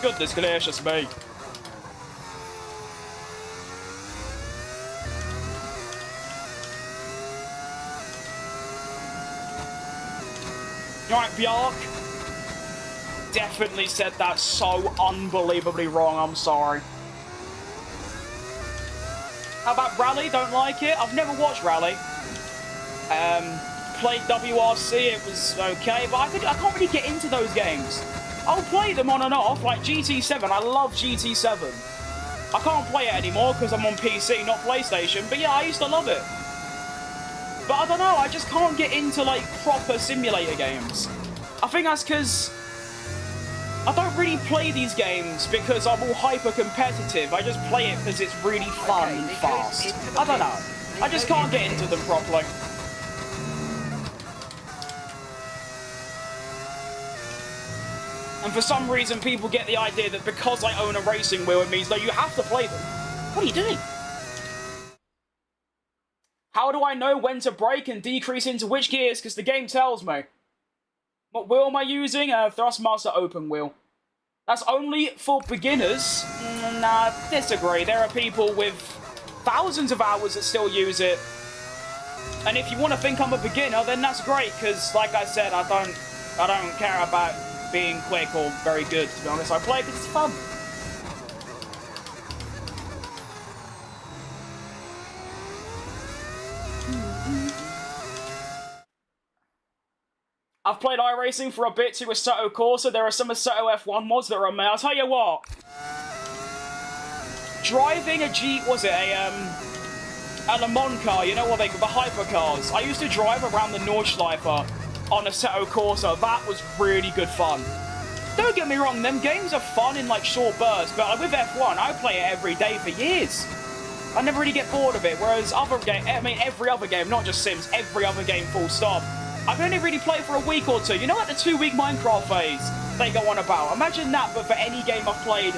Goodness gracious me. Right, Bjark. Definitely said that so unbelievably wrong, I'm sorry. How about Rally? Don't like it? I've never watched Rally. Played WRC, it was okay, but I can't really get into those games. I'll play them on and off, like GT7, I love GT7. I can't play it anymore because I'm on PC, not PlayStation, but yeah, I used to love it. But I don't know, I just can't get into, like, proper simulator games. I think that's because I don't really play these games because I'm all hyper-competitive. I just play it because it's really fun and fast. I don't know. I just can't get into them properly. And for some reason, people get the idea that because I own a racing wheel, it means that you have to play them. What are you doing? How do I know when to brake and decrease into which gears? Because the game tells me. What wheel am I using? Thrustmaster open wheel. That's only for beginners? Nah, disagree. There are people with thousands of hours that still use it. And if you want to think I'm a beginner, then that's great, because, like I said, I don't care about being quick or very good, to be honest. I play because it's fun. I've played iRacing for a bit to Assetto Corsa. There are some Assetto F1 mods that are amazing. I'll tell you what. Driving a Jeep, was it a Le Mans car, you know what they call the hypercars. I used to drive around the Nordschleife on Assetto Corsa. That was really good fun. Don't get me wrong, them games are fun in like short bursts, but with F1, I play it every day for years. I never really get bored of it, whereas every other game, not just Sims, every other game full stop, I've only really played for a week or two. You know, like the 2-week Minecraft phase they go on about. Imagine that, but for any game I've played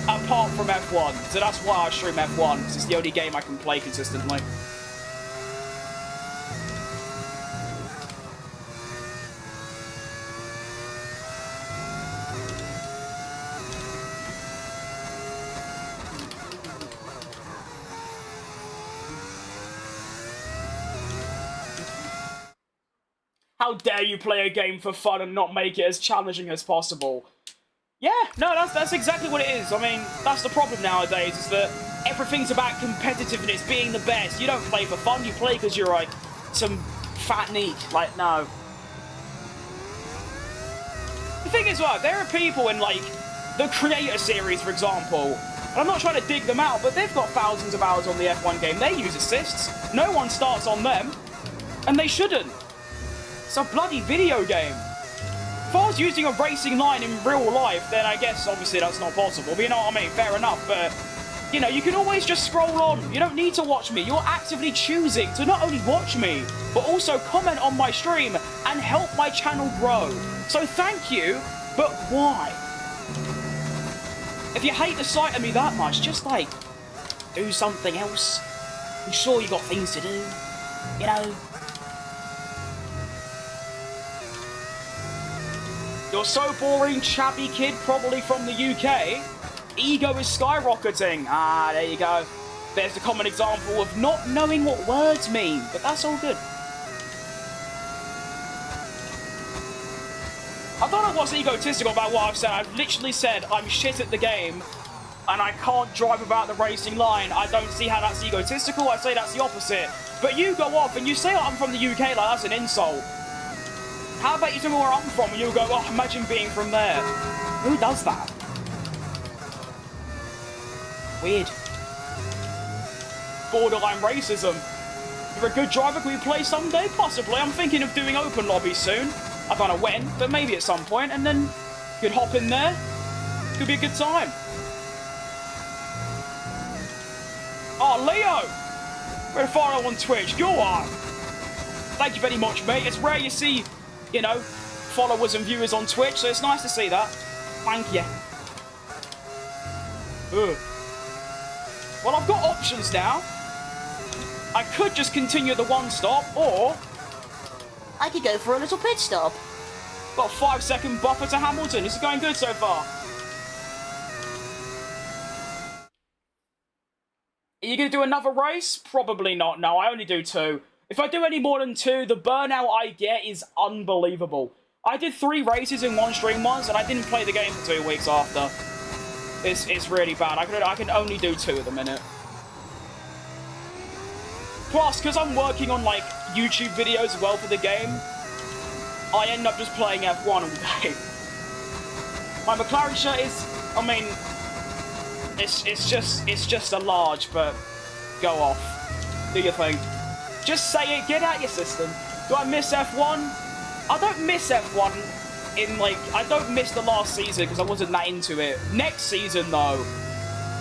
apart from F1. So that's why I stream F1, because it's the only game I can play consistently. How dare you play a game for fun and not make it as challenging as possible? Yeah, no, that's exactly what it is. I mean, that's the problem nowadays, is that everything's about competitiveness, being the best. You don't play for fun, you play because you're like some fat neat. Like, no. The thing is, like, there are people in, like, the Creator series, for example, and I'm not trying to dig them out, but they've got thousands of hours on the F1 game. They use assists. No one starts on them, and they shouldn't. It's a bloody video game. If I was using a racing line in real life, then I guess, obviously, that's not possible. But you know what I mean? Fair enough. But, you know, you can always just scroll on. You don't need to watch me. You're actively choosing to not only watch me, but also comment on my stream and help my channel grow. So thank you, but why? If you hate the sight of me that much, just, like, do something else. I'm sure you got things to do. You know? You're so boring, chubby kid, probably from the UK. Ego is skyrocketing. Ah, there you go. There's a common example of not knowing what words mean, but that's all good. I don't know what's egotistical about what I've said. I've literally said I'm shit at the game and I can't drive without the racing line. I don't see how that's egotistical. I say that's the opposite. But you go off and you say I'm from the UK like that's an insult. How about you tell me where I'm from and you'll go, oh, imagine being from there. Who does that? Weird. Borderline racism. You're a good driver, can we play someday? Possibly. I'm thinking of doing open lobbies soon. I don't know when, but maybe at some point, and then you could hop in there. Could be a good time. Oh, Leo! We're follow on Twitch. Go on! Thank you very much, mate. It's rare you see, you know, followers and viewers on Twitch, so it's nice to see that. Thank you. Ugh. Well, I've got options now. I could just continue the one stop, or I could go for a little pit stop. got a 5-second buffer to Hamilton. This is going good so far. Are you going to do another race? Probably not. No, I only do 2. If I do any more than 2, the burnout I get is unbelievable. I did 3 races in one stream once, and I didn't play the game for 2 weeks after. It's really bad. I can only do 2 at the minute. Plus, because I'm working on, like, YouTube videos as well for the game, I end up just playing F1 all day. My McLaren shirt is, I mean, it's just a large, but go off. Do your thing. Just say it, get out your system. Do I miss F1? I don't miss F1 in, like, I don't miss the last season because I wasn't that into it. Next season, though,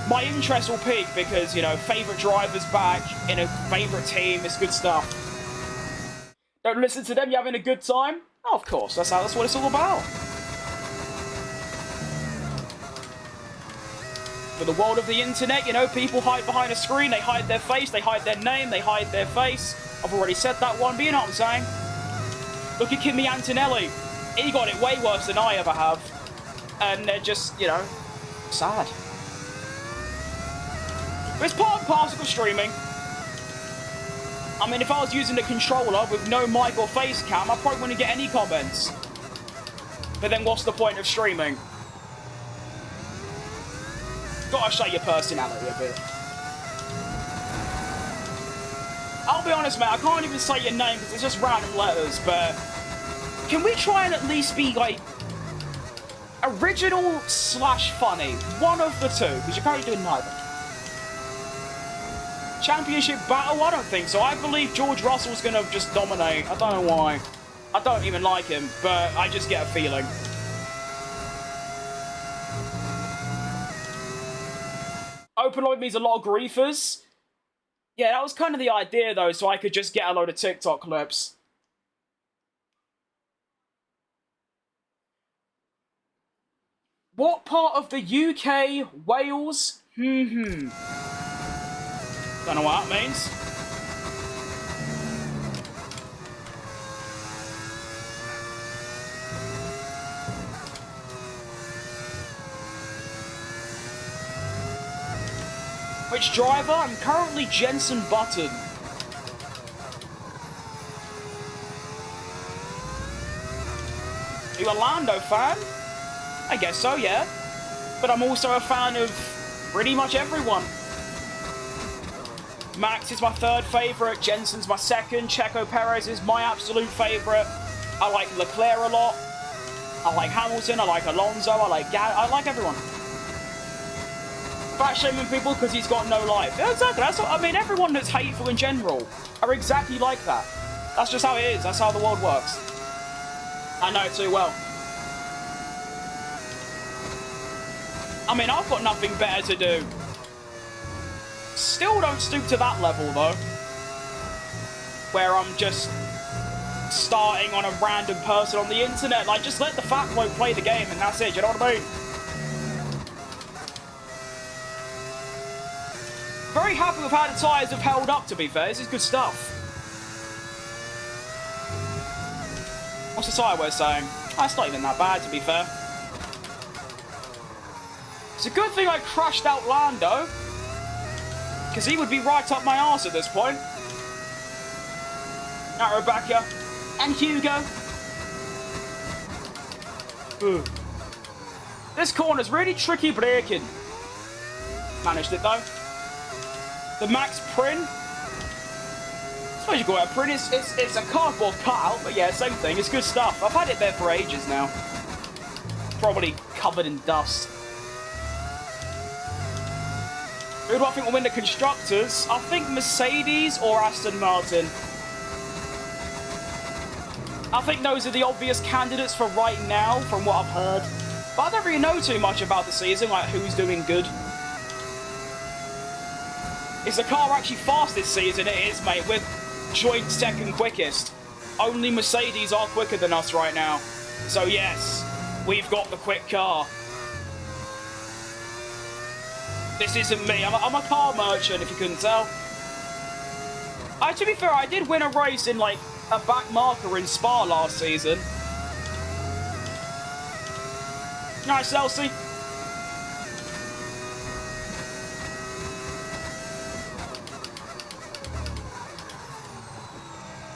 my interest will peak because, you know, favourite drivers back in a favourite team. It's good stuff. Don't listen to them, you having a good time? Oh, of course, that's what it's all about. For the world of the internet, you know, people hide behind a screen, they hide their face, they hide their name, they hide their face. I've already said that one, but you know what I'm saying. Look at Kimi Antonelli. He got it way worse than I ever have. And they're just, you know, sad. But it's part and parcel of streaming. I mean, if I was using a controller with no mic or face cam, I probably wouldn't get any comments. But then what's the point of streaming? Gotta show your personality a bit. I'll be honest, mate, I can't even say your name because it's just random letters, but can we try and at least be, like, original / funny? One of the two, because you're currently doing neither. Championship battle? I don't think so. I believe George Russell's going to just dominate. I don't know why. I don't even like him, but I just get a feeling. Open load means a lot of griefers. Yeah, that was kind of the idea, though, so I could just get a load of TikTok clips. What part of the UK? Wales? Don't know what that means. Which driver? I'm currently Jenson Button. Are you a Lando fan? I guess so, yeah. But I'm also a fan of pretty much everyone. Max is my 3rd favourite, Jenson's my 2nd, Checo Perez is my absolute favourite. I like Leclerc a lot. I like Hamilton, I like Alonso, I like everyone. Fat shaming people because he's got no life. Yeah, exactly. That's what, I mean, everyone that's hateful in general are exactly like that. That's just how it is. That's how the world works. I know it too well. I mean, I've got nothing better to do. Still don't stoop to that level, though. Where I'm just starting on a random person on the internet. Like, just let the fat bloke play the game and that's it. You know what I mean? Very happy with how the tyres have held up, to be fair. This is good stuff. What's the tyre wear saying? That's not even that bad, to be fair. It's a good thing I crashed out Lando, because he would be right up my arse at this point. Now Rebecca and Hugo. Ooh. This corner's really tricky braking. Managed it though. The Max Prin. I suppose you call it a Prin. It's a cardboard cutout, but yeah, same thing. It's good stuff. I've had it there for ages now. Probably covered in dust. Who do I think will win the Constructors? I think Mercedes or Aston Martin. I think those are the obvious candidates for right now, from what I've heard. But I don't really know too much about the season, like who's doing good. Is the car actually fast this season? It is, mate. We're joint 2nd quickest. Only Mercedes are quicker than us right now. So yes, we've got the quick car. This isn't me. I'm a car merchant, if you couldn't tell. To be fair, I did win a race in, like, a back marker in Spa last season. Nice, Elsie.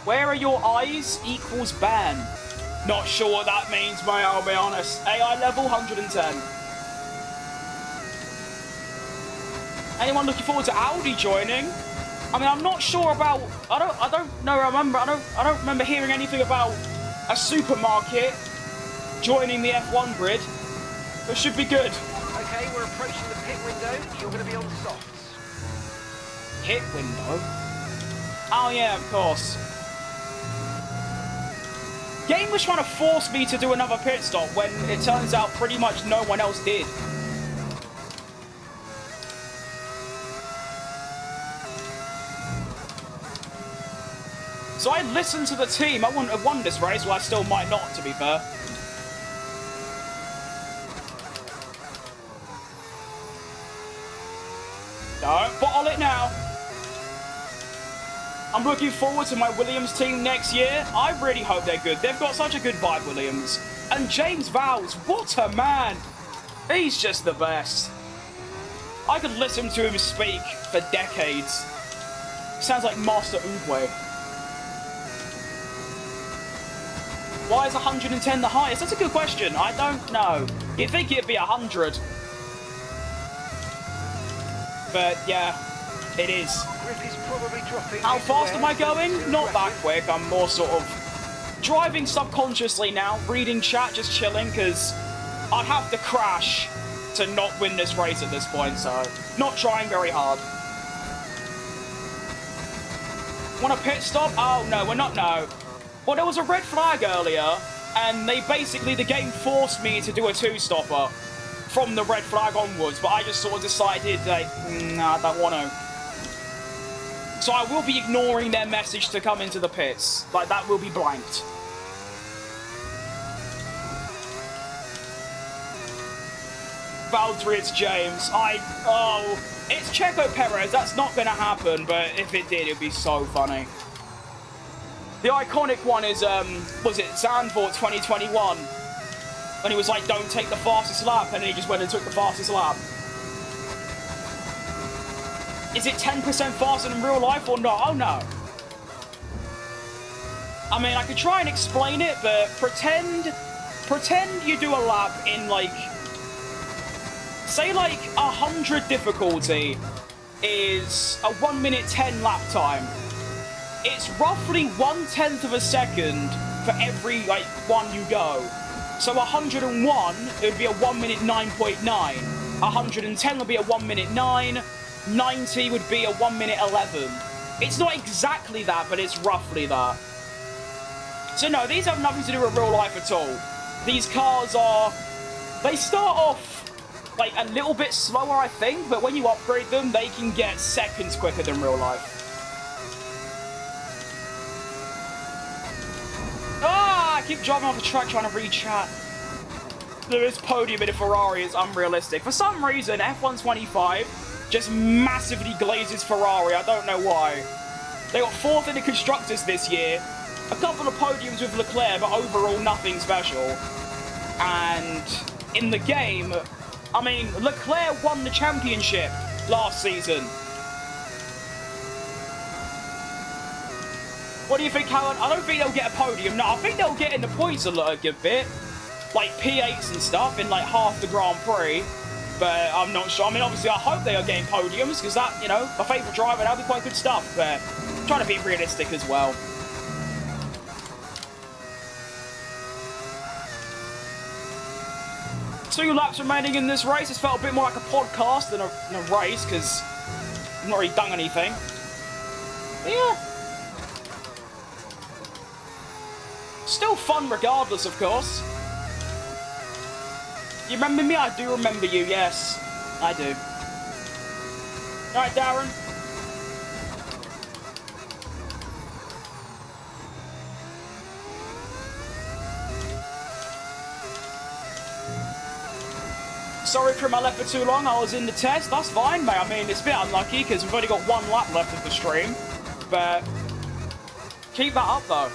Where are your eyes equals ban. Not sure what that means, mate, I'll be honest. AI level 110. Anyone looking forward to Audi joining? I mean, I'm not sure about. I don't remember hearing anything about a supermarket joining the F1 grid. It should be good. Okay, we're approaching the pit window. You're going to be on softs. Pit window? Oh yeah, of course. Game was trying to force me to do another pit stop when it turns out pretty much no one else did. So I listened to the team. I wouldn't have won this race, well, I still might not, to be fair. Don't bottle it now. I'm looking forward to my Williams team next year. I really hope they're good. They've got such a good vibe, Williams. And James Vowles, what a man. He's just the best. I could listen to him speak for decades. Sounds like Master Oogway. Why is 110 the highest? That's a good question. I don't know. You'd think it'd be 100. But yeah, it is. Grip is probably dropping. How fast am I going? Not that quick. I'm more sort of driving subconsciously now, reading chat, just chilling, because I'd have to crash to not win this race at this point, so not trying very hard. Want a pit stop? Oh, no, we're not, no. Well, there was a red flag earlier, and the game forced me to do a two-stopper from the red flag onwards, but I just sort of decided, like, nah, I don't want to. So I will be ignoring their message to come into the pits. Like, that will be blanked. Valtteri, it's James. It's Checo Perez. That's not going to happen, but if it did, it'd be so funny. The iconic one is, was it Zandvoort 2021? When he was like, don't take the fastest lap, and then he just went and took the fastest lap. Is it 10% faster than real life or not? Oh no. I mean, I could try and explain it, but pretend you do a lap in like, say like 100 difficulty is a 1 minute 10 lap time. It's roughly 1/10 of a second for every like one you go. So 101, it would be a 1 minute 9.9. 110 would be a 1 minute 9. 90 would be a 1 minute 11. It's not exactly that, but it's roughly that. So no, these have nothing to do with real life at all. These cars they start off like a little bit slower, I think, but when you upgrade them, they can get seconds quicker than real life. I keep driving off the track trying to read chat. This podium in a Ferrari is unrealistic. For some reason, F1 25 just massively glazes Ferrari. I don't know why. They got 4th in the Constructors this year. A couple of podiums with Leclerc, but overall nothing special. And in the game, I mean, Leclerc won the championship last season. What do you think, Helen? I don't think they'll get a podium. No, I think they'll get in the points a good bit. Like P8s and stuff in like half the Grand Prix. But I'm not sure. I mean, obviously, I hope they are getting podiums because that, you know, my favourite driver, that'll be quite good stuff. But I'm trying to be realistic as well. Two laps remaining in this race. It's felt a bit more like a podcast than a race because I've not really done anything. But yeah. Still fun regardless, of course. You remember me? I do remember you, yes. I do. Alright, Darren. Sorry, Prim, I left for too long. I was in the test. That's fine, mate. I mean, it's a bit unlucky because we've only got 1 lap left of the stream. But keep that up, though.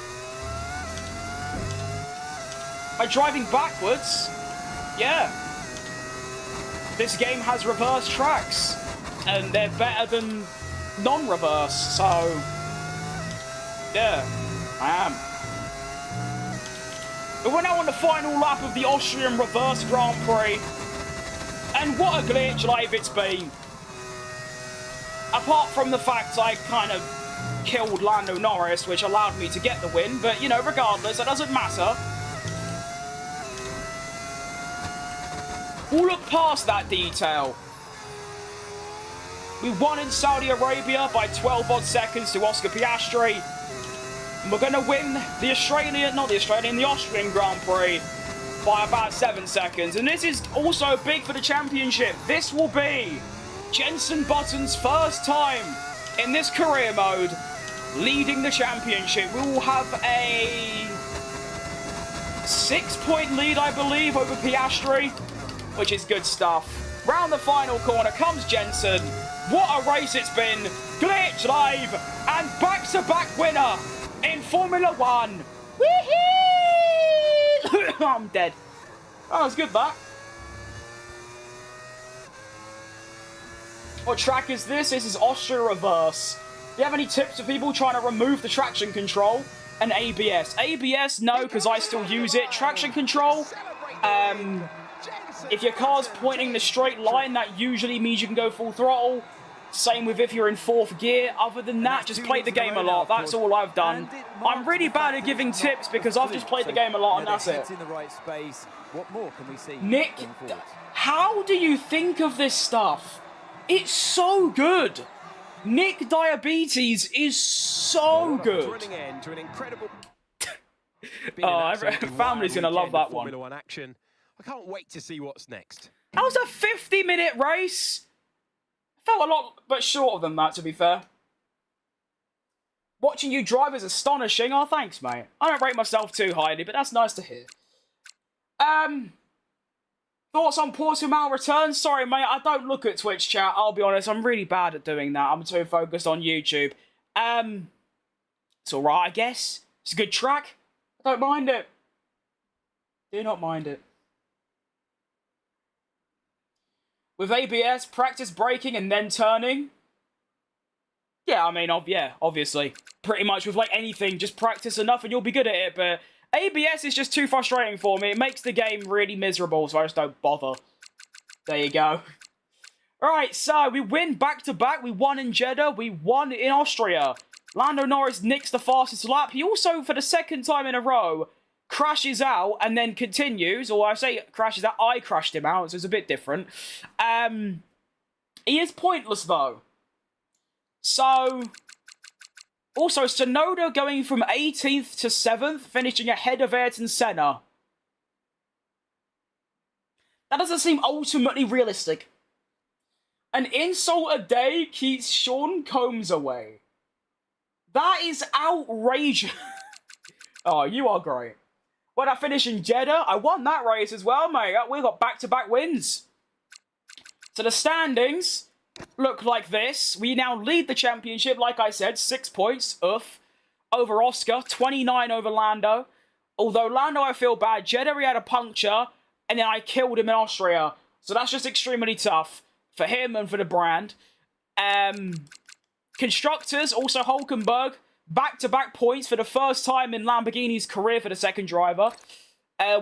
By driving backwards, yeah. This game has reverse tracks, and they're better than non-reverse, so yeah, I am. But we're now on the final lap of the Austrian Reverse Grand Prix. And what a glitch live it's been. Apart from the fact I kind of killed Lando Norris, which allowed me to get the win. But, you know, regardless, it doesn't matter. We'll look past that detail. We won in Saudi Arabia by 12 odd seconds to Oscar Piastri. And we're going to win the Austrian Grand Prix by about 7 seconds. And this is also big for the championship. This will be Jenson Button's first time in this career mode leading the championship. We will have a 6-point lead, I believe, over Piastri, which is good stuff. Round the final corner comes Jenson. What a race it's been. Glitch live and back-to-back winner in Formula 1. Woohoo! I'm dead. Oh, that was good, that. What track is this? This is Austria Reverse. Do you have any tips for people trying to remove the traction control and ABS? ABS, no, because I still use it. Traction control, if your car's pointing the straight line, that usually means you can go full throttle. Same with if you're in 4th gear. Other than that, just play the game a lot. That's all I've done. I'm really bad at giving tips because I've just played the game a lot and that's it. Nick, how do you think of this stuff? It's so good. Nick Diabetes is so good. Oh, family's gonna love that one. I can't wait to see what's next. That was a 50-minute race. Felt a lot but shorter than that, to be fair. Watching you drive is astonishing. Oh, thanks, mate. I don't rate myself too highly, but that's nice to hear. Thoughts on Portimao return? Sorry, mate, I don't look at Twitch chat. I'll be honest, I'm really bad at doing that. I'm too focused on YouTube. It's alright, I guess. It's a good track. I don't mind it. Do not mind it. With ABS, practice braking and then turning. Yeah, I mean, obviously. Pretty much with, like, anything, just practice enough and you'll be good at it, but ABS is just too frustrating for me. It makes the game really miserable, so I just don't bother. There you go. Alright, so we win back-to-back. We won in Jeddah. We won in Austria. Lando Norris nicks the fastest lap. He also, for the 2nd time in a row, crashes out and then continues, or I say crashes out, I crashed him out, so it's a bit different. He is pointless, though. So, also, Tsunoda going from 18th to 7th, finishing ahead of Ayrton Senna. That doesn't seem ultimately realistic. An insult a day keeps Sean Combs away. That is outrageous. Oh, you are great. When I finished in Jeddah, I won that race as well, mate. We got back-to-back wins. So the standings look like this. We now lead the championship, like I said, 6 points, over Oscar, 29 over Lando. Although Lando, I feel bad. Jeddah, he had a puncture, and then I killed him in Austria. So that's just extremely tough for him and for the brand. Constructors, also Hulkenberg, back-to-back points for the first time in Lamborghini's career for the 2nd driver.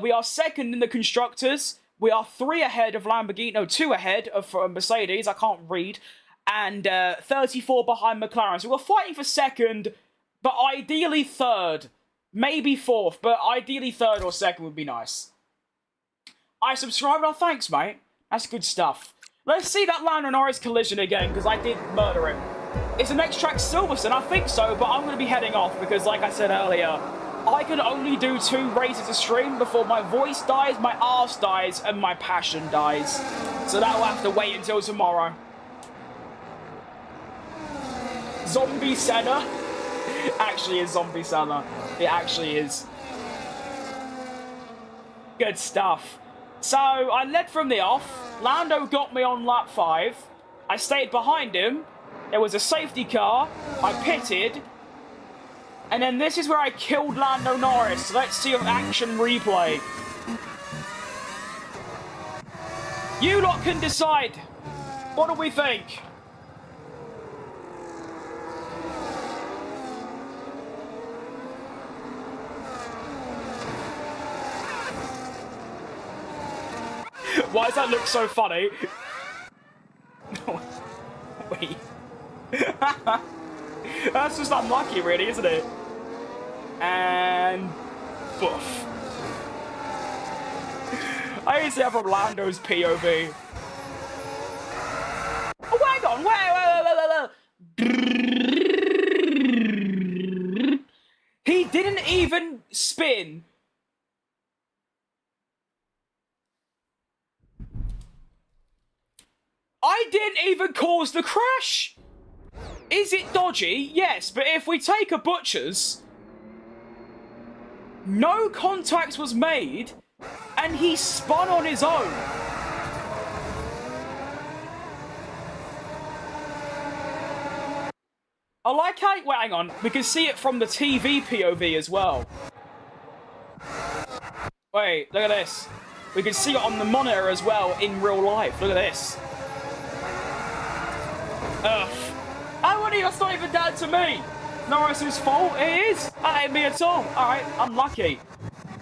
We are 2nd in the Constructors. We are 3 ahead of Lamborghini, no, 2 ahead of Mercedes, I can't read, and 34 behind McLaren. So we're fighting for 2nd, but ideally 3rd. Maybe 4th, but ideally 3rd or 2nd would be nice. I subscribed, oh thanks mate, that's good stuff. Let's see that Lando Norris collision again, because I did murder him. Is the next track Silverstone? I think so, but I'm going to be heading off because, like I said earlier, I can only do 2 races a stream before my voice dies, my arse dies, and my passion dies. So that will have to wait until tomorrow. Zombie Senna. It actually is Zombie Senna. It actually is. Good stuff. So, I led from the off. Lando got me on lap 5. I stayed behind him. There was a safety car. I pitted. And then this is where I killed Lando Norris. So let's see an action replay. You lot can decide. What do we think? Why does that look so funny? Wait. That's just unlucky, really, isn't it? And... boof. I used to have Orlando's POV. Oh, hang on, wait. He didn't even spin. I didn't even cause the crash. Is it dodgy? Yes, but if we take a butcher's, no contact was made, and he spun on his own. I like how... wait, hang on. We can see it from the TV POV as well. Wait, look at this. We can see it on the monitor as well in real life. Look at this. Ugh. That's not even down to me. Norris's fault. It is. That ain't me at all. Alright, unlucky.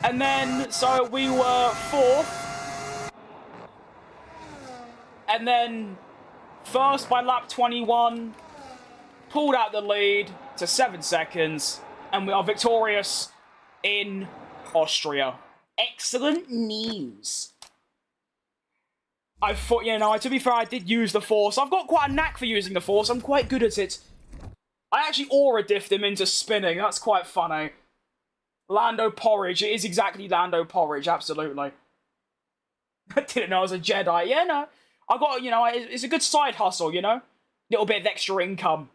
And then, so we were 4th. And then, first by lap 21, pulled out the lead to 7 seconds. And we are victorious in Austria. Excellent news. I thought, you know, to be fair, I did use the Force. I've got quite a knack for using the Force. I'm quite good at it. I actually aura diffed him into spinning. That's quite funny. Lando Porridge. It is exactly Lando Porridge, absolutely. I didn't know I was a Jedi. Yeah, no. I got, you know, it's a good side hustle, you know? Little bit of extra income.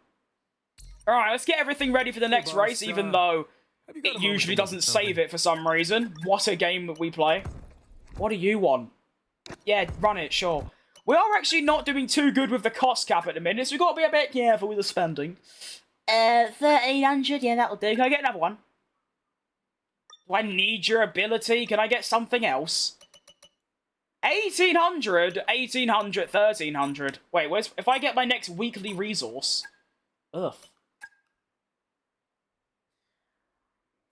Alright, let's get everything ready for the next race, even though it usually doesn't save it for some reason. What a game that we play. What do you want? Yeah, run it, sure. We are actually not doing too good with the cost cap at the minute, so we've got to be a bit careful with the spending. 1,300, yeah, that'll do. Can I get another one? Do I need your ability? Can I get something else? 1,800, 1,800, 1,300. Wait, where's... if I get my next weekly resource... Ugh.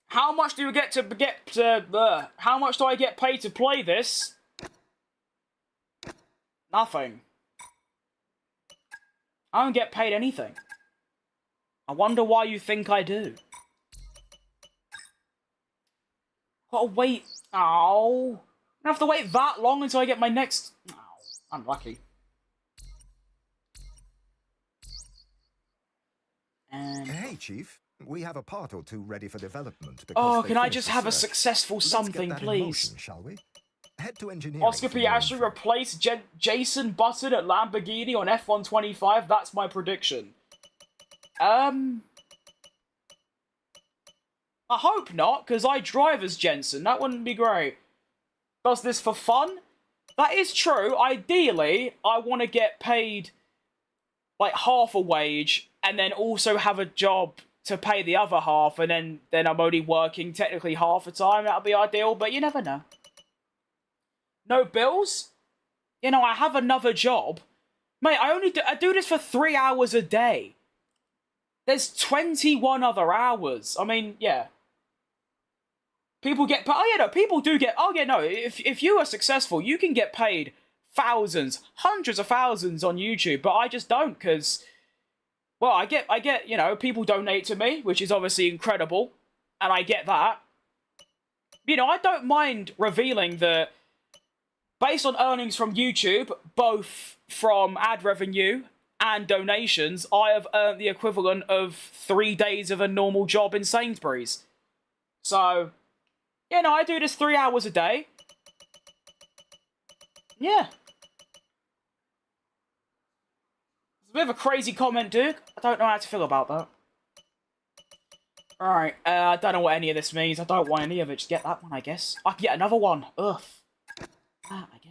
How much do you get to how much do I get paid to play this? Nothing. I don't get paid anything. I wonder why you think I do. Gotta wait. Oh. I have to wait that long until I get my next... Oh, unlucky. And... Hey, Chief. We have a part or two ready for development. Oh, can I just have a successful something, please? Motion, shall we? Head to engineering. Oscar Piastri replace Jason Button at Lamborghini on F125. That's my prediction. I hope not, because I drive as Jensen. That wouldn't be great. Does this for fun? That is true. Ideally, I want to get paid like half a wage and then also have a job to pay the other half, and then I'm only working technically half the time. That'll be ideal, but you never know. No bills? You know, I have another job. Mate, I do this for 3 hours a day. There's 21 other hours. I mean, yeah. People get... oh, yeah, no, people do get... oh, yeah, no, if you are successful, you can get paid thousands, hundreds of thousands on YouTube, but I just don't, because... well, I get, you know, people donate to me, which is obviously incredible, and I get that. You know, I don't mind revealing that based on earnings from YouTube, both from ad revenue and donations, I have earned the equivalent of 3 days of a normal job in Sainsbury's. So, you know, I do this 3 hours a day. Yeah. It's a bit of a crazy comment, Duke. I don't know how to feel about that. Alright, I don't know what any of this means. I don't want any of it. Just get that one, I guess. I can get another one. Ugh. That, I guess.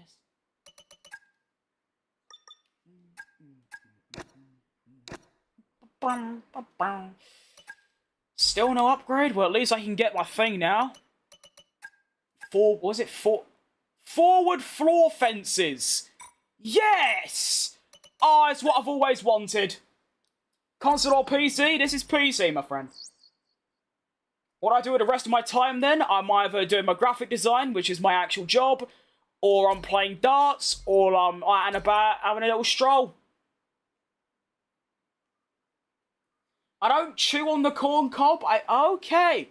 Still no upgrade? Well, at least I can get my thing now. Forward floor fences! Yes! Oh, it's what I've always wanted. Console or PC? This is PC, my friend. What I do with the rest of my time then, I'm either doing my graphic design, which is my actual job, or I'm playing darts, or I'm out and about having a little stroll. I don't chew on the corn cob. Okay.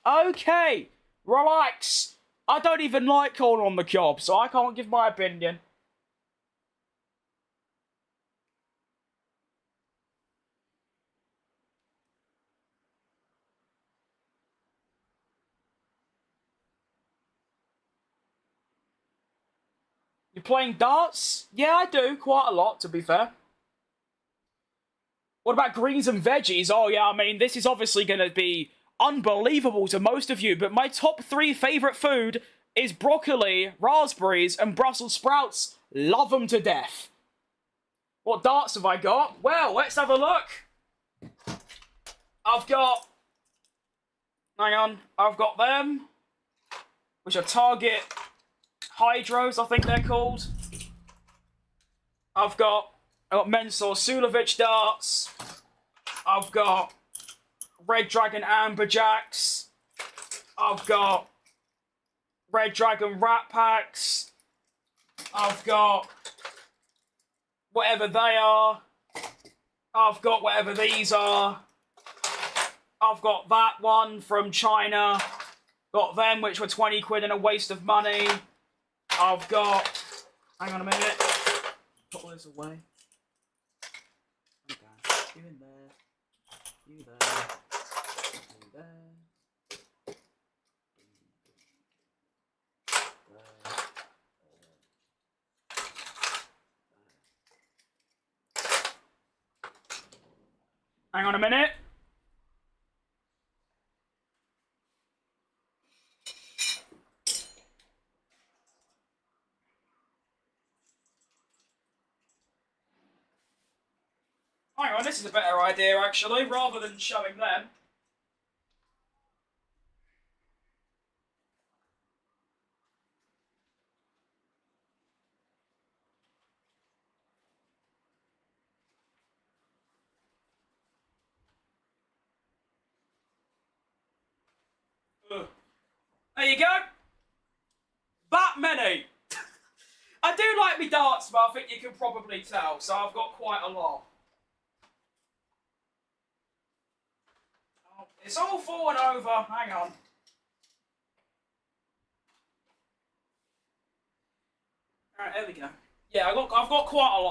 Okay. Relax. I don't even like corn on the cob, so I can't give my opinion. You playing darts? Yeah, I do. Quite a lot, to be fair. What about greens and veggies? Oh, yeah, I mean, this is obviously going to be unbelievable to most of you, but my top 3 favourite food is broccoli, raspberries, and Brussels sprouts. Love them to death. What darts have I got? Well, let's have a look. I've got... Hang on. I've got them, which are Target Hydros, I think they're called. I've got Mensor Sulovic darts. I've got Red Dragon Amberjacks. I've got Red Dragon Rat Packs. I've got whatever they are. I've got whatever these are. I've got that one from China. Got them, which were 20 quid and a waste of money. I've got... Hang on a minute. Put all this away. Okay. You in there. You there. You there. Hang on a minute. Hang on, this is a better idea actually, rather than showing them. There you go. That many. I do like me darts, but I think you can probably tell, so I've got quite a lot. Oh, it's all falling over. Hang on. Alright, there we go. Yeah, I've got quite a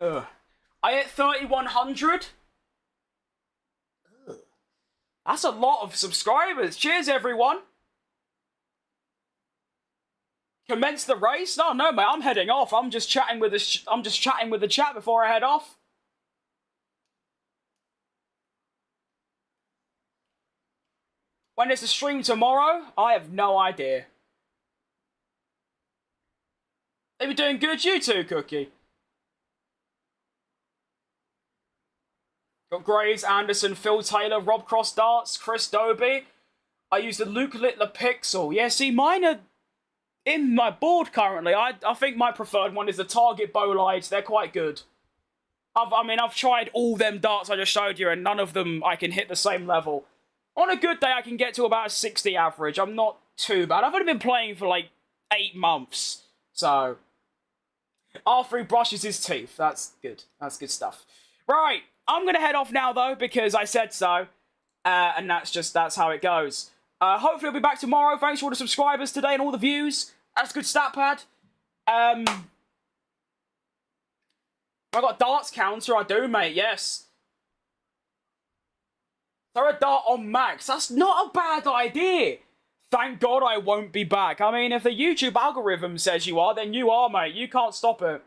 lot. I hit 3,100. That's a lot of subscribers. Cheers, everyone. Commence the race? No, mate. I'm heading off. I'm just chatting with the chat before I head off. When is the stream tomorrow? I have no idea. They be doing good, you too, Cookie. Got Graves, Anderson, Phil Taylor, Rob Cross Darts, Chris Dobie. I use the Luke Littler Pixel. Yeah, see, mine are in my board currently. I think my preferred one is the Target Bolides. They're quite good. I've tried all them darts I just showed you, and none of them I can hit the same level. On a good day, I can get to about a 60 average. I'm not too bad. I've only been playing for like 8 months. So, R3 brushes his teeth. That's good. That's good stuff. Right. I'm going to head off now, though, because I said so. And that's how it goes. Hopefully I'll be back tomorrow. Thanks for all the subscribers today and all the views. That's a good stat pad. I got darts counter. I do, mate. Yes. Throw a dart on max. That's not a bad idea. Thank God I won't be back. I mean, if the YouTube algorithm says you are, then you are, mate. You can't stop it.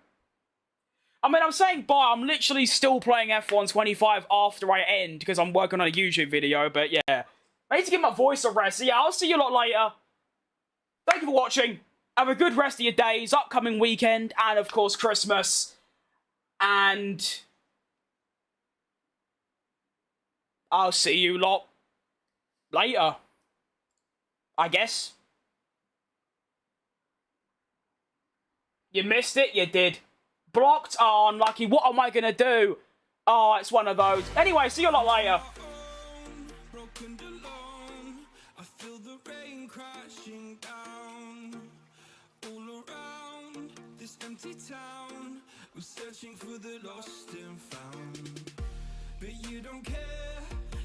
I mean, I'm saying bye. I'm literally still playing F1 25 after I end because I'm working on a YouTube video, but yeah. I need to give my voice a rest. So yeah, I'll see you a lot later. Thank you for watching. Have a good rest of your days, upcoming weekend, and of course Christmas. And I'll see you lot later, I guess. You missed it? You did. Blocked? Oh, unlucky. What am I going to do? Oh, it's one of those. Anyway, see you a lot later. empty town. We're searching for the lost and found. But you don't care,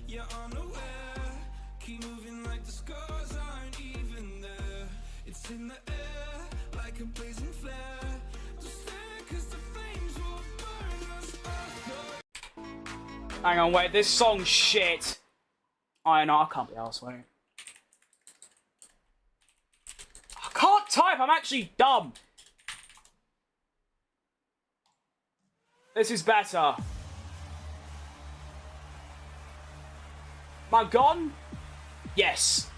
you're unaware. Keep moving like the scars aren't even there. It's in the air, like a blazing flare. Just stare, 'cause the flames will burn us up. Hang on, wait, this song's shit. I know, I can't be arsed, wait. I can't type, I'm actually dumb. This is better. Am I gone? Yes.